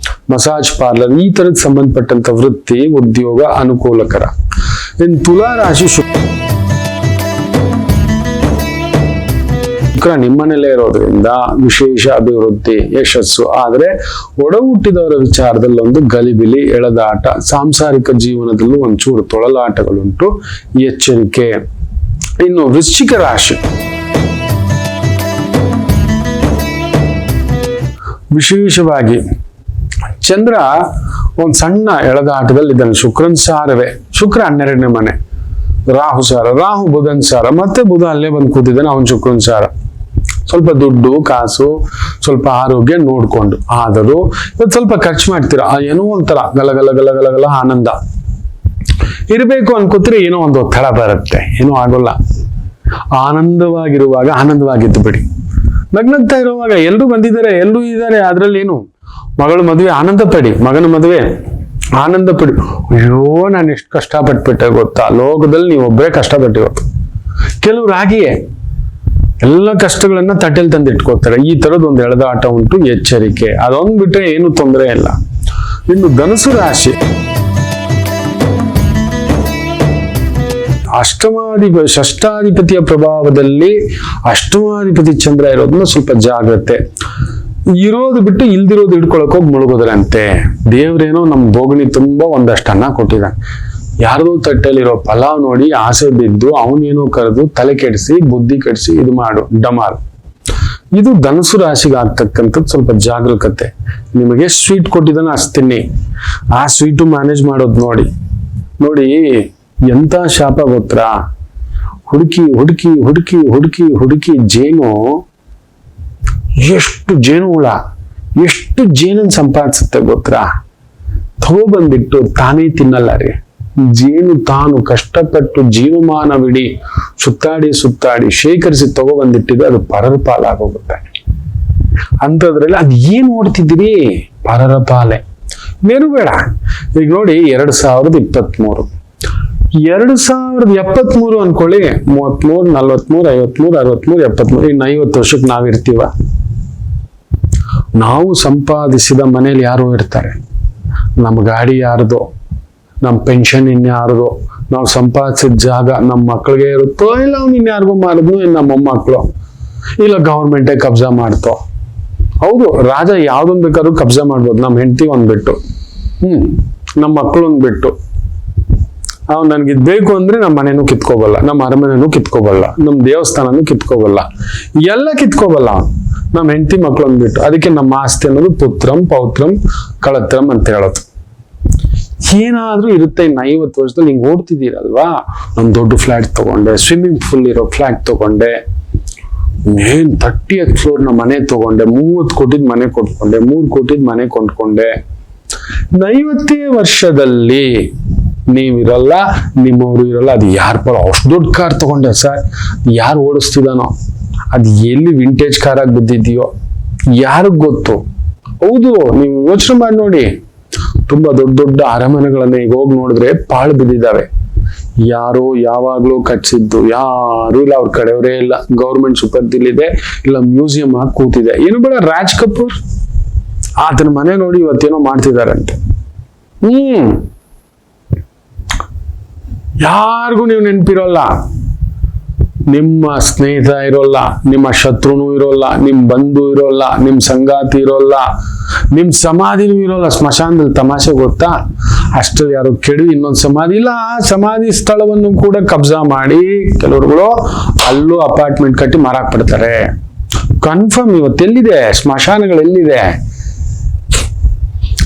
ಮಸಾಜ್ ಪಾರ್ಲರ್, ಈ ತರಕ್ಕೆ ಸಂಬಂಧಪಟ್ಟಂತ ವೃತ್ತಿ, ಉದ್ಯೋಗ ಅನುಕೂಲಕರ. ಇನ್ನು ತುಲಾ ರಾಶಿ, ಶುಕ್ರ ನಿಮ್ಮನೇಲೇ ಇರೋದ್ರಿಂದ ವಿಶೇಷ ಅಭಿವೃದ್ಧಿ, ಯಶಸ್ಸು. ಆದ್ರೆ ಒಡ ಹುಟ್ಟಿದವರ ವಿಚಾರದಲ್ಲಿ ಒಂದು ಗಲಿಬಿಲಿ, ಎಳೆದಾಟ, ಸಾಂಸಾರಿಕ ಜೀವನದಲ್ಲೂ ಒಂಚೂರು ತೊಳಲಾಟಗಳುಂಟು, ಎಚ್ಚರಿಕೆ. ಇನ್ನು ವೃಶ್ಚಿಕ ರಾಶಿ, ವಿಶೇಷವಾಗಿ ಚಂದ್ರ ಒಂದ್ ಸಣ್ಣ ಎಳೆದಾಟದಲ್ಲಿ ಇದ್ದಾನೆ. ಶುಕ್ರನ್ ಸಾರವೇ, ಶುಕ್ರ 12ನೇ ಮನೆ, ರಾಹು ಸಾರ, ರಾಹು ಬುಧನ್ ಸಾರ, ಮತ್ತೆ ಬುಧ ಅಲ್ಲೇ ಬಂದು ಕೂತಿದ್ದಾನೆ, ಅವನ್ ಶುಕ್ರನ್ ಸಾರ. ಸ್ವಲ್ಪ ದುಡ್ಡು ಕಾಸು ಸ್ವಲ್ಪ ಆರೋಗ್ಯ ನೋಡ್ಕೊಂಡು. ಆದರೂ ಇವತ್ತು ಸ್ವಲ್ಪ ಖರ್ಚು ಮಾಡ್ತೀರಾ, ಏನೋ ಒಂಥರ ಗಲಗಲ ಗಲಗಲ ಗಲ ಆನಂದ ಇರಬೇಕು ಅನ್ಕೋತೀರಿ, ಏನೋ ಒಂದು ಒತ್ತಡ ಬರುತ್ತೆ, ಏನೋ ಆಗೋಲ್ಲ. ಆನಂದವಾಗಿರುವಾಗ ಆನಂದವಾಗಿದ್ದು ಬಿಡಿ. ನಗ್ನಗ್ತಾ ಇರುವಾಗ ಎಲ್ಲರೂ ಬಂದಿದ್ದಾರೆ, ಎಲ್ಲರೂ ಇದ್ದಾರೆ, ಅದ್ರಲ್ಲಿ ಏನು ಮಗಳ ಮದುವೆ ಆನಂದ ಪಡಿ, ಮಗನ ಮದುವೆ ಆನಂದ ಪಡಿ. ಅಯ್ಯೋ ನಾನು ಎಷ್ಟು ಕಷ್ಟಪಟ್ಬಿಟ್ಟೆ ಗೊತ್ತಾ, ಲೋಕದಲ್ಲಿ ನೀವು ಒಬ್ಬರೇ ಕಷ್ಟಪಟ್ಟಿರೋದು. ಕೆಲವ್ರು ಹಾಗೆಯೇ ಎಲ್ಲ ಕಷ್ಟಗಳನ್ನ ತಟ್ಟೆಲ್ ತಂದು ಇಟ್ಕೋತಾರೆ. ಈ ತರದ್ ಒಂದು ಎಳೆದಾಟ ಉಂಟು, ಎಚ್ಚರಿಕೆ. ಅದೊಂದು ಬಿಟ್ರೆ ಏನು ತೊಂದರೆ ಇಲ್ಲ. ಇನ್ನು ಧನುಸು ರಾಶಿ, ಷಷ್ಠಾಧಿಪತಿಯ ಪ್ರಭಾವದಲ್ಲಿ ಅಷ್ಟಮಾಧಿಪತಿ ಚಂದ್ರ ಇರೋದನ್ನ ಸ್ವಲ್ಪ ಜಾಗ್ರತೆ. ಇರೋದು ಬಿಟ್ಟು ಇಲ್ದಿರೋದು ಹಿಡ್ಕೊಳಕ್ ಹೋಗಿ ಮುಳುಗೋದ್ರಂತೆ. ದೇವ್ರೇನೋ ನಮ್ ಬೋಗಣಿ ತುಂಬಾ ಒಂದಷ್ಟು ಅನ್ನ ಕೊಟ್ಟಿದ್ದಾನೆ, ಯಾರ್ದೋ ತಟ್ಟೆಲಿರೋ ಪಲಾವ್ ನೋಡಿ ಆಸೆ ಬಿದ್ದು ಅವನೇನೋ ಕರೆದು ತಲೆ ಕೆಡಿಸಿ ಬುದ್ಧಿ ಕೆಡಿಸಿ ಇದು ಮಾಡು ಡಮಾಲ್. ಇದು ಧನುಸು ರಾಶಿಗೆ ಆಗ್ತಕ್ಕಂಥದ್ದು ಸ್ವಲ್ಪ ಜಾಗರೂಕತೆ. ನಿಮಗೆ ಸ್ವೀಟ್ ಕೊಟ್ಟಿದ್ದಾನೆ ಅಸ್ತಿನಿ, ಆ ಸ್ವೀಟು ಮ್ಯಾನೇಜ್ ಮಾಡೋದು ನೋಡಿ. ನೋಡಿ ಎಂತ ಶಾಪ ಗೊತ್ತಾ, ಹುಡುಕಿ ಹುಡುಕಿ ಹುಡುಕಿ ಹುಡುಕಿ ಹುಡುಕಿ ಜೇನು, ಎಷ್ಟು ಜೇನು ಹುಳ ಎಷ್ಟು ಜೇನನ್ನು ಸಂಪಾದಿಸುತ್ತೆ ಗೊತ್ತಾ, ತಗೊಬಂದ್ಬಿಟ್ಟು ತಾನೇ ತಿನ್ನಲ್ಲ ರೀ. ಜೇನು ತಾನು ಕಷ್ಟಪಟ್ಟು ಜೀವಮಾನವಿಡೀ ಸುತ್ತಾಡಿ ಸುತ್ತಾಡಿ ಶೇಖರಿಸಿ ತಗೊಬಂದಿಟ್ಟಿದೆ, ಅದು ಪರರ ಪಾಲಾಗೋಗುತ್ತೆ. ಅಂಥದ್ರಲ್ಲಿ ಅದು ಏನ್ ನೋಡ್ತಿದ್ದೀರಿ, ಪರರ ಪಾಲೆ. ಮೇರು ಬೇಡ. ಈಗ ನೋಡಿ 2023 2073 ಅನ್ಕೊಳ್ಳಿ, 33 43 53 63 73, ಇನ್ನು 50 ವರ್ಷಕ್ಕೆ ನಾವಿರ್ತೀವ. ನಾವು ಸಂಪಾದಿಸಿದ ಮನೇಲಿ ಯಾರೋ ಇರ್ತಾರೆ, ನಮ್ಮ ಗಾಡಿ ಯಾರ್ದೋ, ನಮ್ಮ ಪೆನ್ಷನ್ ಇನ್ಯಾರ್ದೋ, ನಾವು ಸಂಪಾದಿಸಿದ ಜಾಗ ನಮ್ಮ ಮಕ್ಳಿಗೆ ಇರುತ್ತೋ, ಇಲ್ಲ ಅವ್ನು ಇನ್ಯಾರಿಗೂ ಮಾಡಿದ್ನು, ಇನ್ನು ನಮ್ಮ ಮೊಮ್ಮಕ್ಕಳು, ಇಲ್ಲ ಗೌರ್ಮೆಂಟೇ ಕಬ್ಜಾ ಮಾಡ್ತೋ. ಹೌದು, ರಾಜ ಯಾವ್ದೊಂದು ಬೇಕಾದ್ರೂ ಕಬ್ಜಾ ಮಾಡ್ಬೋದು, ನಮ್ಮ ಹೆಂಡತಿ ಒಂದ್ ಬಿಟ್ಟು, ನಮ್ಮ ಮಕ್ಕಳು ಒಂದ್ ಬಿಟ್ಟು. ಅವ್ನು ನನ್ಗಿದ್ ಬೇಕು ಅಂದ್ರೆ ನಮ್ಮ ಮನೇನೂ ಕಿತ್ಕೋಬಲ್ಲ, ನಮ್ಮ ಅರಮನೆನೂ ಕಿತ್ಕೋಬಲ್ಲ, ನಮ್ಮ ದೇವಸ್ಥಾನನೂ ಕಿತ್ಕೋಬಲ್ಲ, ಎಲ್ಲ ಕಿತ್ಕೋಬಲ್ಲ ನಮ್ಮ ಹೆಂಡತಿ ಮಕ್ಳು ಅಂದ್ಬಿಟ್ಟು. ಅದಕ್ಕೆ ನಮ್ಮ ಆಸ್ತಿ ಅನ್ನೋದು ಪುತ್ರಂ ಪೌತ್ರಂ ಕಳತ್ರಂ ಅಂತ ಹೇಳೋದು. ಏನಾದ್ರೂ ಇರುತ್ತೆ. ಇನ್ನು 50 ವರ್ಷದಲ್ಲಿ ಹಿಂಗ್ ಓಡ್ತಿದ್ದೀರಲ್ವಾ, ಒಂದು ದೊಡ್ಡ ಫ್ಲಾಟ್ ತಗೊಂಡೆ, ಸ್ವಿಮ್ಮಿಂಗ್ ಪೂಲ್ ಇರೋ ಫ್ಲಾಟ್ ತಗೊಂಡೆ, ಏನ್ 30th ಫ್ಲೋರ್ ನ ಮನೆ ತಗೊಂಡೆ, 30 ಕೋಟಿದ್ ಮನೆ ಕೊಟ್ಕೊಂಡೆ, 3 ಕೋಟಿದ್ ಮನೆ ಕೊಂಡ್ಕೊಂಡೆ. 50 ವರ್ಷದಲ್ಲಿ ನೀವಿರಲ್ಲ, ನಿಮ್ಮವರು ಇರಲ್ಲ. ಅದು ಯಾರು ಪರ ಅಷ್ಟು ದೊಡ್ಡ ಕಾರ್ ತಗೊಂಡೆ ಸರ್, ಯಾರು ಓಡಿಸ್ತಿದಾನೋ, ಅದು ಎಲ್ಲಿ ವಿಂಟೇಜ್ ಕಾರ್ ಆಗಿ ಬಿದ್ದಿದೆಯೋ ಯಾರಿಗ್ ಗೊತ್ತು. ಹೌದು, ನೀವು ಯೋಚನೆ ಮಾಡಿ ನೋಡಿ, ತುಂಬಾ ದೊಡ್ಡ ದೊಡ್ಡ ಅರಮನೆಗಳನ್ನ ಈಗ ಹೋಗಿ ನೋಡಿದ್ರೆ ಪಾಳು ಬಿದ್ದಿದ್ದಾವೆ. ಯಾರೋ ಯಾವಾಗ್ಲೂ ಕಟ್ಸಿದ್ದು, ಯಾರು ಇಲ್ಲ, ಅವ್ರ ಕಡೆಯವರೇ ಇಲ್ಲ. ಗೌರ್ಮೆಂಟ್ ಸುಪರ್ದಿಲಿದೆ, ಇಲ್ಲ ಮ್ಯೂಸಿಯಂ ಆಗಿ ಕೂತಿದೆ. ಏನು ಬೇಡ, ರಾಜ್ ಕಪೂರ್ ಆತನ ಮನೆ ನೋಡಿ ಇವತ್ತೇನೋ ಮಾಡ್ತಿದಾರಂತೆ. ಯಾರಿಗೂ ನೀವು ನೆನಪಿರೋಲ್ಲ, ನಿಮ್ಮ ಸ್ನೇಹಿತ ಇರೋಲ್ಲ, ನಿಮ್ಮ ಶತ್ರುನೂ ಇರೋಲ್ಲ, ನಿಮ್ ಬಂಧು ಇರೋಲ್ಲ, ನಿಮ್ ಸಂಗಾತಿ ಇರೋಲ್ಲ, ನಿಮ್ ಸಮಾಧಿನೂ ಇರೋಲ್ಲ. ಸ್ಮಶಾನದಲ್ಲಿ ತಮಾಷೆ ಗೊತ್ತಾ, ಅಷ್ಟರಲ್ಲಿ ಯಾರು ಕೆಡು ಇನ್ನೊಂದು ಸಮಾಧಿ ಇಲ್ಲ, ಆ ಸಮಾಧಿ ಸ್ಥಳವನ್ನು ಕೂಡ ಕಬ್ಜಾ ಮಾಡಿ ಕೆಲವರುಗಳು ಅಲ್ಲೂ ಅಪಾರ್ಟ್ಮೆಂಟ್ ಕಟ್ಟಿ ಮಾರಾಕ್ ಬಿಡ್ತಾರೆ. ಕನ್ಫರ್ಮ್ ಇವತ್ತೆಲ್ಲಿದೆ ಸ್ಮಶಾನಗಳು, ಎಲ್ಲಿದೆ?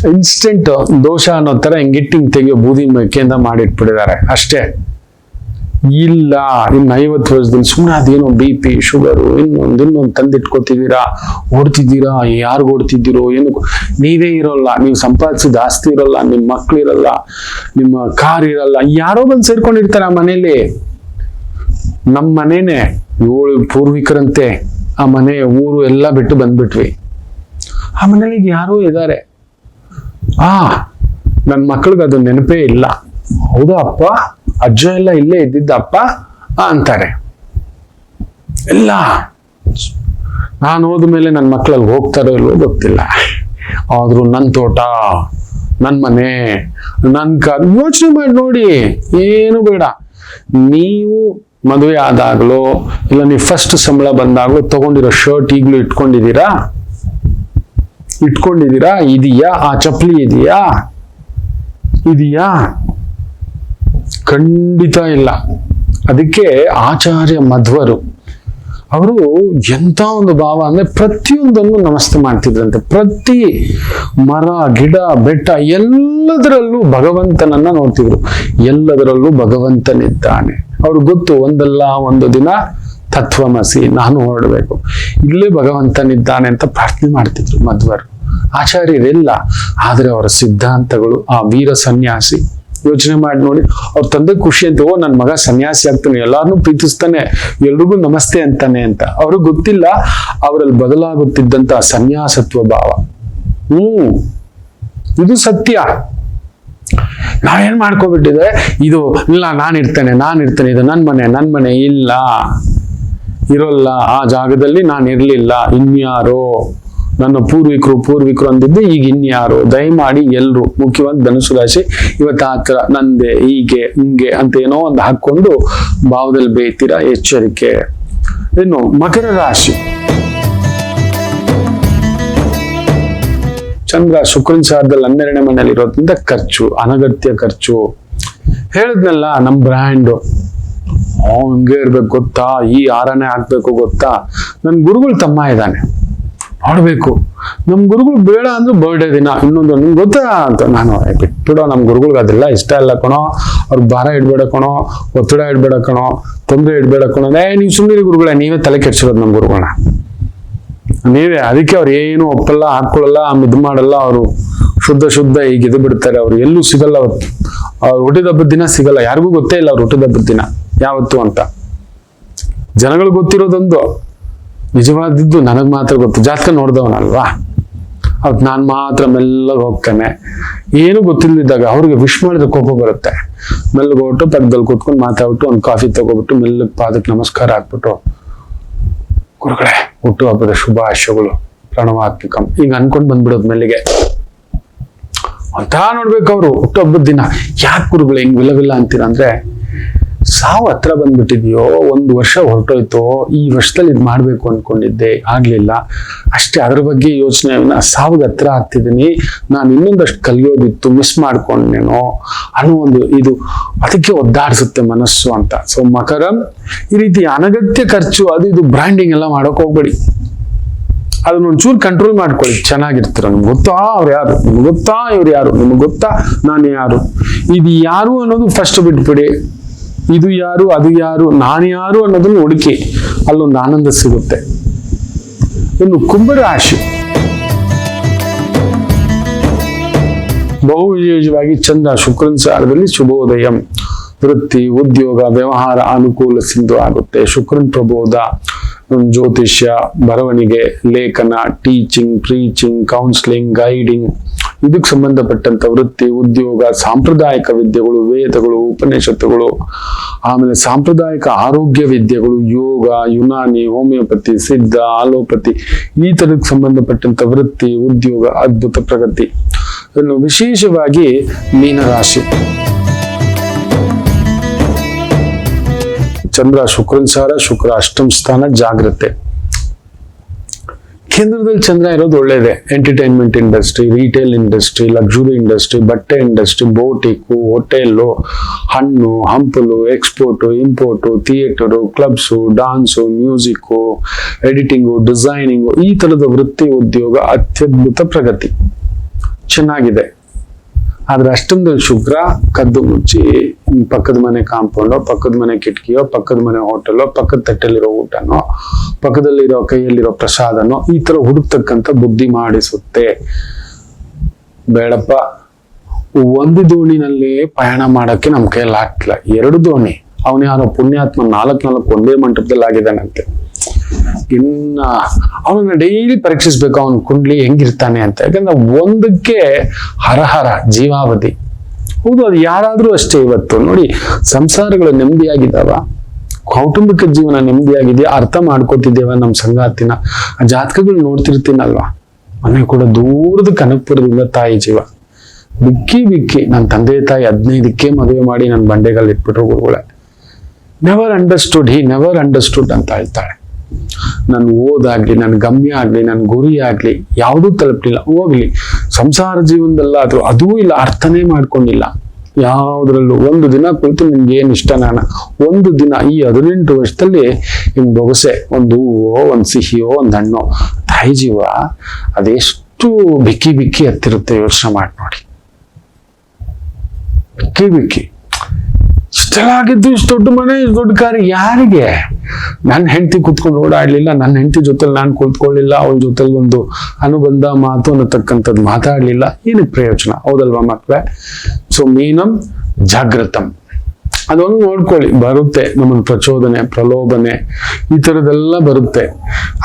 ಇನ್ಸ್ಟೆಂಟ್ ದೋಷ ಅನ್ನೋ ತರ ಹಿಂಗಿಟ್ಟಿಂಗ್ ತೆಗಿಯೋ ಬೂದಿ ಮೇಕೆಯಿಂದ ಮಾಡಿಟ್ಬಿಟ್ಟಿದ್ದಾರೆ ಅಷ್ಟೇ. ಇಲ್ಲ, ಇನ್ನು 50 ವರ್ಷದಲ್ಲಿ ಸುಮ್ಮನೆ ಅದೇನೋ BP ಶುಗರು ಇನ್ನೊಂದು ತಂದಿಟ್ಕೋತಿದ್ದೀರಾ, ಓಡ್ತಿದ್ದೀರಾ. ಯಾರಿಗೂ ಓಡ್ತಿದ್ದೀರೋ ಏನು, ನೀವೇ ಇರೋಲ್ಲ, ನೀವು ಸಂಪಾದಿಸಿದ ಆಸ್ತಿ ಇರೋಲ್ಲ, ನಿಮ್ಮ ಮಕ್ಳು ಇರಲ್ಲ, ನಿಮ್ಮ ಕಾರ್ ಇರಲ್ಲ, ಯಾರೋ ಬಂದು ಸೇರ್ಕೊಂಡಿರ್ತಾರೆ ಆ ಮನೇಲಿ. ನಮ್ಮ ಮನೇನೆ 7 ಪೂರ್ವಿಕರಂತೆ ಆ ಮನೆ ಊರು ಎಲ್ಲ ಬಿಟ್ಟು ಬಂದ್ಬಿಟ್ವಿ. ಆ ಮನೇಲಿ ಯಾರೋ ಇದ್ದಾರೆ. ನನ್ನ ಮಕ್ಳಿಗೆ ಅದು ನೆನಪೇ ಇಲ್ಲ. ಹೌದಾ ಅಪ್ಪ, ಅಜ್ಜ ಎಲ್ಲ ಇಲ್ಲೇ ಇದ್ದಿದ್ದಪ್ಪ ಅಂತಾರೆ. ಇಲ್ಲ, ನಾನು ಹೋದ್ಮೇಲೆ ನನ್ನ ಮಕ್ಕಳಲ್ಲಿ ಹೋಗ್ತಾರೋ ಇಲ್ವೋ ಗೊತ್ತಿಲ್ಲ, ಆದ್ರೂ ನನ್ನ ತೋಟ, ನನ್ನ ಮನೆ, ನನ್ನ ಕಾರ್. ಯೋಚನೆ ಮಾಡಿ ನೋಡಿ, ಏನು ಬೇಡ. ನೀವು ಮದುವೆ ಆದಾಗ್ಲೋ ಇಲ್ಲ ನೀವು ಫಸ್ಟ್ ಸಂಬಳ ಬಂದಾಗ್ಲೋ ತಗೊಂಡಿರೋ ಶರ್ಟ್ ಈಗ್ಲೂ ಇಟ್ಕೊಂಡಿದ್ದೀರಾ? ಇದೆಯಾ? ಆ ಚಪ್ಪಲಿ ಇದೆಯಾ? ಖಂಡಿತ ಇಲ್ಲ. ಅದಕ್ಕೆ ಆಚಾರ್ಯ ಮಧ್ವರು ಅವರು ಎಂತ ಒಂದು ಭಾವ ಅಂದ್ರೆ ಪ್ರತಿಯೊಂದನ್ನು ನಮಸ್ತೆ ಮಾಡ್ತಿದ್ರಂತೆ. ಪ್ರತಿ ಮರ ಗಿಡ ಬೆಟ್ಟ ಎಲ್ಲದರಲ್ಲೂ ಭಗವಂತನನ್ನ ನೋಡ್ತಿದ್ರು. ಎಲ್ಲದರಲ್ಲೂ ಭಗವಂತನಿದ್ದಾನೆ. ಅವ್ರಿಗೆ ಗೊತ್ತು, ಒಂದಲ್ಲ ಒಂದು ದಿನ ತತ್ವಮಸಿ, ನಾನು ಹೊರಡಬೇಕು, ಇಲ್ಲೇ ಭಗವಂತನಿದ್ದಾನೆ ಅಂತ ಪ್ರಾರ್ಥನೆ ಮಾಡ್ತಿದ್ರು ಮಧ್ವರು. ಆಚಾರ್ಯರಿಲ್ಲ, ಆದರೆ ಅವರ ಸಿದ್ಧಾಂತಗಳು, ಆ ವೀರ ಸನ್ಯಾಸಿ ಯೋಚನೆ ಮಾಡಿ ನೋಡಿ, ಅವ್ರ ತಂದೆ ಖುಷಿ ಅಂತ, ಓ ನನ್ನ ಮಗ ಸನ್ಯಾಸಿ ಆಗ್ತಾನೆ, ಎಲ್ಲಾರನ್ನೂ ಪ್ರೀತಿಸ್ತಾನೆ, ಎಲ್ರಿಗೂ ನಮಸ್ತೆ ಅಂತಾನೆ ಅಂತ. ಅವ್ರಿಗೆ ಗೊತ್ತಿಲ್ಲ ಅವರಲ್ಲಿ ಬದಲಾಗುತ್ತಿದ್ದಂತ ಸನ್ಯಾಸತ್ವ ಭಾವ. ಇದು ಸತ್ಯ. ನಾವೇನ್ ಮಾಡ್ಕೊಬಿಟ್ಟಿದೆ, ಇದು ಇಲ್ಲ ನಾನಿರ್ತೇನೆ, ಇದು ನನ್ನ ಮನೆ ಇಲ್ಲ, ಇರೋಲ್ಲ, ಆ ಜಾಗದಲ್ಲಿ ನಾನು ಇರ್ಲಿಲ್ಲ, ಇನ್ಯಾರೋ ನನ್ನ ಪೂರ್ವಿಕರು ಅಂದಿದ್ದು ಈಗ ಇನ್ಯಾರು, ದಯಮಾಡಿ ಎಲ್ರು, ಮುಖ್ಯವಾಗಿ ಧನುಸು ರಾಶಿ ಇವತ್ತು ಆತರ ನಂದೆ, ಹೀಗೆ ಹಿಂಗೆ ಅಂತ ಏನೋ ಒಂದು ಹಾಕೊಂಡು ಭಾವದಲ್ಲಿ ಬೇಯ್ತೀರಾ, ಎಚ್ಚರಿಕೆ. ಇನ್ನು ಮಕರ ರಾಶಿ, ಚಂದ್ರ ಶುಕ್ರನ್ ಸಾರದಲ್ಲಿ 12ನೇ ಮನೆಯಲ್ಲಿ ಇರೋದ್ರಿಂದ ಖರ್ಚು, ಅನಗತ್ಯ ಖರ್ಚು. ಹೇಳಿದ್ನಲ್ಲ, ನಮ್ ಬ್ರ್ಯಾಂಡು ಹಿಂಗೆ ಇರ್ಬೇಕು ಗೊತ್ತಾ, ಈ ಆರನೇ ಹಾಕ್ಬೇಕು ಗೊತ್ತಾ. ನನ್ ಗುರುಗಳು ತಮ್ಮ ಇದ್ದಾನೆ, ನೋಡ್ಬೇಕು. ನಮ್ ಗುರುಗಳು ಬೇಡ ಅಂದ್ರೆ ಬರ್ಡೇ ದಿನ ಇನ್ನೊಂದು ನಿಮ್ಗೆ ಗೊತ್ತಾ ಅಂತ, ನಾನು ಬಿಟ್ಬಿಡೋ, ನಮ್ ಗುರುಗಳಿಗೆ ಅದೆಲ್ಲ ಇಷ್ಟ ಇಲ್ಲ ಕಣೋ, ಅವ್ರಿಗೆ ಭಾರ ಇಡ್ಬೇಡ ಕಣೋ, ಒತ್ತಡ ಇಡ್ಬೇಡ ಕಣೋ, ತೊಂದರೆ ಇಡ್ಬೇಡ ಕಣೋ. ನೀವು ಸುಮ್ಮನೆ ಗುರುಗಳೇ, ನೀವೇ ತಲೆ ಕೆಡ್ಸಿರೋದು ನಮ್ ಗುರುಗಳನ್ನ, ನೀವೇ. ಅದಕ್ಕೆ ಅವ್ರು ಏನು ಒಪ್ಪಲ್ಲ, ಹಾಕೊಳ್ಳಲ್ಲ, ಇದು ಮಾಡಲ್ಲ. ಅವರು ಶುದ್ಧ ಈಗ ಇದು ಬಿಡ್ತಾರೆ. ಅವ್ರು ಎಲ್ಲೂ ಸಿಗಲ್ಲ ಅವತ್ತು, ಅವ್ರು ಹುಟ್ಟಿದಬ್ಬದ ದಿನ ಸಿಗಲ್ಲ, ಯಾರಿಗೂ ಗೊತ್ತೇ ಇಲ್ಲ ಅವ್ರು ಹುಟ್ಟಿದಬ್ಬದ ದಿನ ಯಾವತ್ತು ಅಂತ. ಜನಗಳಿಗೆ ಗೊತ್ತಿರೋದೊಂದು, ನಿಜವಾದಿದ್ದು ನನಗ್ ಮಾತ್ರ ಗೊತ್ತು. ಜಾತಕ ನೋಡ್ದವನಲ್ವಾ, ಅವತ್ತು ನಾನ್ ಮಾತ್ರ ಮೆಲ್ಲಗೆ ಹೋಗ್ತೇನೆ. ಏನು ಗೊತ್ತಿಲ್ಲದಿದ್ದಾಗ ಅವ್ರಿಗೆ ವಿಶ್ ಮಾಡಿದ್ರೆ ಕೋಪ ಬರುತ್ತೆ. ಮೆಲ್ಲಗೆ ಹೊಟ್ಟು ಪಕ್ಕದಲ್ಲಿ ಕೂತ್ಕೊಂಡು ಮಾತಾಡ್ಬಿಟ್ಟು ಒಂದು ಕಾಫಿ ತಗೋಬಿಟ್ಟು ಮೆಲ್ಲಗೆ ಪಾದಕ್ಕೆ ನಮಸ್ಕಾರ ಹಾಕ್ಬಿಟ್ಟು, ಗುರುಗಳೇ ಹುಟ್ಟು ಹಬ್ಬದ ಶುಭಾಶಯಗಳು, ಪ್ರಣವಾತ್ಮಕಂ, ಈಗ ಅನ್ಕೊಂಡ್ ಬಂದ್ಬಿಡೋದು ಮೆಲ್ಲಿಗೆ ಅಂತ. ನೋಡ್ಬೇಕು ಅವ್ರು ಹುಟ್ಟು ಹಬ್ಬದ ದಿನ. ಯಾಕೆ ಗುರುಗಳು ಹೆಂಗ್ ವಿಲವಿಲ್ಲ ಅಂತೀರ ಅಂದ್ರೆ, ಸಾವು ಹತ್ರ ಬಂದ್ಬಿಟ್ಟಿದ್ಯೋ, 1 ವರ್ಷ ಹೊರಟೋಯ್ತು, ಈ ವರ್ಷದಲ್ಲಿ ಇದು ಮಾಡ್ಬೇಕು ಅನ್ಕೊಂಡಿದ್ದೆ, ಆಗ್ಲಿಲ್ಲ ಅಷ್ಟೇ, ಅದ್ರ ಬಗ್ಗೆ ಯೋಚನೆ, ಸಾವಿಗೆ ಹತ್ರ ಆಗ್ತಿದ್ದೀನಿ, ನಾನು ಇನ್ನೊಂದಷ್ಟು ಕಲಿಯೋದಿತ್ತು, ಮಿಸ್ ಮಾಡ್ಕೊಂಡೇನೋ ಅನ್ನೋ ಒಂದು ಇದು, ಅದಕ್ಕೆ ಒದ್ದಾಡಿಸುತ್ತೆ ಮನಸ್ಸು ಅಂತ. ಸೊ ಮಕರಂ, ಈ ರೀತಿ ಅನಗತ್ಯ ಖರ್ಚು, ಅದು ಇದು ಬ್ರ್ಯಾಂಡಿಂಗ್ ಎಲ್ಲ ಮಾಡೋಕ್ ಹೋಗ್ಬೇಡಿ. ಅದನ್ನ ಒಂಚೂರು ಕಂಟ್ರೋಲ್ ಮಾಡ್ಕೊಳ್ಳಿ, ಚೆನ್ನಾಗಿರ್ತೀರ. ನಿಮ್ಗೆ ಗೊತ್ತಾ ಅವ್ರು ಯಾರು, ನಿಮ್ಗೆ ಗೊತ್ತಾ ಇವ್ರು ಯಾರು, ನಿಮ್ಗೆ ಗೊತ್ತಾ ನಾನು ಯಾರು, ಇದು ಯಾರು ಅನ್ನೋದು ಫಸ್ಟ್ ಬಿಟ್ಬಿಡಿ. ಇದು ಯಾರು, ಅದು ಯಾರು, ನಾನು ಯಾರು ಅನ್ನೋದನ್ನ ಹುಡುಕಿ, ಅಲ್ಲೊಂದು ಆನಂದ ಸಿಗುತ್ತೆ. ಇನ್ನು ಕುಂಭರಾಶಿ, ಬಹು ವಿಶೇಷವಾಗಿ ಚಂದ್ರ ಶುಕ್ರನ್ ಸಾರದಲ್ಲಿ ಶುಭೋದಯಂ, ವೃತ್ತಿ ಉದ್ಯೋಗ ವ್ಯವಹಾರ ಅನುಕೂಲ ಸಿಂಧು ಆಗುತ್ತೆ. ಶುಕ್ರನ್ ಪ್ರಬೋಧ, ಜ್ಯೋತಿಷ್ಯ, ಬರವಣಿಗೆ, ಲೇಖನ, ಟೀಚಿಂಗ್, ಪ್ರೀಚಿಂಗ್, ಕೌನ್ಸಿಲಿಂಗ್, ಗೈಡಿಂಗ್, ಇದಕ್ಕೆ ಸಂಬಂಧಪಟ್ಟಂತ ವೃತ್ತಿ ಉದ್ಯೋಗ, ಸಾಂಪ್ರದಾಯಿಕ ವಿದ್ಯೆಗಳು, ವೇದಗಳು, ಉಪನಿಷತ್ತುಗಳು, ಆಮೇಲೆ ಸಾಂಪ್ರದಾಯಿಕ ಆರೋಗ್ಯ ವಿದ್ಯೆಗಳು, ಯೋಗ, ಯುನಾನಿ, ಹೋಮಿಯೋಪತಿ, ಸಿದ್ಧ, ಆಲೋಪತಿ, ಈ ತರಕ್ಕೆ ಸಂಬಂಧಪಟ್ಟಂತ ವೃತ್ತಿ ಉದ್ಯೋಗ, ಅದ್ಭುತ ಪ್ರಗತಿ. ಇನ್ನು ವಿಶೇಷವಾಗಿ ಮೀನರಾಶಿ, ಚಂದ್ರ ಶುಕ್ರನ್ ಸಾರ, ಶುಕ್ರ ಅಷ್ಟಮ ಸ್ಥಾನ, ಜಾಗ್ರತೆ. ಕೇಂದ್ರದಲ್ಲಿ ಚಂದ್ರ ಇರೋದು ಒಳ್ಳೇದೇ. Entertainment industry, retail industry, luxury industry, ಬಟ್ಟೆ ಇಂಡಸ್ಟ್ರಿ, ಬೋಟಿಕ್ಕು, ಹೋಟೆಲ್ಲು, ಹಣ್ಣು ಹಂಪಲು, export import, theatre, clubs, dance, music, editing, designing, ಈ ತರದ ವೃತ್ತಿ ಉದ್ಯೋಗ ಅತ್ಯದ್ಭುತ ಪ್ರಗತಿ ಚೆನ್ನಾಗಿದೆ. ಆದ್ರೆ ಅಷ್ಟೊಂದಲ್ಲಿ ಶುಕ್ರ ಕದ್ದು ಮುಚ್ಚಿ ಪಕ್ಕದ ಮನೆ ಕಾಂಪೌಂಡೋ, ಪಕ್ಕದ ಮನೆ ಕಿಟಕಿಯೋ, ಪಕ್ಕದ ಮನೆ ಹೋಟೆಲೋ, ಪಕ್ಕದ ತಟ್ಟೆಲಿರೋ ಊಟನೋ, ಪಕ್ಕದಲ್ಲಿರೋ ಕೈಯಲ್ಲಿರೋ ಪ್ರಸಾದನೋ, ಈ ತರ ಹುಡುಕ್ತಕ್ಕಂಥ ಬುದ್ಧಿ ಮಾಡಿಸುತ್ತೆ. ಬೇಡಪ್ಪ, ಒಂದು ದೋಣಿನಲ್ಲಿ ಪ್ರಯಾಣ ಮಾಡಕ್ಕೆ ನಮ್ ಕೈಯಲ್ಲಿ ಆಗ್ತಿಲ್ಲ, 2 ದೋಣಿ. ಅವನ ಯಾರೋ ಪುಣ್ಯಾತ್ಮ 4 ಒಂದೇ ಮಂಟಪದಲ್ಲಿ ಆಗಿದ್ದಾನಂತೆ. ಇನ್ನ ಅವನನ್ನ ಡೈಲಿ ಪರೀಕ್ಷಿಸ್ಬೇಕು, ಅವನ ಕುಂಡ್ಲಿ ಹೆಂಗಿರ್ತಾನೆ ಅಂತ. ಯಾಕಂದ್ರೆ ಒಂದಕ್ಕೆ ಹರಹರ ಜೀವಾವಧಿ. ಹೌದು, ಅದು ಯಾರಾದ್ರೂ ಅಷ್ಟೇ. ಇವತ್ತು ನೋಡಿ, ಸಂಸಾರಗಳು ನೆಮ್ಮದಿಯಾಗಿದ್ದಾವ, ಕೌಟುಂಬಿಕ ಜೀವನ ನೆಮ್ಮದಿಯಾಗಿದೆಯಾ, ಅರ್ಥ ಮಾಡ್ಕೋತಿದ್ದೇವ ನಮ್ ಸಂಗಾತಿನ. ಆ ಜಾತಕಗಳು ನೋಡ್ತಿರ್ತೀನಲ್ವಾ, ಮನೆ ಕೂಡ ದೂರದ ಕನಕಪುರದಿಂದ ತಾಯಿ ಜೀವ ಬಿಕ್ಕಿ ನನ್ನ ತಂದೆ ತಾಯಿ 15ಕ್ಕೆ ಮದುವೆ ಮಾಡಿ ನನ್ನ ಬಂಡೆಗಳು ಇಟ್ಬಿಟ್ರು ಗುರುಗಳೇ. ನೆವರ್ ಅಂಡರ್ಸ್ಟುಡ್ ಅಂತ ಹೇಳ್ತಾಳೆ. ನನ್ ಓದಾಗ್ಲಿ, ನನ್ ಗಮ್ಯ ಆಗ್ಲಿ, ನನ್ ಗುರಿ ಆಗ್ಲಿ ಯಾವುದೂ ತಲುಪಲಿಲ್ಲ. ಹೋಗ್ಲಿ, ಸಂಸಾರ ಜೀವನದಲ್ಲಾದ್ರೂ ಅದೂ ಇಲ್ಲ, ಅರ್ಥನೇ ಮಾಡ್ಕೊಂಡಿಲ್ಲ ಯಾವ್ದ್ರಲ್ಲೂ. ಒಂದು ದಿನ ಕುಳಿತು ನಿನ್ಗೆ ಏನ್ ಇಷ್ಟ, ಒಂದು ದಿನ ಈ 18 ವರ್ಷದಲ್ಲಿ ಹಿಂಗ್ ಬೊಗಸೆ, ಒಂದು ಹೂವೋ, ಒಂದ್ ಸಿಹಿಯೋ, ಒಂದ್ ಹಣ್ಣೋ, ತಾಯಿ ಜೀವ ಅದೆಷ್ಟು ಬಿಕ್ಕಿ ಹತ್ತಿರುತ್ತೆ. ಯೋಚನೆ ಮಾಡಿ ನೋಡಿ, ಬಿಕ್ಕಿ ಇಷ್ಟ ಇಷ್ಟೆಲ್ಲ ಆಗಿದ್ದು, ಇಷ್ಟು ದೊಡ್ಡ ಮನೆ, ಇಷ್ಟು ದೊಡ್ಡ ಕಾರು, ಯಾರಿಗೆ? ನನ್ನ ಹೆಂಡತಿ ಕುತ್ಕೊಂಡು ಓಡಾಡ್ಲಿಲ್ಲ, ನನ್ನ ಹೆಂಡತಿ ಜೊತೆಲಿ ನಾನು ಕುತ್ಕೊಳ್ಳಿಲ್ಲ, ಅವಳ ಜೊತೆಲಿ ಒಂದು ಅನುಬಂಧ ಮಾತು ಅನ್ನತಕ್ಕಂಥದ್ದು ಮಾತಾಡ್ಲಿಲ್ಲ, ಏನಕ್ಕೆ ಪ್ರಯೋಜನ? ಹೌದಲ್ವಾ ಮಕ್ಕಳೇ? ಸೊ ಮೀನಂ ಜಾಗೃತಂ, ಅದೊಂದು ನೋಡ್ಕೊಳ್ಳಿ. ಬರುತ್ತೆ ನಮ್ಮನ್ನು ಪ್ರಚೋದನೆ, ಪ್ರಲೋಭನೆ, ಈ ಥರದ್ದೆಲ್ಲ ಬರುತ್ತೆ.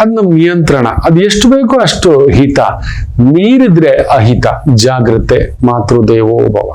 ಅದು ನಮ್ಮ ನಿಯಂತ್ರಣ. ಅದು ಎಷ್ಟು ಬೇಕೋ ಅಷ್ಟು ಹಿತ, ಮೀರಿದ್ರೆ ಅಹಿತ. ಜಾಗ್ರತೆ ಮಾತೃದೇವೋ ಭವ.